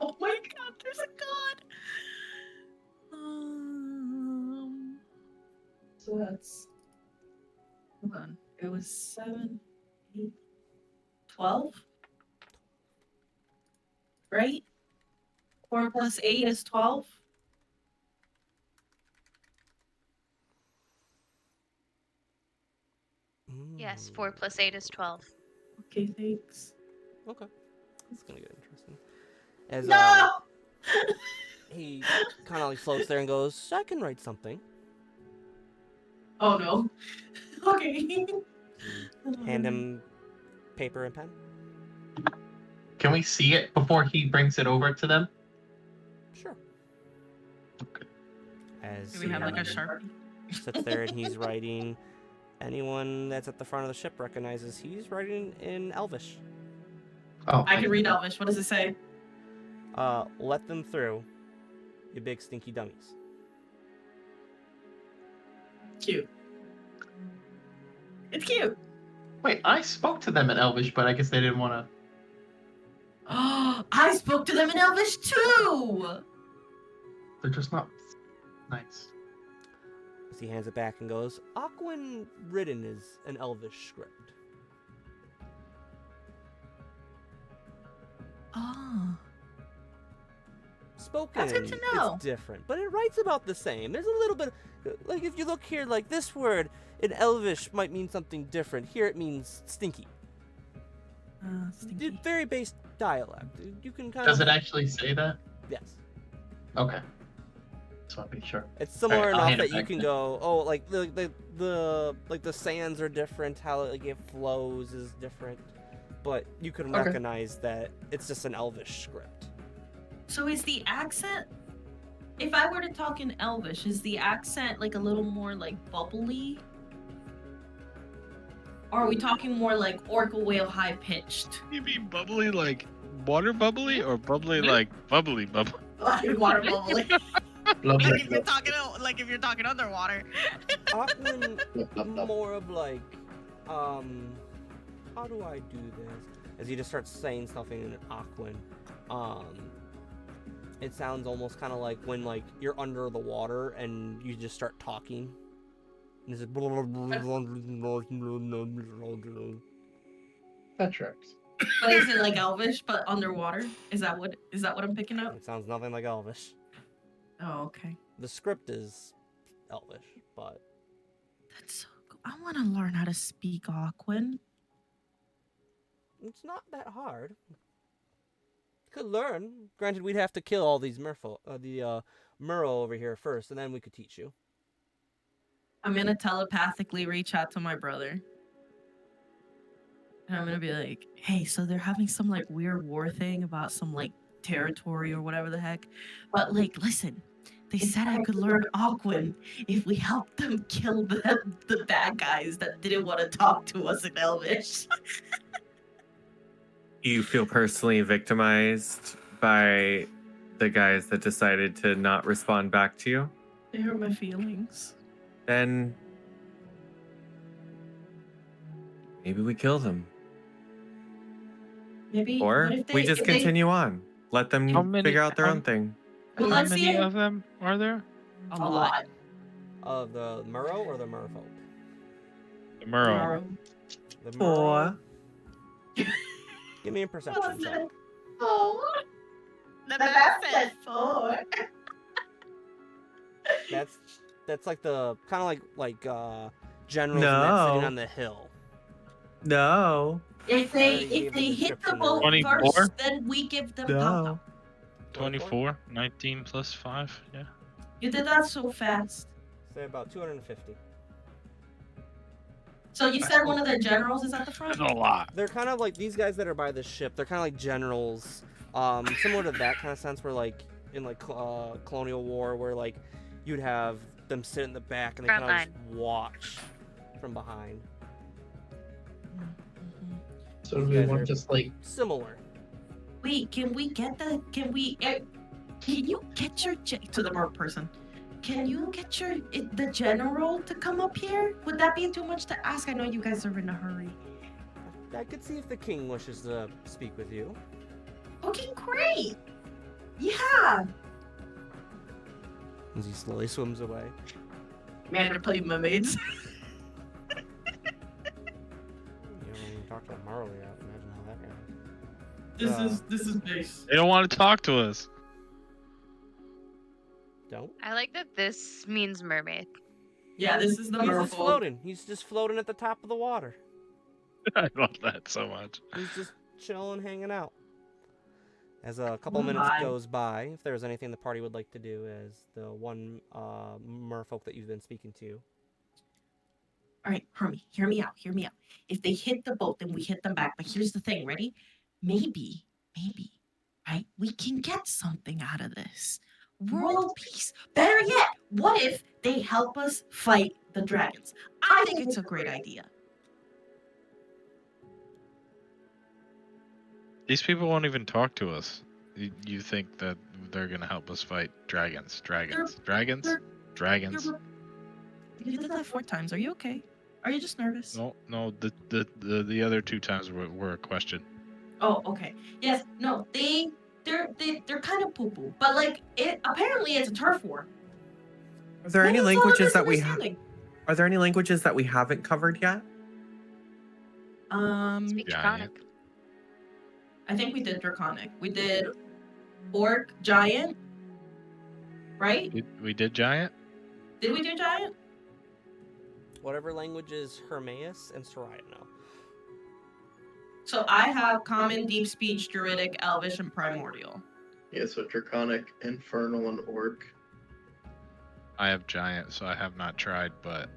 Oh my god, there's a god! So that's... Hold on. It was 7, 8, 12? Right? 4 plus 8 is 12? Yes, 4 plus 8 is 12. Okay, thanks. Okay. It's gonna get interesting. As No! he kind of like floats there and goes, I can write something. Oh no. Okay. Hand him paper and pen. Can we see it before he brings it over to them? Sure. Okay. As Do we have like a he Sharpie? sits there and he's writing. Anyone that's at the front of the ship recognizes he's writing in Elvish. Oh, I can read Elvish. What does it say? Let them through, you big stinky dummies. Cute. It's cute. Wait, I spoke to them in Elvish, but I guess they didn't want to. Oh, I spoke to them in Elvish too. They're just not nice. As he hands it back and goes, Aquan written is an Elvish script. Oh. Spoken, That's good to know. it's different, but it writes about the same. There's a little bit, like if you look here, like this word in Elvish might mean something different. Here it means stinky. Stinky. Very base dialect. You can kind Does of. it actually say that? Yes. Okay. Just want to be sure. It's similar Alright, I'll enough hand it that you back can then. go, oh, like the sands are different. How like it flows is different, but you can Okay. recognize that it's just an Elvish script. So is the accent? If I were to talk in Elvish, is the accent like a little more like bubbly? Or are we talking more like orca whale high pitched? You mean bubbly like water bubbly or bubbly like bubbly bubbly? Like water bubbly. Blah, blah, Like if you're blah, talking underwater. Aquan blah, blah, blah. more of like, how do I do this? As he just starts saying something in Aquan, it sounds almost kind of like when like you're under the water and you just start talking. And it's just That tracks. But is it like Elvish but underwater? Is that what I'm picking up? It sounds nothing like Elvish. Oh, okay. The script is Elvish, but That's so cool. I want to learn how to speak Aquan. it's not that hard. Could learn. Granted, we'd have to kill all these Murrow over here first, and then we could teach you. I'm gonna telepathically reach out to my brother. And I'm gonna be like, hey, so they're having some like weird war thing about some like territory or whatever the heck. But like, listen, they said I could learn Aquan if we helped them kill the bad guys that didn't want to talk to us in Elvish. You feel personally victimized by the guys that decided to not respond back to you? They hurt my feelings. Then maybe we kill them. Maybe Or what if we they- just if they- continue on. Let them How many- figure out their how- own thing. Well, How let's many see. of them are there? A lot. Of the Murrow or the Merfolk? The Murrow. Tomorrow. The Murrow. Four. Give me a perception check. Oh. The map said 4. That's like the kind of like generals that's sitting No. on the hill. No. If they hit the boat 24? first, then we give them No. pop. 24, 19 plus 5, yeah. You did that so fast. Say about 250. So you said one of the generals is at the front? That's a lot. They're kind of like these guys that are by the ship. They're kind of like generals, similar to that kind of sense. Where like in like colonial war, where like you'd have them sit in the back and they kind of just watch from behind. So do You we guys want are- just like Similar. Wait, can you get your to the merc person? Can you get the general to come up here? Would that be too much to ask? I know you guys are in a hurry. I could see if the king wishes to speak with you. Okay, great. Yeah. As he slowly swims away. Man, they're playing mermaids. You don't even talk to Marley yet. Imagine how that goes. This is nice. They don't want to talk to us. Don't. I like that this means mermaid. Yeah, this is the He's just merfolk. floating. He's just floating at the top of the water. I love that so much. He's just chilling, hanging out. As a couple Oh minutes my. goes by, if there's anything the party would like to do as the one merfolk that you've been speaking to. All right, Hermie, hear me out. If they hit the boat, then we hit them back. But here's the thing, ready? Maybe, right? We can get something out of this. World peace. Better yet, what if they help us fight the dragons? I think it's a great idea. These people won't even talk to us. You think that they're gonna help us fight dragons? Dragons? they're- Dragons? You did that 4 times. Are you okay? Are you just nervous? No. The other 2 times were a question. Oh, okay. Yes. No. They're kind of poo poo, but like it. Apparently, it's a turf war. Are there Maybe any it's all a languages that we have? misunderstanding. Are there any languages that we haven't covered yet? Speak Giant. Draconic. I think we did Draconic. We did Orc, Giant, right? We did giant. Did we do Giant? Whatever languages Hermaeus and Soraya know. So I have Common, Deep Speech, Druidic, Elvish, and Primordial. Yeah, so Draconic, Infernal, and Orc. I have giant, so I have not tried, but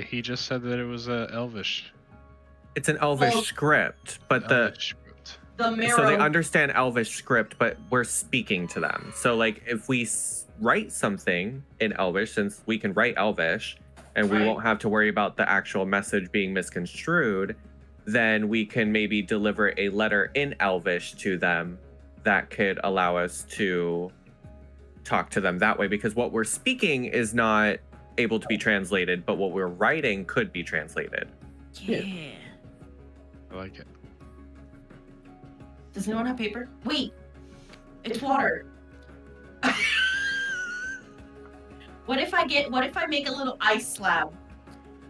he just said that it was Elvish. It's an Elvish Well, script, but Elvish script. The Marrow. so they understand Elvish script, but we're speaking to them. So like if we write something in Elvish, since we can write Elvish, and we Right. won't have to worry about the actual message being misconstrued, then we can maybe deliver a letter in Elvish to them that could allow us to talk to them that way, because what we're speaking is not able to be translated, but what we're writing could be translated. Yeah. I like it. Does anyone have paper? Wait. It's water. What if I make a little ice slab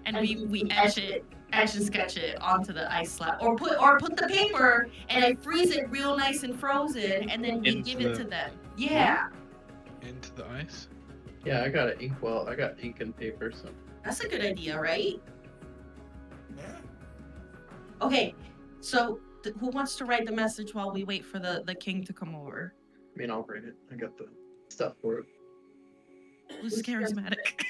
and we etch and sketch it onto the ice slab, or put the paper and I freeze it real nice and frozen, and then we give it to them. Yeah, Into the ice. Yeah, I got an ink. Well, I got ink and paper, so. that's a good idea, right? Yeah. Okay, so who wants to write the message while we wait for the king to come over? I mean, I'll write it. I got the stuff for it. Who's charismatic?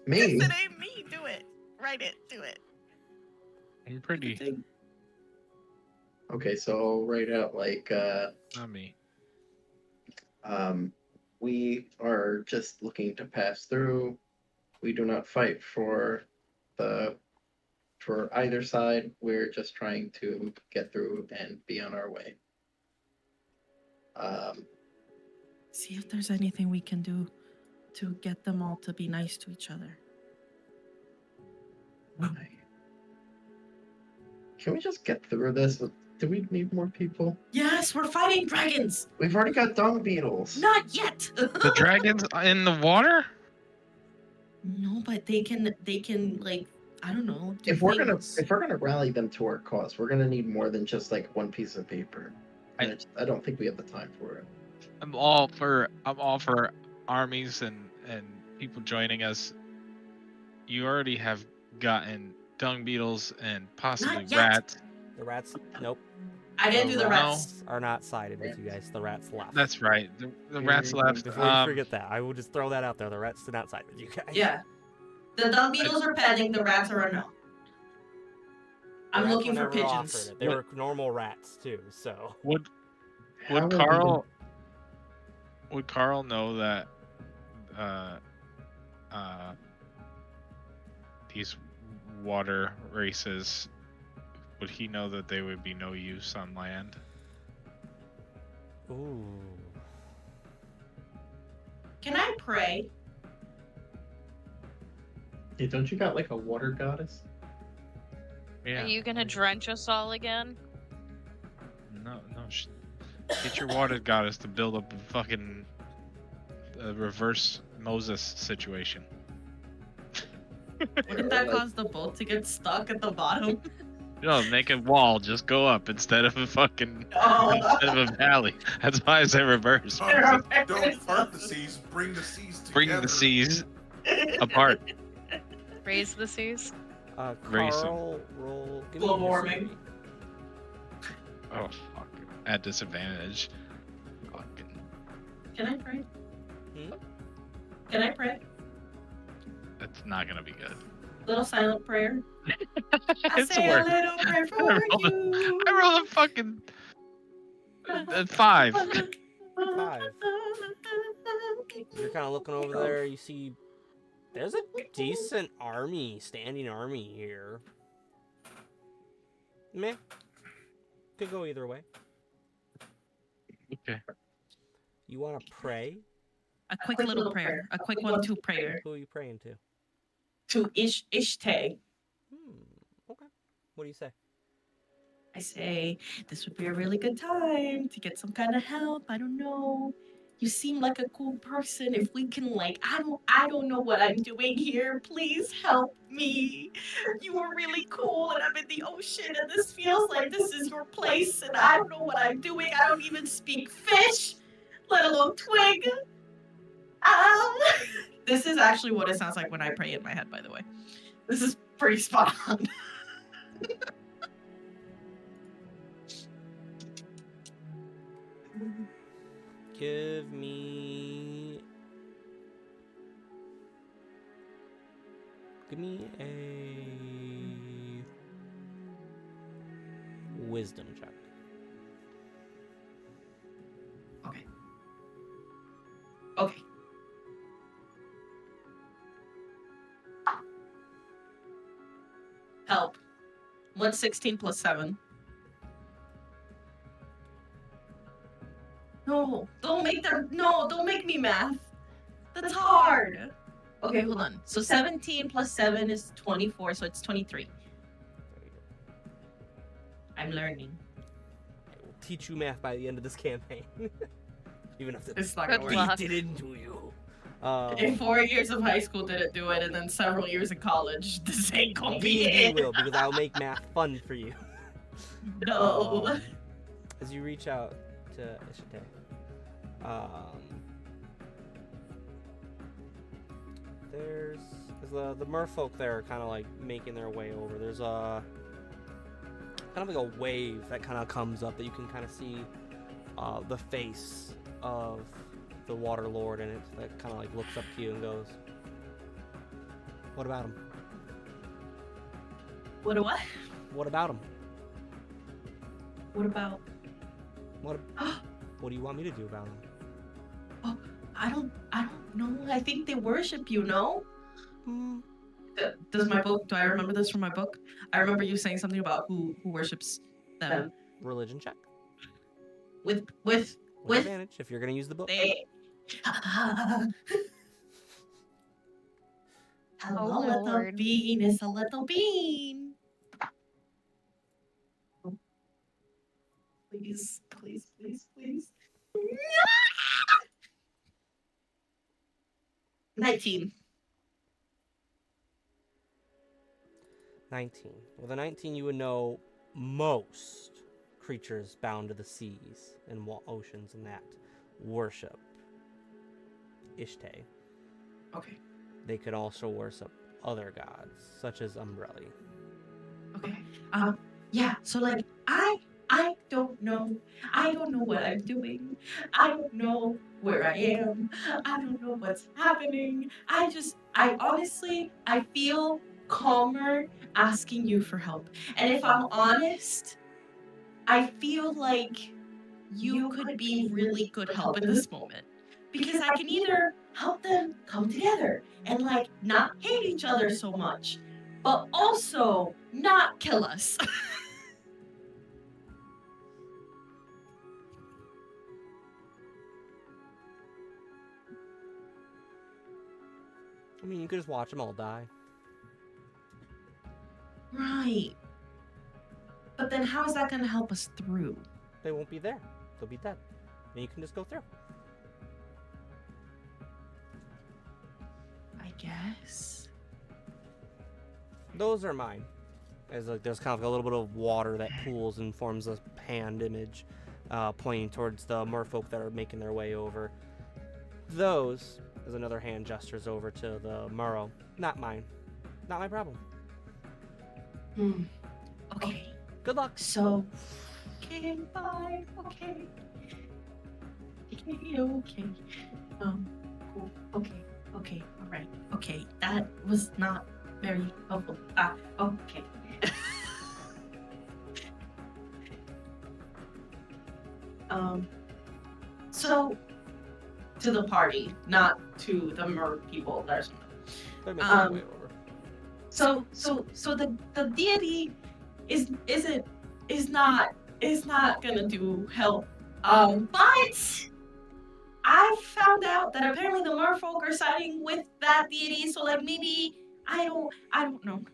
Me? It ain't me. Do it. Write it. Do it. I'm pretty. Okay, so I'll write out like, Not me. we are just looking to pass through. We do not fight for either side. We're just trying to get through and be on our way. See if there's anything we can do to get them all to be nice to each other. Can we just get through this? Do we need more people? Yes, we're fighting dragons. We've already got dung beetles. Not yet. The dragons in the water? No, but they can like, I don't know. do If we're things. gonna rally them to our cause, we're gonna need more than just like one piece of paper. And I don't think we have the time for it. I'm all for armies and people joining us. You already have gotten dung beetles and possibly Not yet. rats. The rats, nope. I didn't do the No. rats. Are not sided with you guys. The rats left. That's right. The rats left. Before you forget that, I will just throw that out there. The rats did not side with you guys. Yeah. The dung beetles are pending. The rats are a no. The I'm rats looking were for never pigeons. offered. They were normal rats too. So Would How have we Would Carl know that these water races, would he know that they would be no use on land? ooh. Can I pray? Hey, don't you got like a water goddess? Yeah. Are you gonna drench us all again? No. Get your water goddess to build up a fucking reverse Moses situation. Wouldn't that cause the boat to get stuck at the bottom? No, make a wall. Just go up instead of a fucking Oh. instead of a valley. That's why I say reverse. Oh, don't part the seas. Bring the seas together. Bring the seas apart. Raise the seas. Raise 'em. Carl, roll. Give me Global a warming. history. Oh fuck. At disadvantage. Fucking. Can I pray? Hmm? Can I pray? That's not gonna be good. Little silent prayer. I It's say a worse. little prayer for you. I rolled a fucking 5. 5. You're kind of looking over there. You see There's a decent standing army here. Meh. Could go either way. Okay. You want to pray? A quick little prayer. A quick 1-2 prayer. Who are you praying to? To Ishte. Okay. What do you say? I say, this would be a really good time to get some kind of help. I don't know. You seem like a cool person. If we can, like, I don't know what I'm doing here. Please help me. You are really cool, and I'm in the ocean, and this feels like this is your place, and I don't know what I'm doing. I don't even speak fish, let alone twig. This is actually what it sounds like when I pray in my head, by the way. This is pretty spot on. Give me a wisdom check. Okay. Okay. Help. What's 16 plus 7? No, don't make me math. That's hard. Okay, hold on. So 17 plus 7 is 24, so it's 23. I'm learning. I will teach you math by the end of this campaign. Even if It's not Good gonna work. luck. beat it into you. In 4 years of high school didn't do it, and then several years in college, this ain't gonna be D&D it. will, because I'll make math fun for you. No. As you reach out to Ishite, there's the merfolk there are kind of like making their way over. There's a kind of like a wave that kind of comes up that you can kind of see the face of the water lord, and it that kind of like looks up to you and goes, "What about him? What a what? What about him? What about? What do you want me to do about him?" I don't know. I think they worship you, no? Hmm. Does my book, do I remember this from my book? I remember you saying something about who worships them. Religion check. With Advantage if you're gonna use the book. they. Hello, Oh, little Lord. bean. It's a little bean. Please, please, please, please. 19. 19. With a 19, you would know most creatures bound to the seas and oceans and that worship Ishte. Okay. They could also worship other gods, such as Umbrelli. Okay. Yeah, so like I don't know. I don't know what I'm doing. I don't know where I am. I don't know what's happening. I honestly feel calmer asking you for help. And if I'm honest, I feel like you could be really good help in this moment. Because I can either help them come together and like not hate each other so much, but also not kill us. I mean, you could just watch them all die. Right. But then how is that going to help us through? They won't be there. They'll be dead. And you can just go through. I guess. Those are mine. There's kind of a little bit of water that pools and forms a hand image pointing towards the merfolk that are making their way over. Those, as another hand gestures over to the Murrow. Not mine. Not my problem. Okay. Good luck. So, okay, bye. Okay. Okay. Cool. Okay. All right. Okay. That was not very helpful. Okay. So, to the party, not to the mer people. They're making their way over. So the deity is not gonna do help. But I found out that apparently the merfolk are siding with that deity, so like maybe I don't know.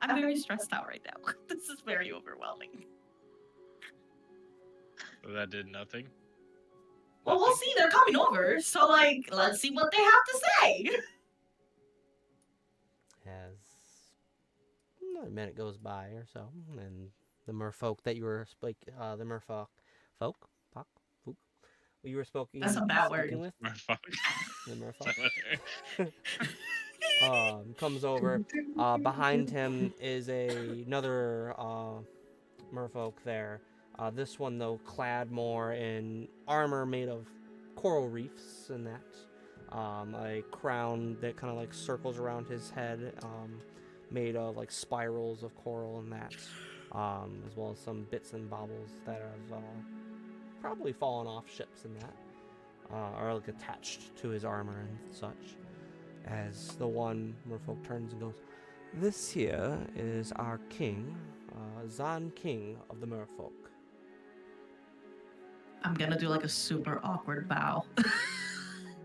I'm very stressed out right now. This is very overwhelming. So that did nothing. Well, we'll see. They're coming over, so like let's see what they have to say. As another minute goes by or so, and the merfolk that you were the merfolk, you were speaking. That's a bad word. With Merfolk. the merfolk comes over. Behind him is another merfolk there. This one though clad more in armor made of coral reefs and that. A crown that kind of like circles around his head, made of like spirals of coral and that, as well as some bits and baubles that have probably fallen off ships and that, are like attached to his armor and such. As the one merfolk turns and goes, "This here is our king, Zan, king of the merfolk." I'm gonna do like a super awkward bow.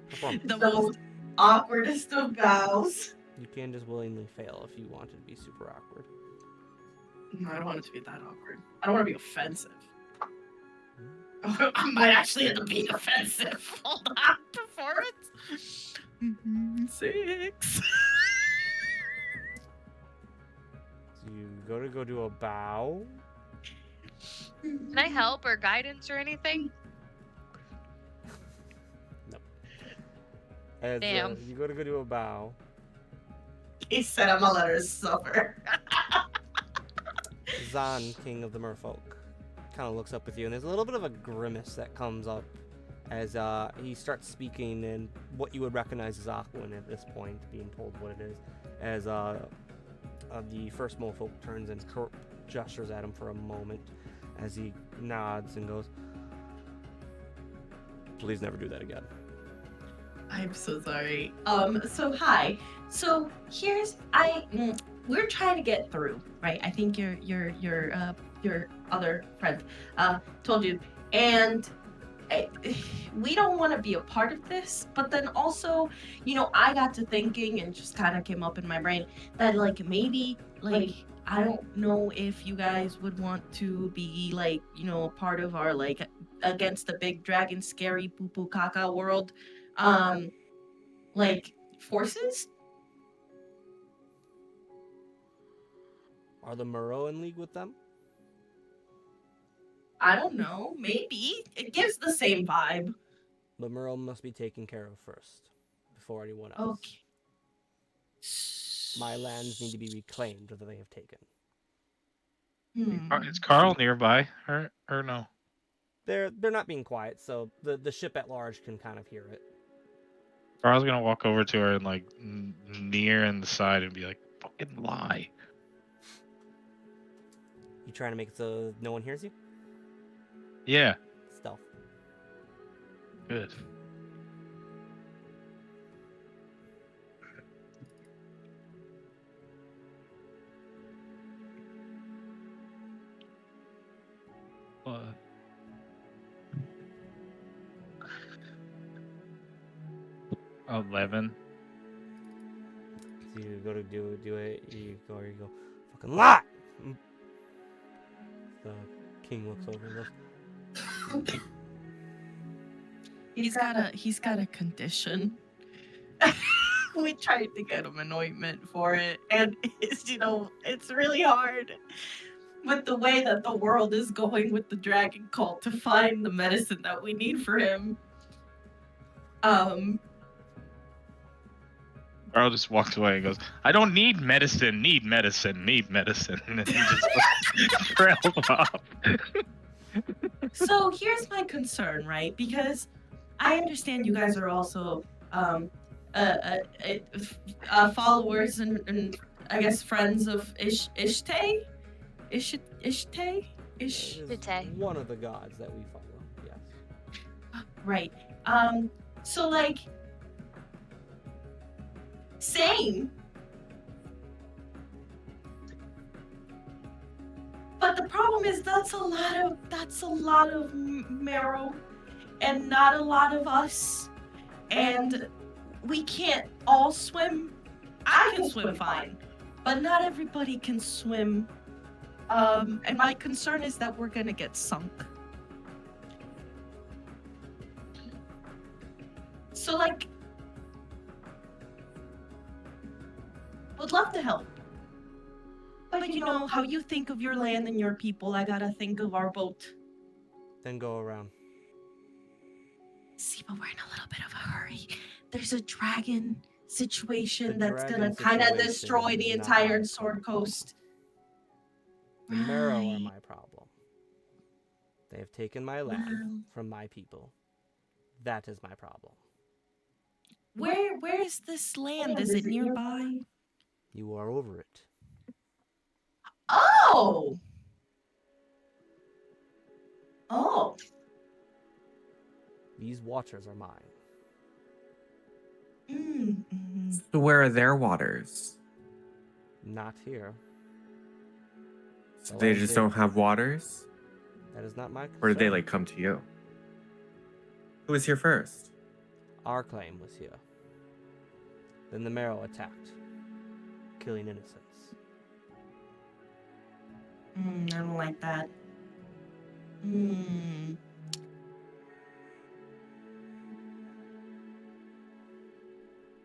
Perform. The most awkwardest of bows. You can just willingly fail if you want it to be super awkward. No, I don't want it to be that awkward. I don't want to be offensive. I might actually end up being offensive. Hold on, performance. 6. So you go do a bow. Can I help or guidance or anything? As, Damn. you go do a bow. He said I'm gonna let her suffer. Zan, king of the merfolk, kind of looks up with you, and there's a little bit of a grimace that comes up as he starts speaking in what you would recognize as Aquan at this point, being told what it is. As the first merfolk turns and gestures at him for a moment, as he nods and goes, "Please never do that again." I'm so sorry. So hi. So here's we're trying to get through, right? I think your other friend told you, and we don't want to be a part of this. But then also, I got to thinking and just kind of came up in my brain that like maybe like I don't know if you guys would want to be like a part of our like against the big dragon scary poo poo caca world. Like forces? Are the Muro in league with them? I don't know. Maybe it gives the same vibe. The Muro must be taken care of first, before anyone else. Okay. My lands need to be reclaimed that they have taken. Is Carl nearby? Or no? They're not being quiet, so the ship at large can kind of hear it. Carl's gonna walk over to her and like near in the side and be like, "Fucking lie." You trying to make it so no one hears you? Yeah. Stealth. Good. What? 11. So you go to do it. You go. Fucking lie. The king looks over and goes, He's got a condition. We tried to get him an ointment for it, and it's really hard with the way that the world is going with the dragon cult to find the medicine that we need for him. Carl just walked away and goes, "I don't need medicine, need medicine, need medicine." And then he just trailed off. So here's my concern, right? Because I understand you guys are also followers and I guess friends of Ishte? Ishte? Is one of the gods that we follow, yes. Right. So like Same. But the problem is that's a lot of marrow and not a lot of us. And we can't all swim. I can swim fine, but not everybody can swim. And my concern is that we're gonna get sunk. So like, would love to help. But you know how you think of your land and your people, I gotta think of our boat. Then go around. See, but we're in a little bit of a hurry. There's a dragon situation The that's dragon gonna kind of situation destroy is the not entire my Sword problem. Coast. The Marrow are Right. my problem. They have taken my land Wow. from my people. That is my problem. Where is this land? Is it nearby? You are over it. Oh! Oh. These waters are mine. Mm-hmm. So where are their waters? Not here. So Oh, they I just see. don't have waters? That is not my concern. Or did they like come to you? Who was here first? Our claim was here. Then the Marrow attacked, killing innocents. I don't like that.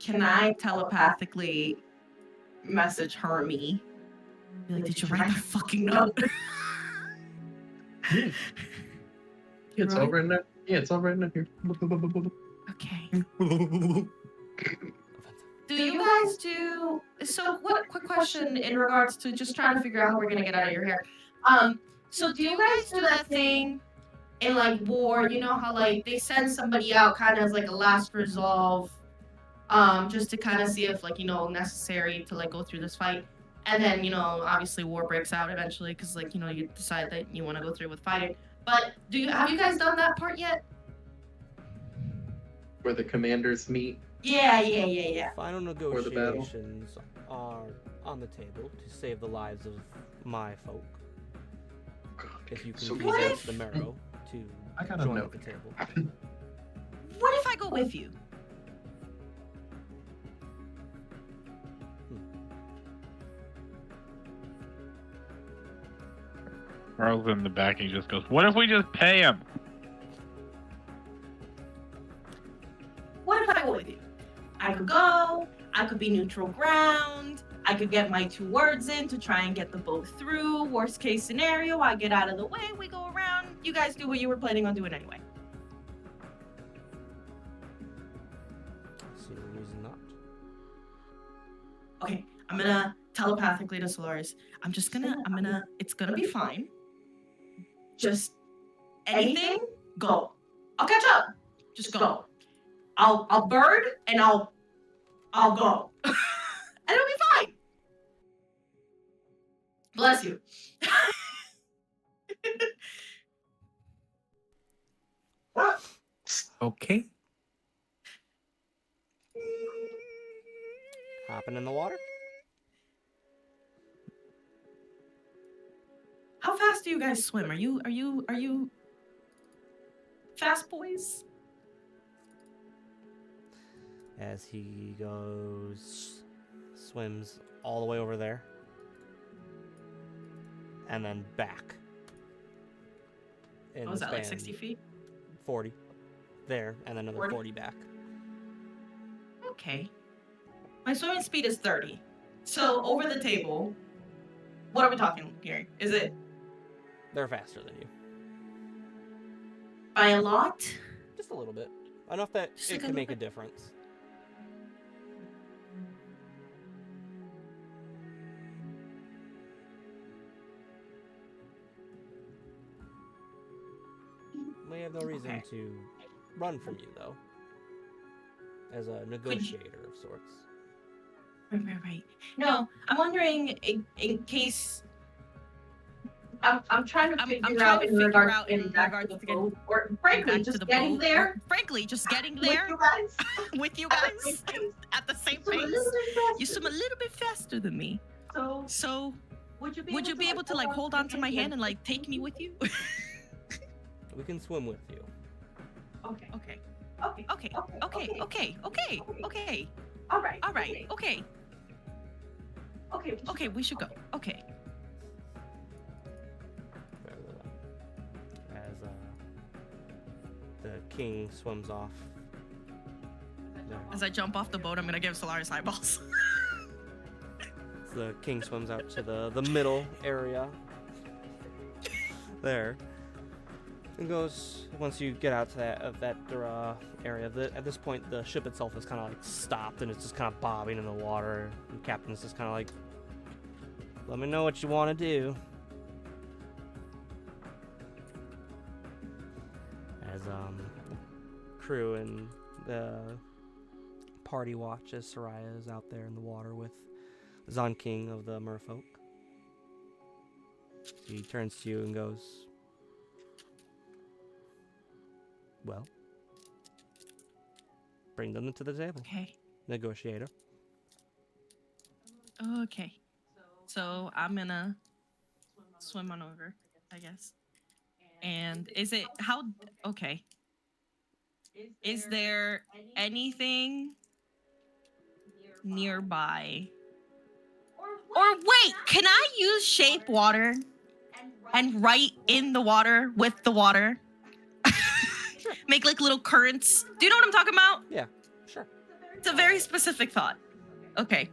Can I telepathically message Hermie? Be like, did you write the fucking note? It's Right? over in there. Yeah, it's over in there. Here. Okay. Do you guys do so? What quick question in regards to just trying to figure out how we're gonna get out of your hair. So do you guys do that thing in like war? You know how like they send somebody out kind of as like a last resolve, just to kind of see if like necessary to like go through this fight, and then obviously war breaks out eventually because like you decide that you want to go through with fighting. But have you guys done that part yet? Where the commanders meet. Yeah. Final For the battle. negotiations are on the table to save the lives of my folk. If you can So convince the Marrow to I gotta join know. at the table. What if I go with you? Carl's in the back and he just goes, "What if we just pay him?" What if I go with you? I could go, I could be neutral ground, I could get my 2 words in to try and get the boat through. Worst case scenario, I get out of the way, we go around, you guys do what you were planning on doing anyway. See no reason not. Okay, I'm gonna telepathically to Solaris. It's gonna be fine. Just anything, go. I'll catch up. Just go. I'll bird and I'll go. And it'll be fine. Bless you. Okay. Hopping in the water? How fast do you guys swim? Are you fast boys? As he swims all the way over there, and then back. In What was the that, like span 60 feet? 40 there, and then another 40 back. Okay. My swimming speed is 30. So over the table, what are we talking here? Is it They're faster than you. by a lot? Just a little bit. Enough that Just it like a can make a little difference. We have no reason Okay. to run from you, though. As a negotiator of sorts. Right. No, I'm wondering in case I'm trying to figure out in regards to getting back to the boat, or frankly, just getting there. Frankly, just getting With there you guys. with you At the guys same pace. at the same Swim a pace. little bit You faster. swim a little bit faster than me. So Would would you be able to like hold on to my hand and like take me with you? We can swim with you. Okay. Okay. Okay. Okay. Okay. All right. Okay. Okay, we should go. Okay. As the king swims off. As I jump off the boat, I'm gonna give Solaris eyeballs. The king swims out to the middle area. There. And goes, once you get out to that area, at this point the ship itself is kind of like stopped and it's just kind of bobbing in the water. And the captain's just kind of like, let me know what you want to do. As the crew and the party watch as Soraya is out there in the water with Zon King of the Merfolk. He turns to you and goes, well, bring them to the table. Okay. Negotiator. Okay. So I'm gonna swim on over, I guess. And is it how? Okay. Is there anything nearby? Or wait, can I use shape water and write in the water with the water? Make like little currents. Do you know what I'm talking about? Yeah, sure. It's a very specific thought. Okay.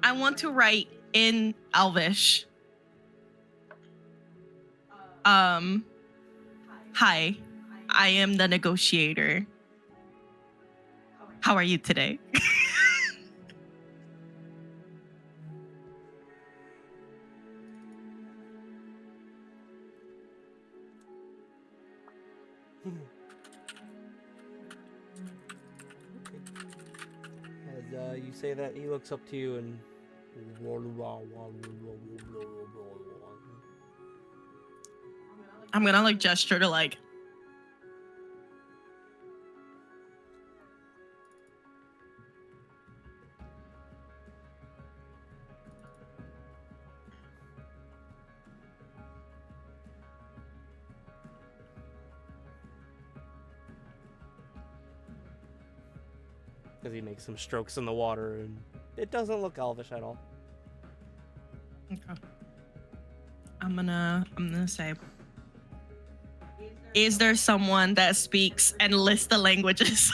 I want to write in Elvish. Hi, I am the negotiator. How are you today? As you say that, he looks up to you and I'm gonna like gesture to like. as he makes some strokes in the water, and it doesn't look elvish at all. Okay. I'm gonna say, is there someone that speaks and lists the languages?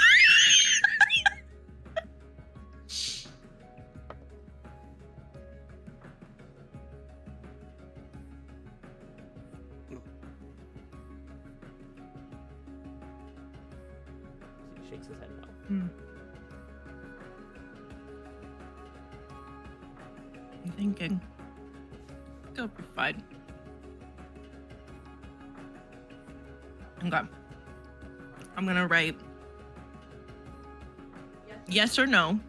He shakes his head no. I'm thinking. It'll be fine. Okay. I'm gonna write yes or no.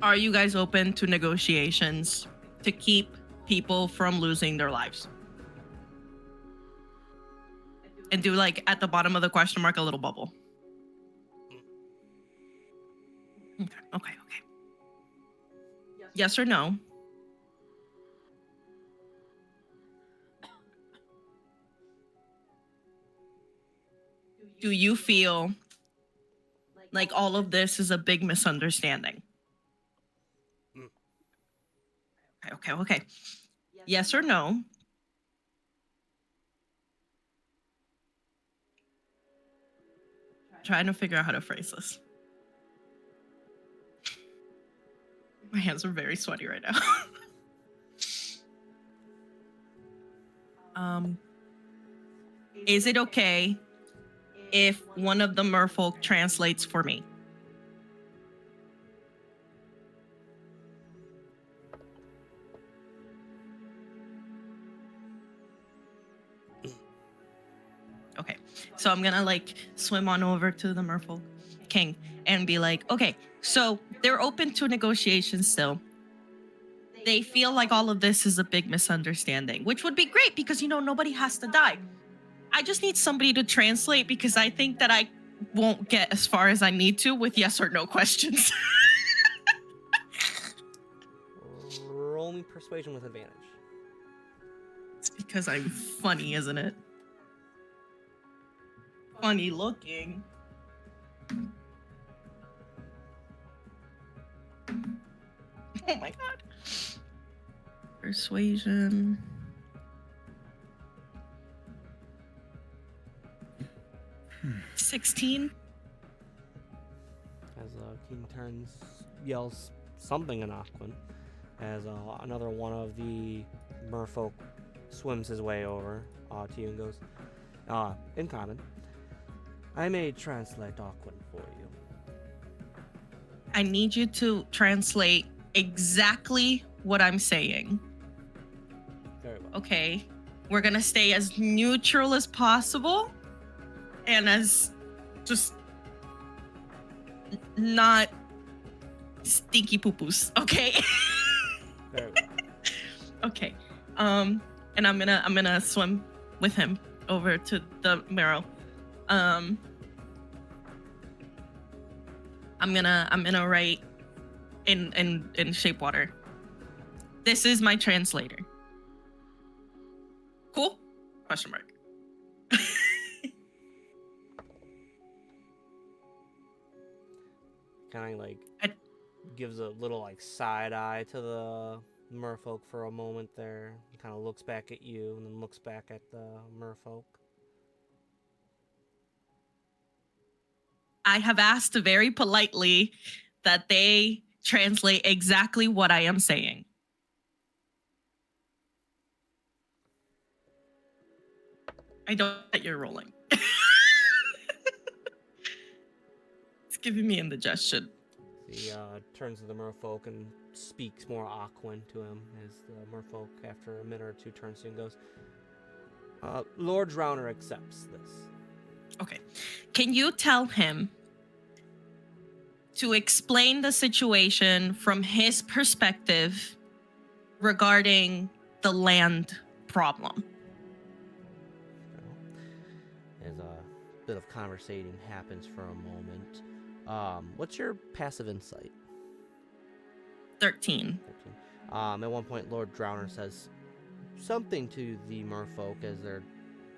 Are you guys open to negotiations to keep people from losing their lives? And do like at the bottom of the question mark a little bubble. Okay. Yes or no? Do you feel like all of this is a big misunderstanding? Okay. Yes or no? Trying to figure out how to phrase this. My hands are very sweaty right now. Is it okay if one of the merfolk translates for me? Okay, so I'm gonna like swim on over to the merfolk king and be like, okay, so they're open to negotiations still. they feel like all of this is a big misunderstanding, which would be great because, nobody has to die. I just need somebody to translate because I think that I won't get as far as I need to with yes or no questions. Roll me persuasion with advantage. It's because I'm funny, isn't it? Funny looking. Oh my god. Persuasion. Hmm. 16. As King turns, yells something in Aquan, as another one of the merfolk swims his way over to you and goes, in common, I may translate Aquan for you. I need you to translate exactly what I'm saying. Very well. Okay. We're gonna stay as neutral as possible and as just not stinky poo-poos, okay? Very well. Okay. And I'm gonna swim with him over to the marrow. I'm gonna write in shape water. This is my translator. Cool? Question mark. Kind of gives a little side eye to the merfolk for a moment there. Kind of looks back at you and then looks back at the merfolk. I have asked very politely that they translate exactly what I am saying. I don't that you're rolling. It's giving me indigestion. He turns to the merfolk and speaks more Aquan to him as the merfolk, after a minute or two, turns to him and goes, Lord Drowner accepts this. Okay. Can you tell him to explain the situation from his perspective regarding the land problem? As a bit of conversating happens for a moment. What's your passive insight? 13. 13. At one point, Lord Drowner says something to the merfolk as they're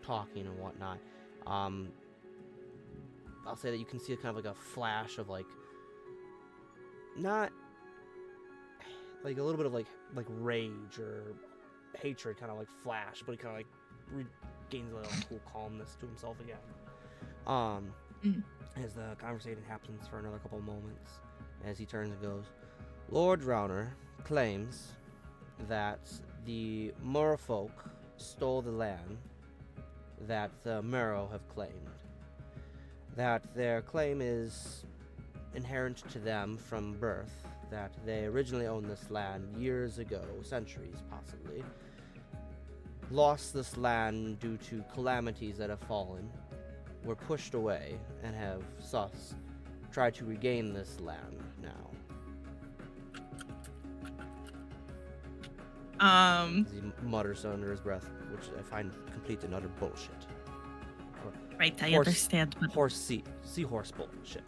talking and whatnot. I'll say that you can see kind of a flash of not a little bit of rage or hatred, kind of flash, but he kind of regains a little cool calmness to himself again. As the conversation happens for another couple of moments, as he turns and goes, Lord Drowner claims that the merfolk stole the land that the Merrow have claimed. That their claim is inherent to them from birth, that they originally owned this land years ago, centuries possibly, lost this land due to calamities that have fallen, were pushed away, and have thus tried to regain this land now. He mutters under his breath, which I find complete and utter bullshit. Right, I understand. But Seahorse bullshit.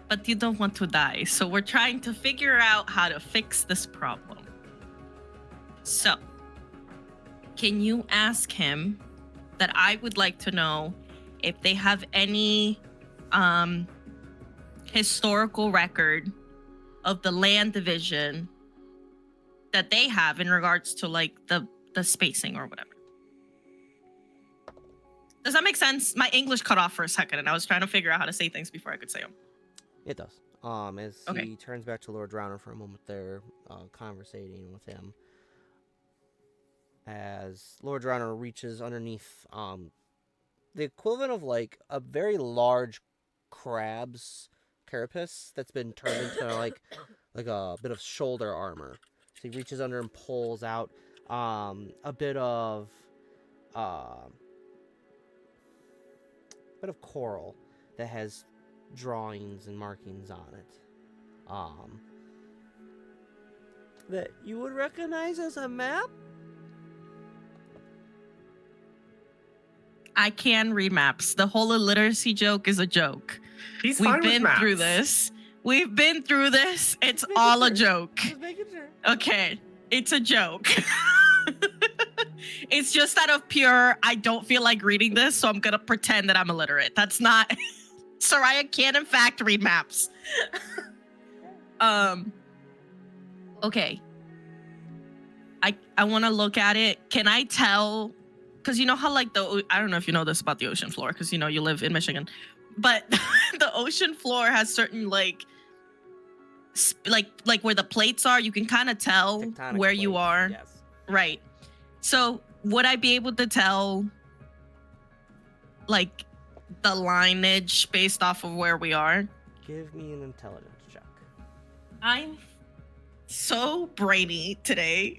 But you don't want to die, so we're trying to figure out how to fix this problem. So, can you ask him that I would like to know if they have any historical record of the land division that they have in regards to the spacing or whatever? Does that make sense? My English cut off for a second and I was trying to figure out how to say things before I could say them. It does. As he turns back to Lord Drowner for a moment there, conversating with him, as Lord Drowner reaches underneath the equivalent of a very large crab's carapace that's been turned into a bit of shoulder armor. So he reaches under and pulls out a bit of coral that has drawings and markings on it. that you would recognize as a map? I can read maps. The whole illiteracy joke is a joke. He's We've fine with been maps. through this. We've been through this. It's Making all a sure. joke. Just making sure. Okay, it's a joke. It's just out of pure, I don't feel like reading this, so I'm gonna pretend that I'm illiterate. That's not. Soraya can in fact read maps. Okay. I want to look at it. Can I tell? Because you know how like I don't know if you know this about the ocean floor, because you know you live in Michigan, but the ocean floor has certain like where the plates are. You can kind of tell Tectonic where you plates, are. Yes. Right. So would I be able to tell like the lineage based off of where we are? Give me an intelligence check. I'm so brainy today.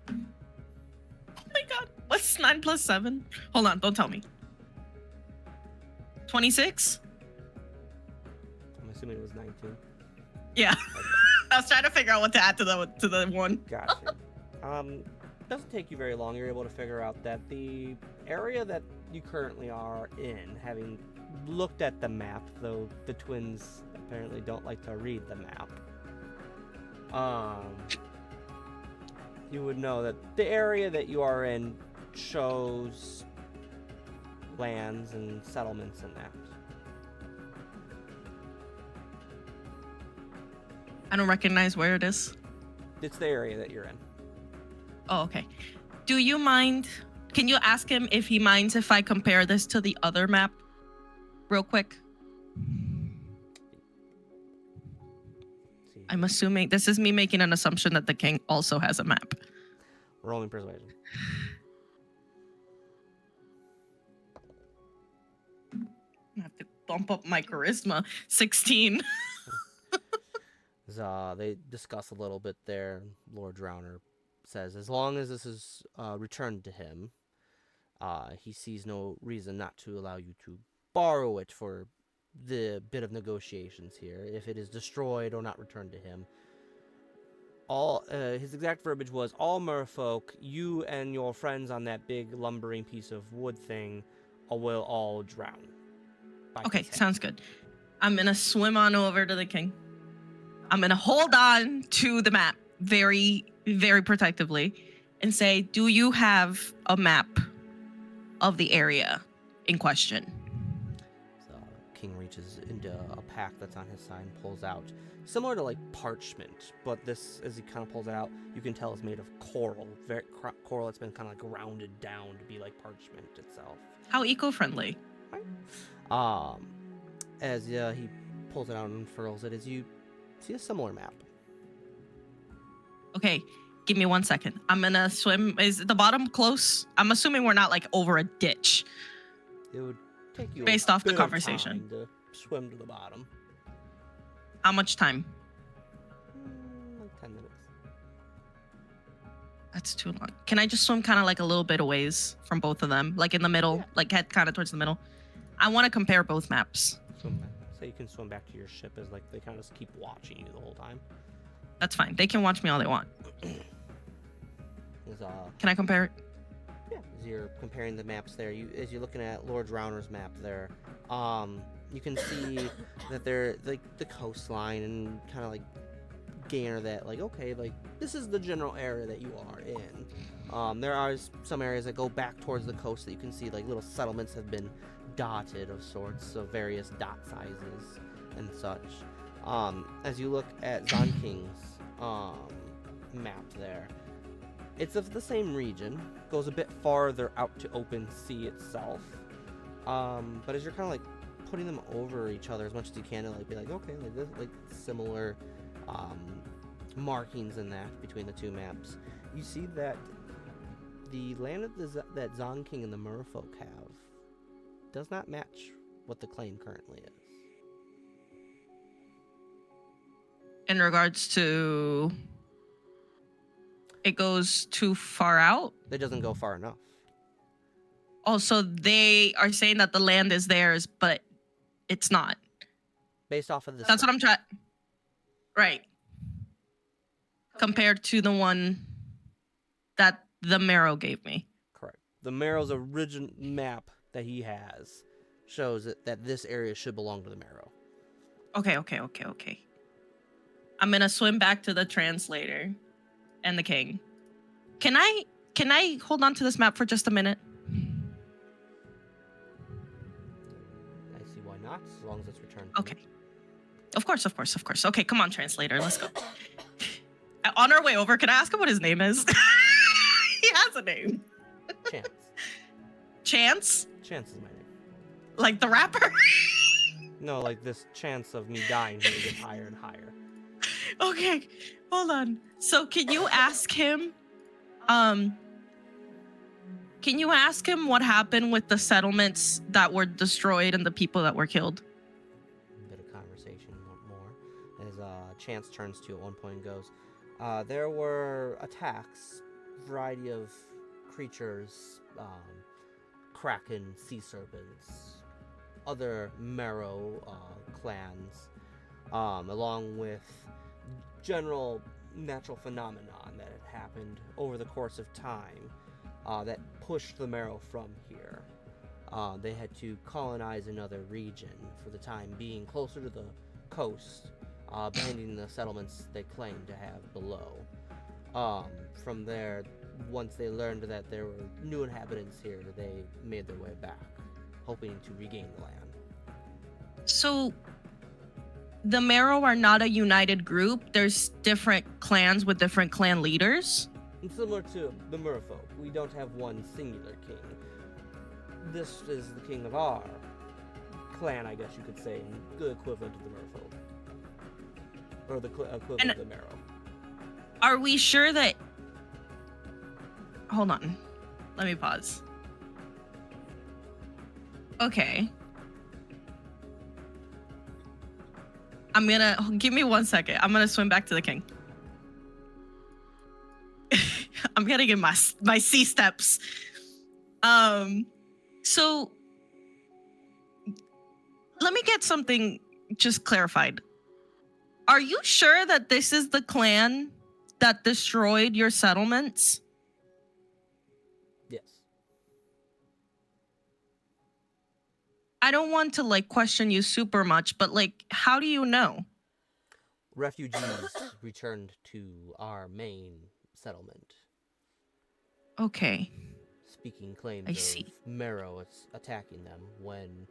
Oh my god. What's 9 plus 7? Hold on, don't tell me. 26? I'm assuming it was 19. Yeah. I was trying to figure out what to add to the one. Gotcha. Doesn't take you very long. You're able to figure out that the area that you currently are in, having looked at the map, though the twins apparently don't like to read the map, you would know that the area that you are in shows lands and settlements in that. I don't recognize where it is. It's the area that you're in. Oh, okay. Do you mind? Can you ask him if he minds if I compare this to the other map real quick? See. I'm assuming this is me making an assumption that the king also has a map. Rolling persuasion. I have to bump up my charisma. 16. They discuss a little bit there. Lord Drowner says, as long as this is returned to him, he sees no reason not to allow you to borrow it for the bit of negotiations here. If it is destroyed or not returned to him, all his exact verbiage was, all merfolk, you and your friends on that big lumbering piece of wood thing will all drown. Okay, sounds good. I'm gonna swim on over to the king. I'm gonna hold on to the map very, very protectively and say, do you have a map of the area in question? So King reaches into a pack that's on his side and pulls out, similar to like parchment, but this, as he kind of pulls it out, you can tell it's made of coral, very coral that's been kind of like rounded down to be like parchment itself. How eco-friendly. As he pulls it out and unfurls it, as you see a similar map. Okay, give me 1 second. I'm gonna swim. Is the bottom close? I'm assuming we're not like over a ditch. It would take you Based off the bit of conversation. time to swim to the bottom. How much time? Like 10 minutes. That's too long. Can I just swim kind of like a little bit a ways from both of them? Like in the middle, Yeah. like head kind of towards the middle. I want to compare both maps. Swim back. So you can swim back to your ship as like they kind of just keep watching you the whole time. That's fine. They can watch me all they want. Can I compare it? Yeah, as you're comparing the maps there, as you're looking at Lord Drowner's map there, you can see that they're like the coastline and kind of like gainer that like, okay, like this is the general area that you are in. There are some areas that go back towards the coast that you can see like little settlements have been dotted of sorts of various dot sizes and such. As you look at Zon King's map there, it's of the same region, goes a bit farther out to open sea itself. But as you're kind of like putting them over each other as much as you can to like be like, okay, like this, like similar markings in that between the two maps, you see that the land that Zon King and the Merfolk have does not match what the claim currently is. In regards to, it goes too far out. It doesn't go far enough. Oh, so they are saying that the land is theirs, but it's not. Based off of this. That's what I'm trying. Right. compared to the one that the Marrow gave me. Correct. The Marrow's original map that he has shows that this area should belong to the Marrow. Okay. I'm gonna swim back to the translator and the king. Can I hold on to this map for just a minute? I see why not, as long as it's returned. Okay. Of course. Okay, come on, translator. Let's go. On our way over, can I ask him what his name is? He has a name. Chance. Chance? Chance is my name. Like the rapper? No, like this chance of me dying here gets higher and higher. Okay, hold on. So can you ask him what happened with the settlements that were destroyed and the people that were killed? Bit of conversation more as Chance turns to at one point and goes, there were attacks, variety of creatures, kraken, sea serpents, other Marrow clans, along with general natural phenomenon that had happened over the course of time that pushed the Marrow from here. They had to colonize another region for the time being, closer to the coast, abandoning the settlements they claimed to have below. From there, once they learned that there were new inhabitants here, they made their way back, hoping to regain the land. So the Marrow are not a united group. There's different clans with different clan leaders. And similar to the Merfolk, we don't have one singular king. This is the king of our clan, I guess you could say, the equivalent of the Merfolk. Or the equivalent of the Marrow. Are we sure that... Hold on. Let me pause. Okay. Give me 1 second. I'm gonna swim back to the king. I'm gonna get my sea steps. So let me get something just clarified. Are you sure that this is the clan that destroyed your settlements? Yes. I don't want to question you super much, but how do you know? Refugees returned to our main settlement. Okay. Speaking claims I see. of Marrow attacking them when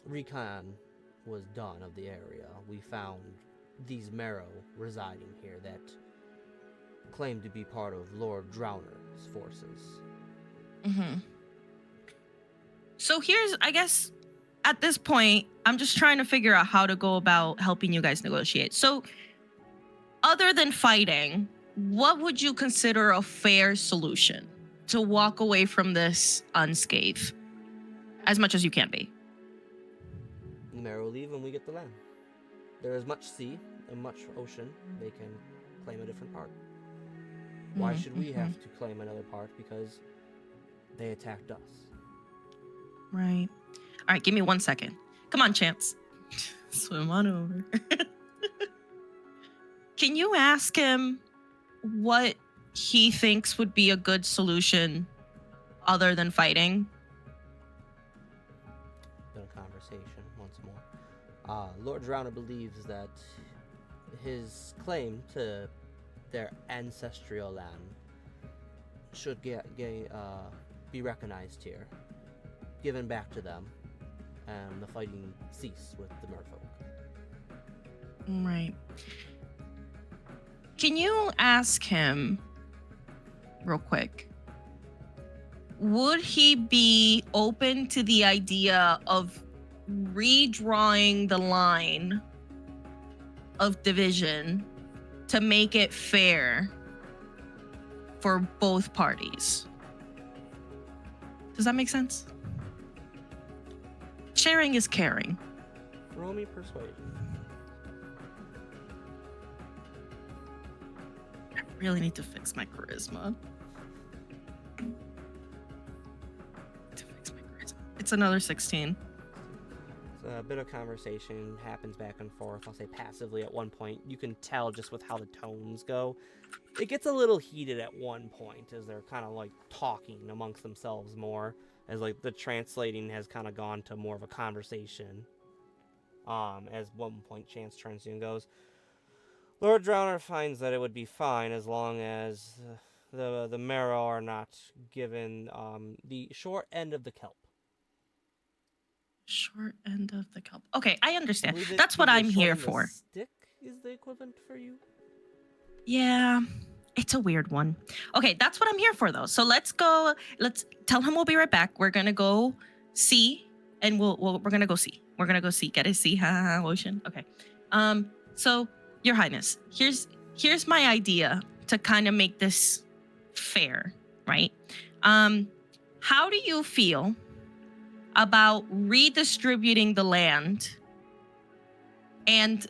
recon was done of the area. We found these Marrow residing here that claimed to be part of Lord Drowner's forces. Mm-hmm. So here's, I guess, at this point, I'm just trying to figure out how to go about helping you guys negotiate. So, other than fighting, what would you consider a fair solution to walk away from this unscathed, as much as you can be? The Marrow leave and we get the land. There is much sea and much ocean. They can claim a different part. Why should we have to claim another part? Because they attacked us. Right. All right, give me 1 second. Come on, Chance. Swim on over. Can you ask him what he thinks would be a good solution other than fighting? Been a conversation once more. Lord Drowner believes that his claim to their ancestral land should be recognized here, given back to them, and the fighting cease with the merfolk. Right. Can you ask him, real quick, would he be open to the idea of redrawing the line of division to make it fair for both parties? Does that make sense? Sharing is caring. Roll me persuasion. I really need to fix my charisma. It's another 16. So a bit of conversation happens back and forth. I'll say passively at one point. You can tell just with how the tones go. It gets a little heated at one point as they're kind of like talking amongst themselves more, as like the translating has kind of gone to more of a conversation. As one point Chance turns to you and goes, Lord Drowner finds that it would be fine as long as the marrow are not given the short end of the kelp. Short end of the kelp. Okay, I understand. believe That's what the I'm short here end of the for. Stick is the equivalent for you. Yeah, it's a weird one. Okay, that's what I'm here for, though. So let's go. Let's tell him we'll be right back. We're gonna go see, and we're gonna go see. We're gonna go see. Get it? See? Ha, ocean. Okay. So, Your Highness, here's my idea to kind of make this fair, right? How do you feel about redistributing the land and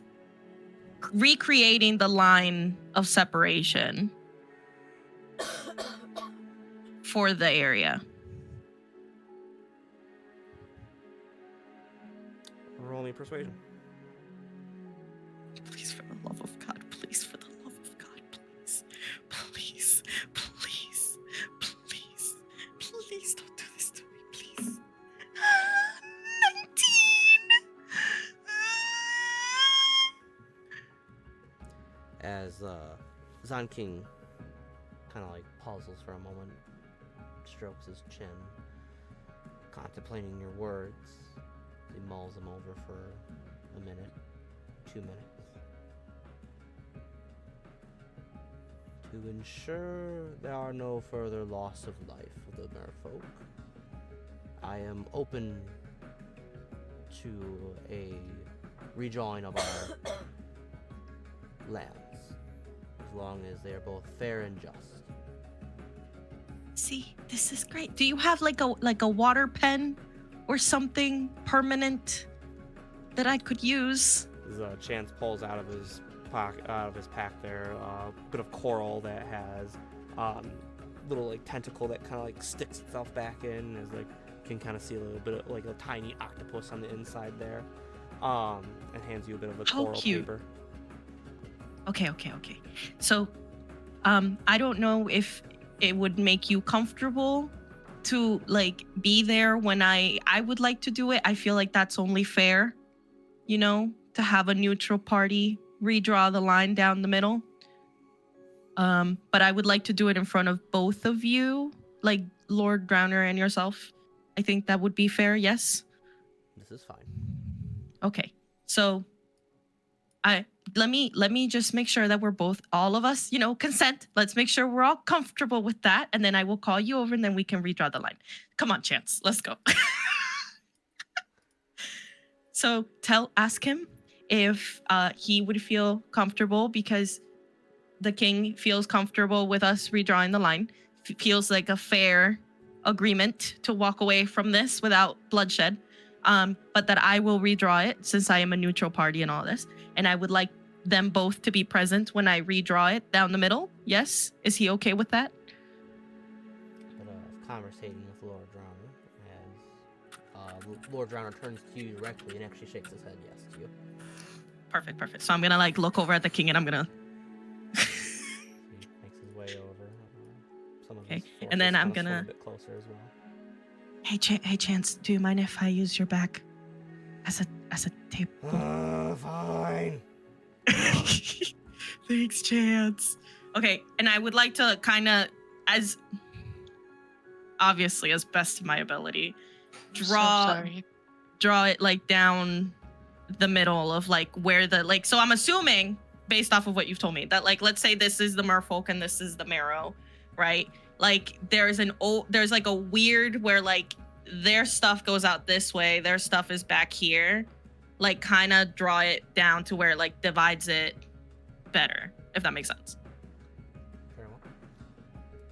recreating the line of separation for the area? Roll me persuasion. Please, for the love of God, please, for the love of God, please, please, please, please, please don't do this to me, please. 19! As Zon King kind of like pauses for a moment, strokes his chin, contemplating your words. He mulls them over for a minute, 2 minutes. To ensure there are no further loss of life of the merfolk, I am open to a redrawing of our lands, as long as they are both fair and just. See, this is great. Do you have like a water pen or something permanent that I could use? Chance pulls out of his pack there a bit of coral that has little like tentacle that kind of like sticks itself back in, as like can kind of see a little bit of like a tiny octopus on the inside there, and hands you a bit of a coral paper. Okay. So, I don't know if it would make you comfortable to like be there when I would like to do it. I feel like that's only fair, you know, to have a neutral party redraw the line down the middle. But I would like to do it in front of both of you, like Lord Drowner and yourself. I think that would be fair. Yes. This is fine. Okay. So let me just make sure that we're both, all of us, you know, consent. Let's make sure we're all comfortable with that, and then I will call you over and then we can redraw the line. Come on, Chance, let's go. So ask him if he would feel comfortable, because the king feels comfortable with us redrawing the line. Feels like a fair agreement to walk away from this without bloodshed. But that I will redraw it since I am a neutral party in all this. And I would like them both to be present when I redraw it down the middle. Yes? Is he okay with that? But conversating with Lord Drowner, as Lord Drowner turns to you directly and actually shakes his head yes to you. Perfect. So I'm gonna like look over at the king and I'm gonna He makes his way over. Some of his forces and then I'm kind of swim gonna a bit closer as well. Hey Chance, do you mind if I use your back as a table? Fine. Thanks, Chance. Okay, and I would like to kind of, as obviously as best of my ability, draw it like down the middle of like where the like. So I'm assuming, based off of what you've told me, that like, let's say this is the merfolk and this is the marrow, right? Like there's like a weird where like their stuff goes out this way, their stuff is back here. Like kind of draw it down to where it like divides it better, if that makes sense. Very well.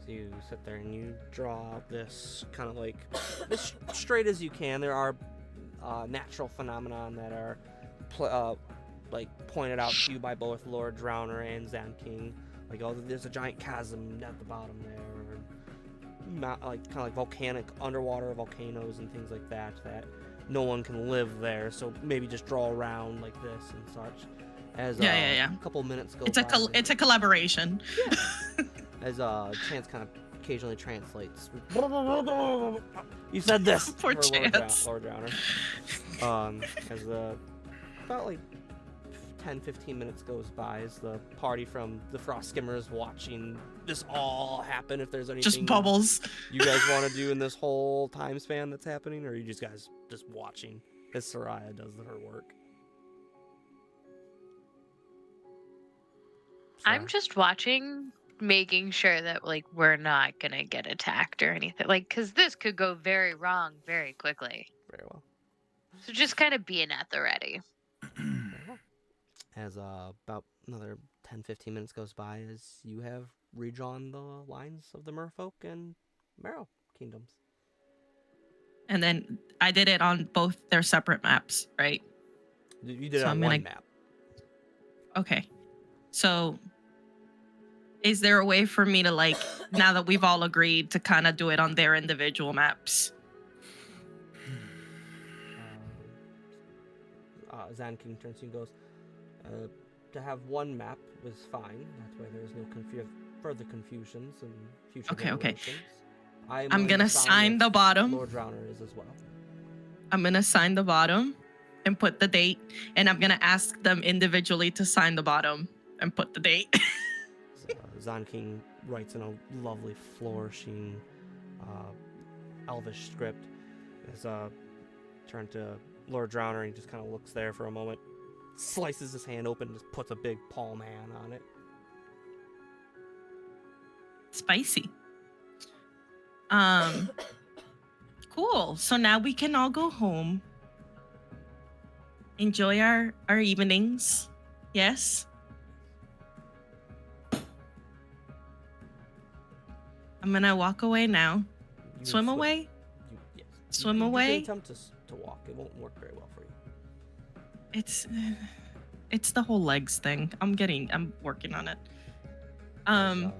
So you sit there and you draw out this kind of like as straight as you can. There are natural phenomenon that are like pointed out to you by both Lord Drowner and Zan King. Like, oh, there's a giant chasm at the bottom there, or like kind of like volcanic underwater volcanoes and things like that that no one can live there, so maybe just draw around like this and such. As Yeah. a couple minutes go It's by, it's a collaboration. as Chance kind of occasionally translates. You said this. Poor for Chance. Lord Drowner. As about like 10-15 minutes goes by, as the party from the Frost Skimmers watching this all happen. If there's anything Just bubbles. you guys want to do in this whole time span that's happening, or are you just guys just watching as Soraya does her work? I'm just watching, making sure that like we're not gonna get attacked or anything, like, because this could go very wrong very quickly. Very well. So just kind of being at the ready. As about another 10-15 minutes goes by, as you have redrawn the lines of the Merfolk and Marrow kingdoms. And then I did it on both their separate maps, right? You did it So on I'm one gonna- map. Okay. So is there a way for me to, like, now that we've all agreed, to kind of do it on their individual maps? Zan King turns to you and goes, to have one map was fine. That way there's no further confusions and future Okay. generations. I'm gonna sign the bottom. Lord Drowner is as well. I'm gonna sign the bottom and put the date, and I'm gonna ask them individually to sign the bottom and put the date. So, Zan King writes in a lovely, flourishing, elvish script. As turned to Lord Drowner, and he just kind of looks there for a moment, slices his hand open, and just puts a big palm hand on it. Spicy. Cool. So now we can all go home. Enjoy our evenings. Yes. I'm gonna walk away now. You can Swim away? Yes. Swim You away? can attempt to walk. It won't work very well for you. It's the whole legs thing. I'm working on it. As,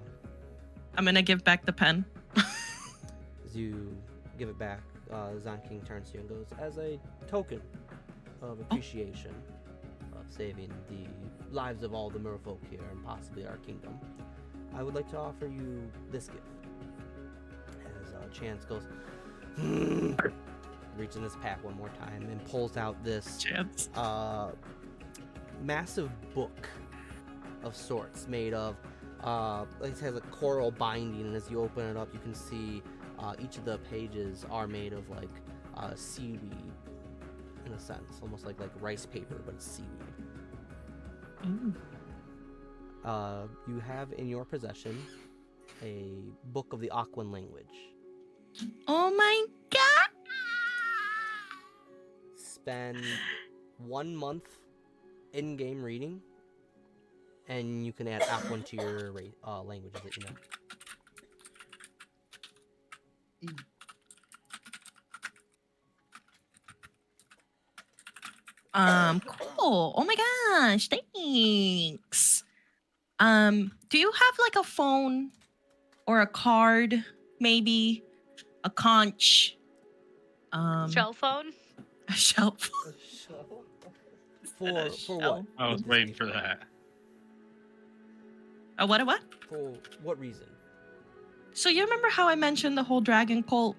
I'm gonna give back the pen. as you give it back, Zan King turns to you and goes, as a token of appreciation of saving the lives of all the merfolk here and possibly our kingdom, I would like to offer you this gift. As Chance goes, reaches in his pack one more time and pulls out this Chance. massive book of sorts made of it has a coral binding, and as you open it up you can see each of the pages are made of like seaweed in a sense, almost like rice paper, but it's seaweed. Ooh. You have in your possession a book of the Aquan language. Oh my god! Spend 1 month in-game reading, and you can add Aquan to your languages that you know. Cool. Oh my gosh, thanks. Do you have like a phone or a card, maybe a conch? Shell phone? A shelf. For what? I was waiting for that. A what? A what? For what reason? So you remember how I mentioned the whole dragon cult?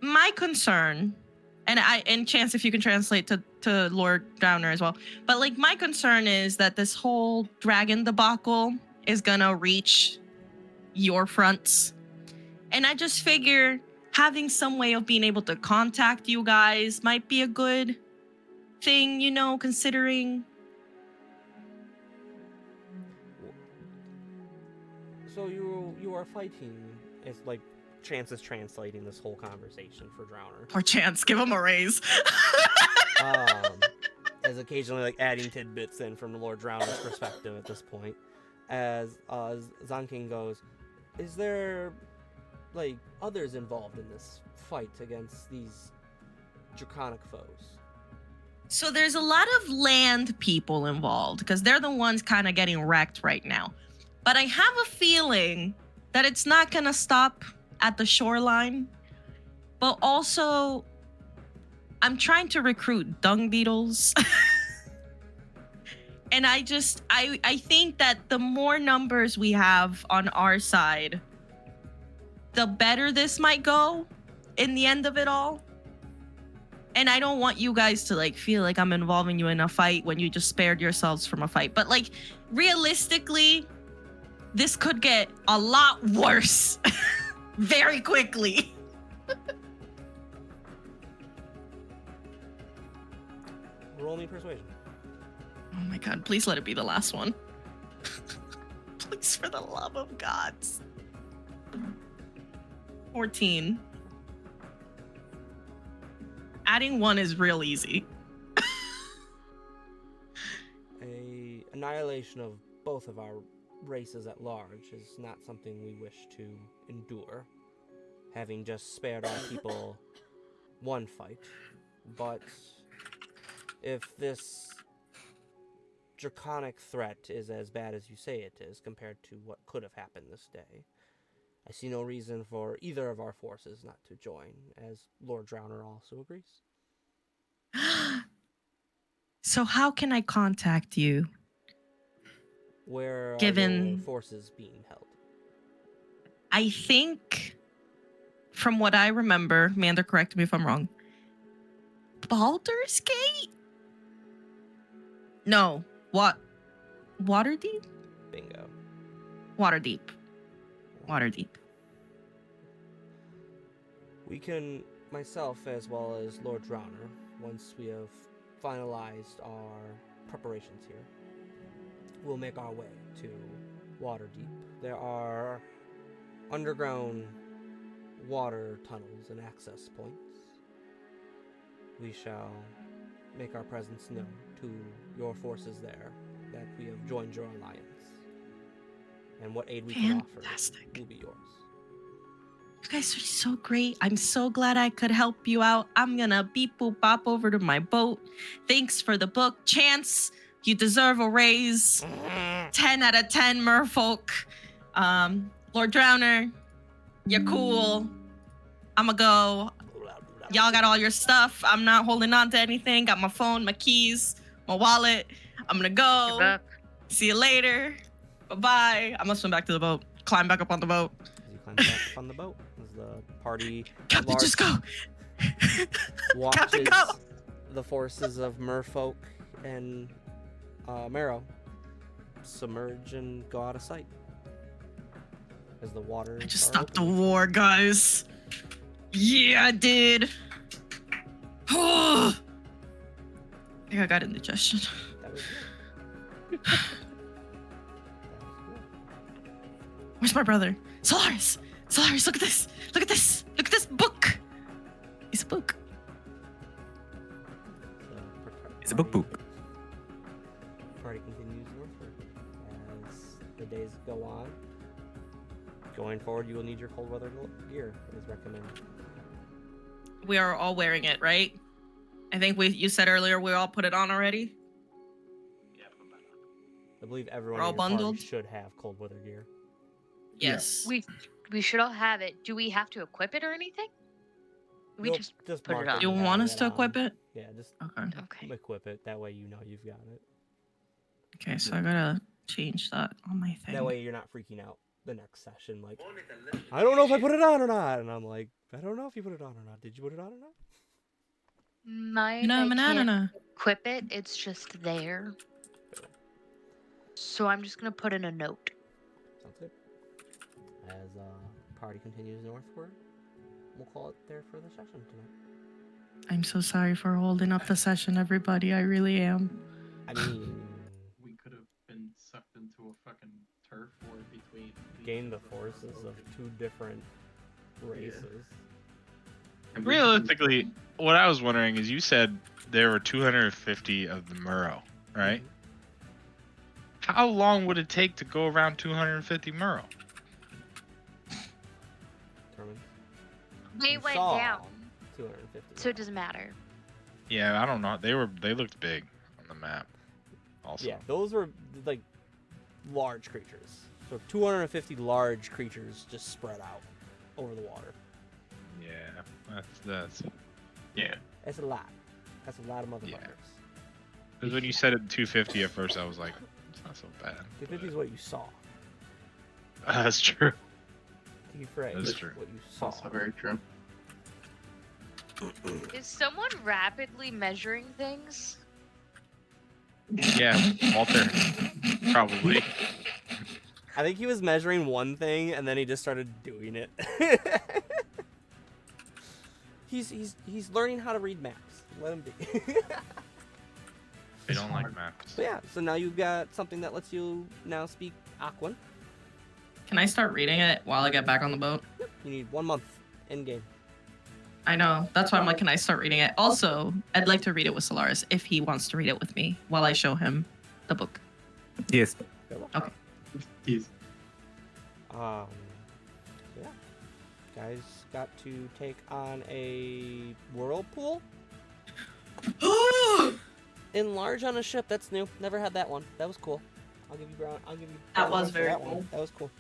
My concern, and Chance, if you can translate to Lord Drowner as well, but like my concern is that this whole dragon debacle is gonna reach your fronts, and I just figure having some way of being able to contact you guys might be a good thing, you know, considering. So you are fighting. It's like Chance is translating this whole conversation for Drowner. Poor Chance, give him a raise. As occasionally like adding tidbits in from the Lord Drowner's perspective at this point. As Zan King goes, is there like others involved in this fight against these draconic foes? So there's a lot of land people involved because they're the ones kind of getting wrecked right now. But I have a feeling that it's not going to stop at the shoreline. But also, I'm trying to recruit dung beetles. And I think that the more numbers we have on our side, the better this might go in the end of it all. And I don't want you guys to like feel like I'm involving you in a fight when you just spared yourselves from a fight. But like realistically, this could get a lot worse very quickly. Roll me persuasion. Oh my god, please let it be the last one. Please, for the love of gods. 14. Adding 1 is real easy. A annihilation of both of our races at large is not something we wish to endure, having just spared our people one fight. But if this draconic threat is as bad as you say it is compared to what could have happened this day, I see no reason for either of our forces not to join, as Lord Drowner also agrees. So how can I contact you? Where are Given- your forces being held? I think, from what I remember, Mander, correct me if I'm wrong, Baldur's Gate? No. What? Waterdeep? Bingo. Waterdeep. Waterdeep. We can, myself as well as Lord Drowner, once we have finalized our preparations here, we'll make our way to Waterdeep. There are underground water tunnels and access points. We shall make our presence known to your forces there, that we have joined your alliance. And what aid we can offer will be yours. You guys are so great. I'm so glad I could help you out. I'm gonna beep boop bop over to my boat. Thanks for the book. Chance, you deserve a raise. 10 out of 10, merfolk. Lord Drowner, you're cool. I'ma go. Y'all got all your stuff. I'm not holding on to anything. Got my phone, my keys, my wallet. I'm gonna go. See you later. Bye-bye. I'm gonna swim back to the boat. Climb back up on the boat. As you climb back up on the boat, as the party Captain, just go. Captain, watches go. the forces of merfolk and Marrow submerge and go out of sight. As the water. I just stopped the war, guys. Yeah, I did. I think I got indigestion. That was good. Where's my brother? Solaris! Solaris, look at this! Look at this! Look at this book! It's a book. It's a book book. Party continues northward as the days go on. Going forward, you will need your cold weather gear, as recommended. We are all wearing it, right? I think you said earlier we all put it on already. I believe everyone We're all in your party bundled? should have cold weather gear. Yes. We should all have it. Do we have to equip it or anything? We You'll just put mark it on. You have want us it to on. equip it? Yeah, just Okay. Okay. equip it. That way you know you've got it. Okay, so I gotta change that on my thing. That way you're not freaking out the next session. Like, I don't know if I put it on or not. And I'm like, I don't know if you put it on or not. Did you put it on or not? Mine, I can't equip it. It's just there. So I'm just gonna put in a note. Sounds good. As party continues northward, we'll call it there for the session tonight. I'm so sorry for holding up the session, everybody. I really am. I mean, We could have been sucked into a fucking turf war between. gain the forces of two different races. Realistically, what I was wondering is you said there were 250 of the Murrow, right? How long would it take to go around 250 Murrow? They You went saw down, 250. so it doesn't matter. Yeah, I don't know. They looked big on the map. Also. Yeah, those were like large creatures. So 250 large creatures just spread out over the water. Yeah, that's yeah. That's a lot. That's a lot of motherfuckers. Yeah. Because when you said it 250 at first, I was like, it's not so bad. 250 is what you saw. That's true. To be frank, That's true. what you saw. Also very true. Is someone rapidly measuring things? Yeah, Walter. Probably. I think he was measuring one thing and then he just started doing it. he's learning how to read maps. Let him be. They don't like maps. So yeah, so now you've got something that lets you now speak Aquan. Can I start reading it while I get back on the boat? You need 1 month in game. I know. That's why I'm like, can I start reading it? Also, I'd like to read it with Solaris if he wants to read it with me while I show him the book. Yes. Okay. He's Yeah. Guys got to take on a whirlpool. Enlarge on a ship. That's new. Never had that one. That was cool. I'll give you brown. I'll give you. That was for very that one. cool. That was cool.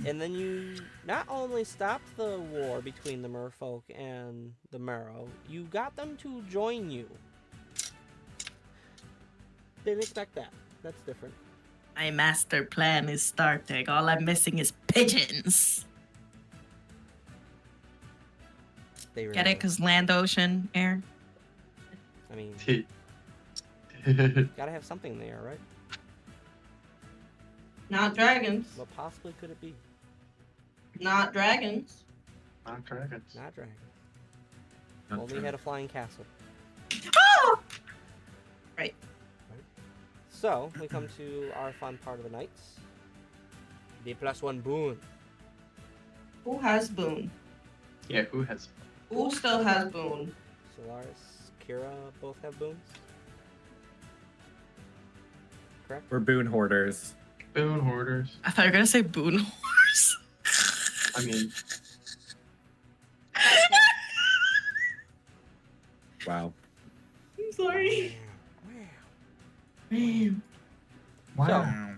And then you not only stopped the war between the merfolk and the Marrow, you got them to join you. Didn't expect that. That's different. My master plan is starting. All I'm missing is pigeons. They Get it? Because land, ocean, air. I mean, gotta have something there, right? Not dragons. What possibly could it be? Not dragons. not dragons. Not dragons. Not Only dragons. had a flying castle. Right. So, we come to our fun part of the nights. The +1 boon. Who has Boone? Yeah, who has? Who still has Boone? Solaris, Kira both have boons. Correct? We're boon hoarders. Boon hoarders. I thought you were going to say boon horse. I mean, Wow. I'm sorry. wow.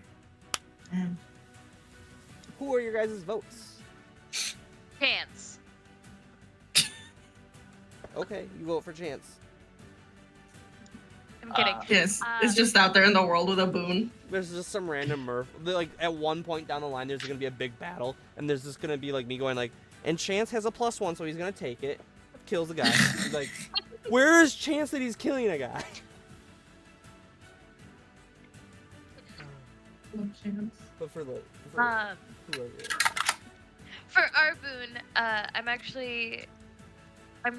Who are your guys' votes? Chance. Okay, you vote for Chance. I'm kidding. Yes. It's just out there in the world with a boon. There's just some random Murph. Like, at one point down the line, there's gonna be a big battle, and there's just gonna be, like, me going, like, and Chance has a +1, so he's gonna take it. Kills the guy. He's like, where is Chance that he's killing a guy? But for the... Um, whoever. For our boon, I'm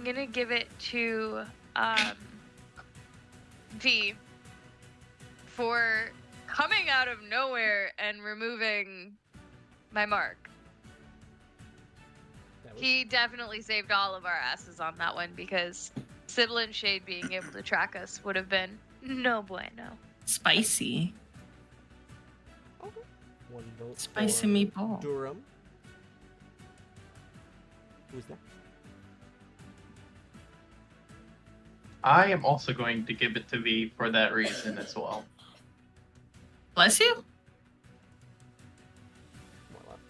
gonna give it to V for coming out of nowhere and removing my mark. That was- He definitely saved all of our asses on that one because Sybil and Shade being able to track us would have been no bueno. Spicy. One vote Spicy for meatball. Durham. Who's next? I am also going to give it to V for that reason as well. Bless you. More left.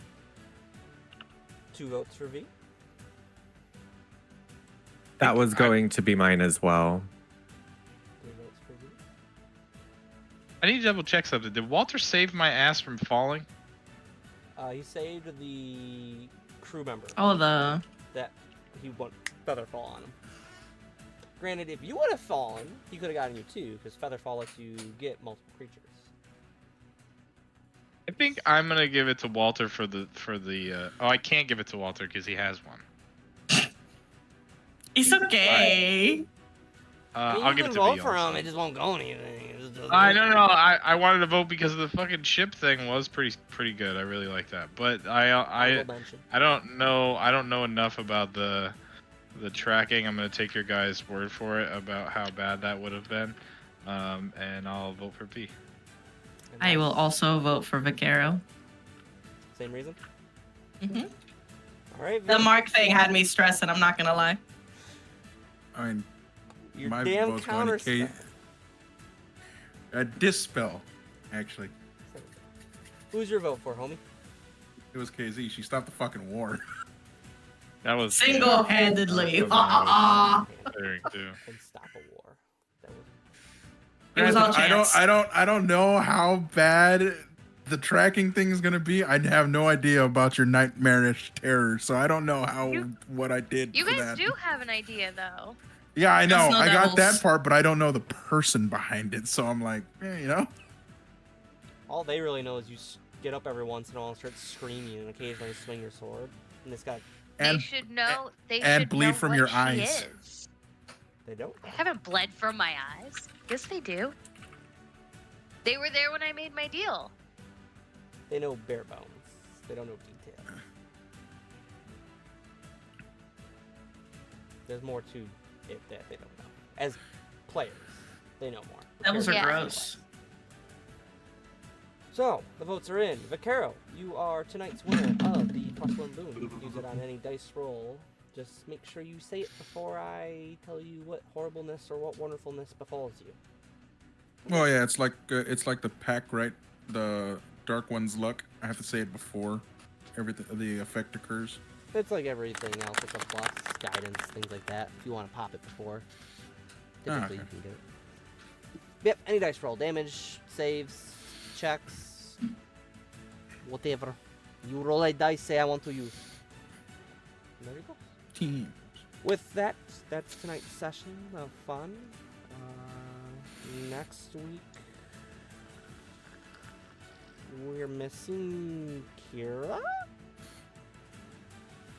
2 votes for V. That was going to be mine as well. 3 votes for V. I need to double check something. Did Walter save my ass from falling? He saved the crew member Oh, the... that he won Featherfall on him. Granted, if you would have fallen, he could have gotten you too, because Featherfall lets you get multiple creatures. I think I'm gonna give it to Walter for the oh, I can't give it to Walter because he has one. It's okay. I mean, I'll you give can it to vote V for also. him, it just won't go anything. It just doesn't I do don't anything. know. I wanted to vote because of the fucking ship thing was pretty good. I really like that. But Honorable mention. I don't know enough about the tracking. I'm gonna take your guys' word for it about how bad that would have been, and I'll vote for V. And I will that's- also vote for Vaquero. Same reason? hmm All right, The Vin, mark thing had me stressing, I'm not gonna lie. I mean, your my damn vote's going counter to spell. Dispel, actually. Who's your vote for, homie? It was KZ. She stopped the fucking war. That was Single-handedly. that was considering too. And stop a war. That was... It was all Granted, chance. I don't know how bad the tracking thing is gonna be. I have no idea about your nightmarish terror, so I don't know what I did. You for guys that. do have an idea, though. Yeah, I know. Snow I got devils. that part, but I don't know the person behind it. So I'm like, you know. All they really know is you get up every once in a while and start screaming and occasionally swing your sword. And this guy, They should know. They and should bleed know from what your she eyes. is. they don't. I haven't bled from my eyes. Yes, they do. They were there when I made my deal. They know bare bones. They don't know detail. There's more to it that they don't know. As players, they know more. Devils are Yeah. gross. So, the votes are in. Vaquero, you are tonight's winner of the +1 boon. You can use it on any dice roll. Just make sure you say it before I tell you what horribleness or what wonderfulness befalls you. Oh yeah, it's like the pack, right? The Dark One's luck. I have to say it before everything the effect occurs. It's like everything else. It's a plus, guidance, things like that. If you want to pop it before, typically you can get it. Yep, any dice roll. Damage, saves, checks, whatever. You roll a dice, say I want to use. And there you go. Teams. With that, that's tonight's session of fun. Next week, we're missing Kira?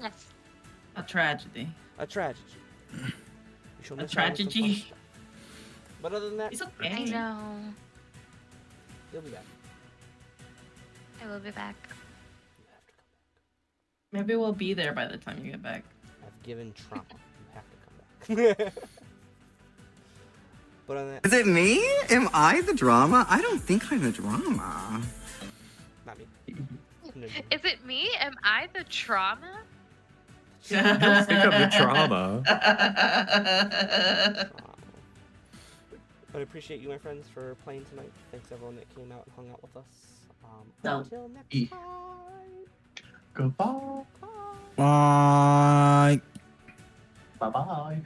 Yes. A tragedy. A tragedy. We shall A miss out on some fun tragedy. stuff. But other than that, It's I okay. know. you'll be back. I will be back. You have to come back. Maybe we'll be there by the time you get back. I've given trauma. You have to come back. But on that, Is it me? Am I the drama? I don't think I'm the drama. not me. No. Is it me? Am I the trauma? Think of the trauma. But I appreciate you, my friends, for playing tonight. Thanks everyone that came out and hung out with us. No. Until next time. Goodbye. Bye. Bye bye.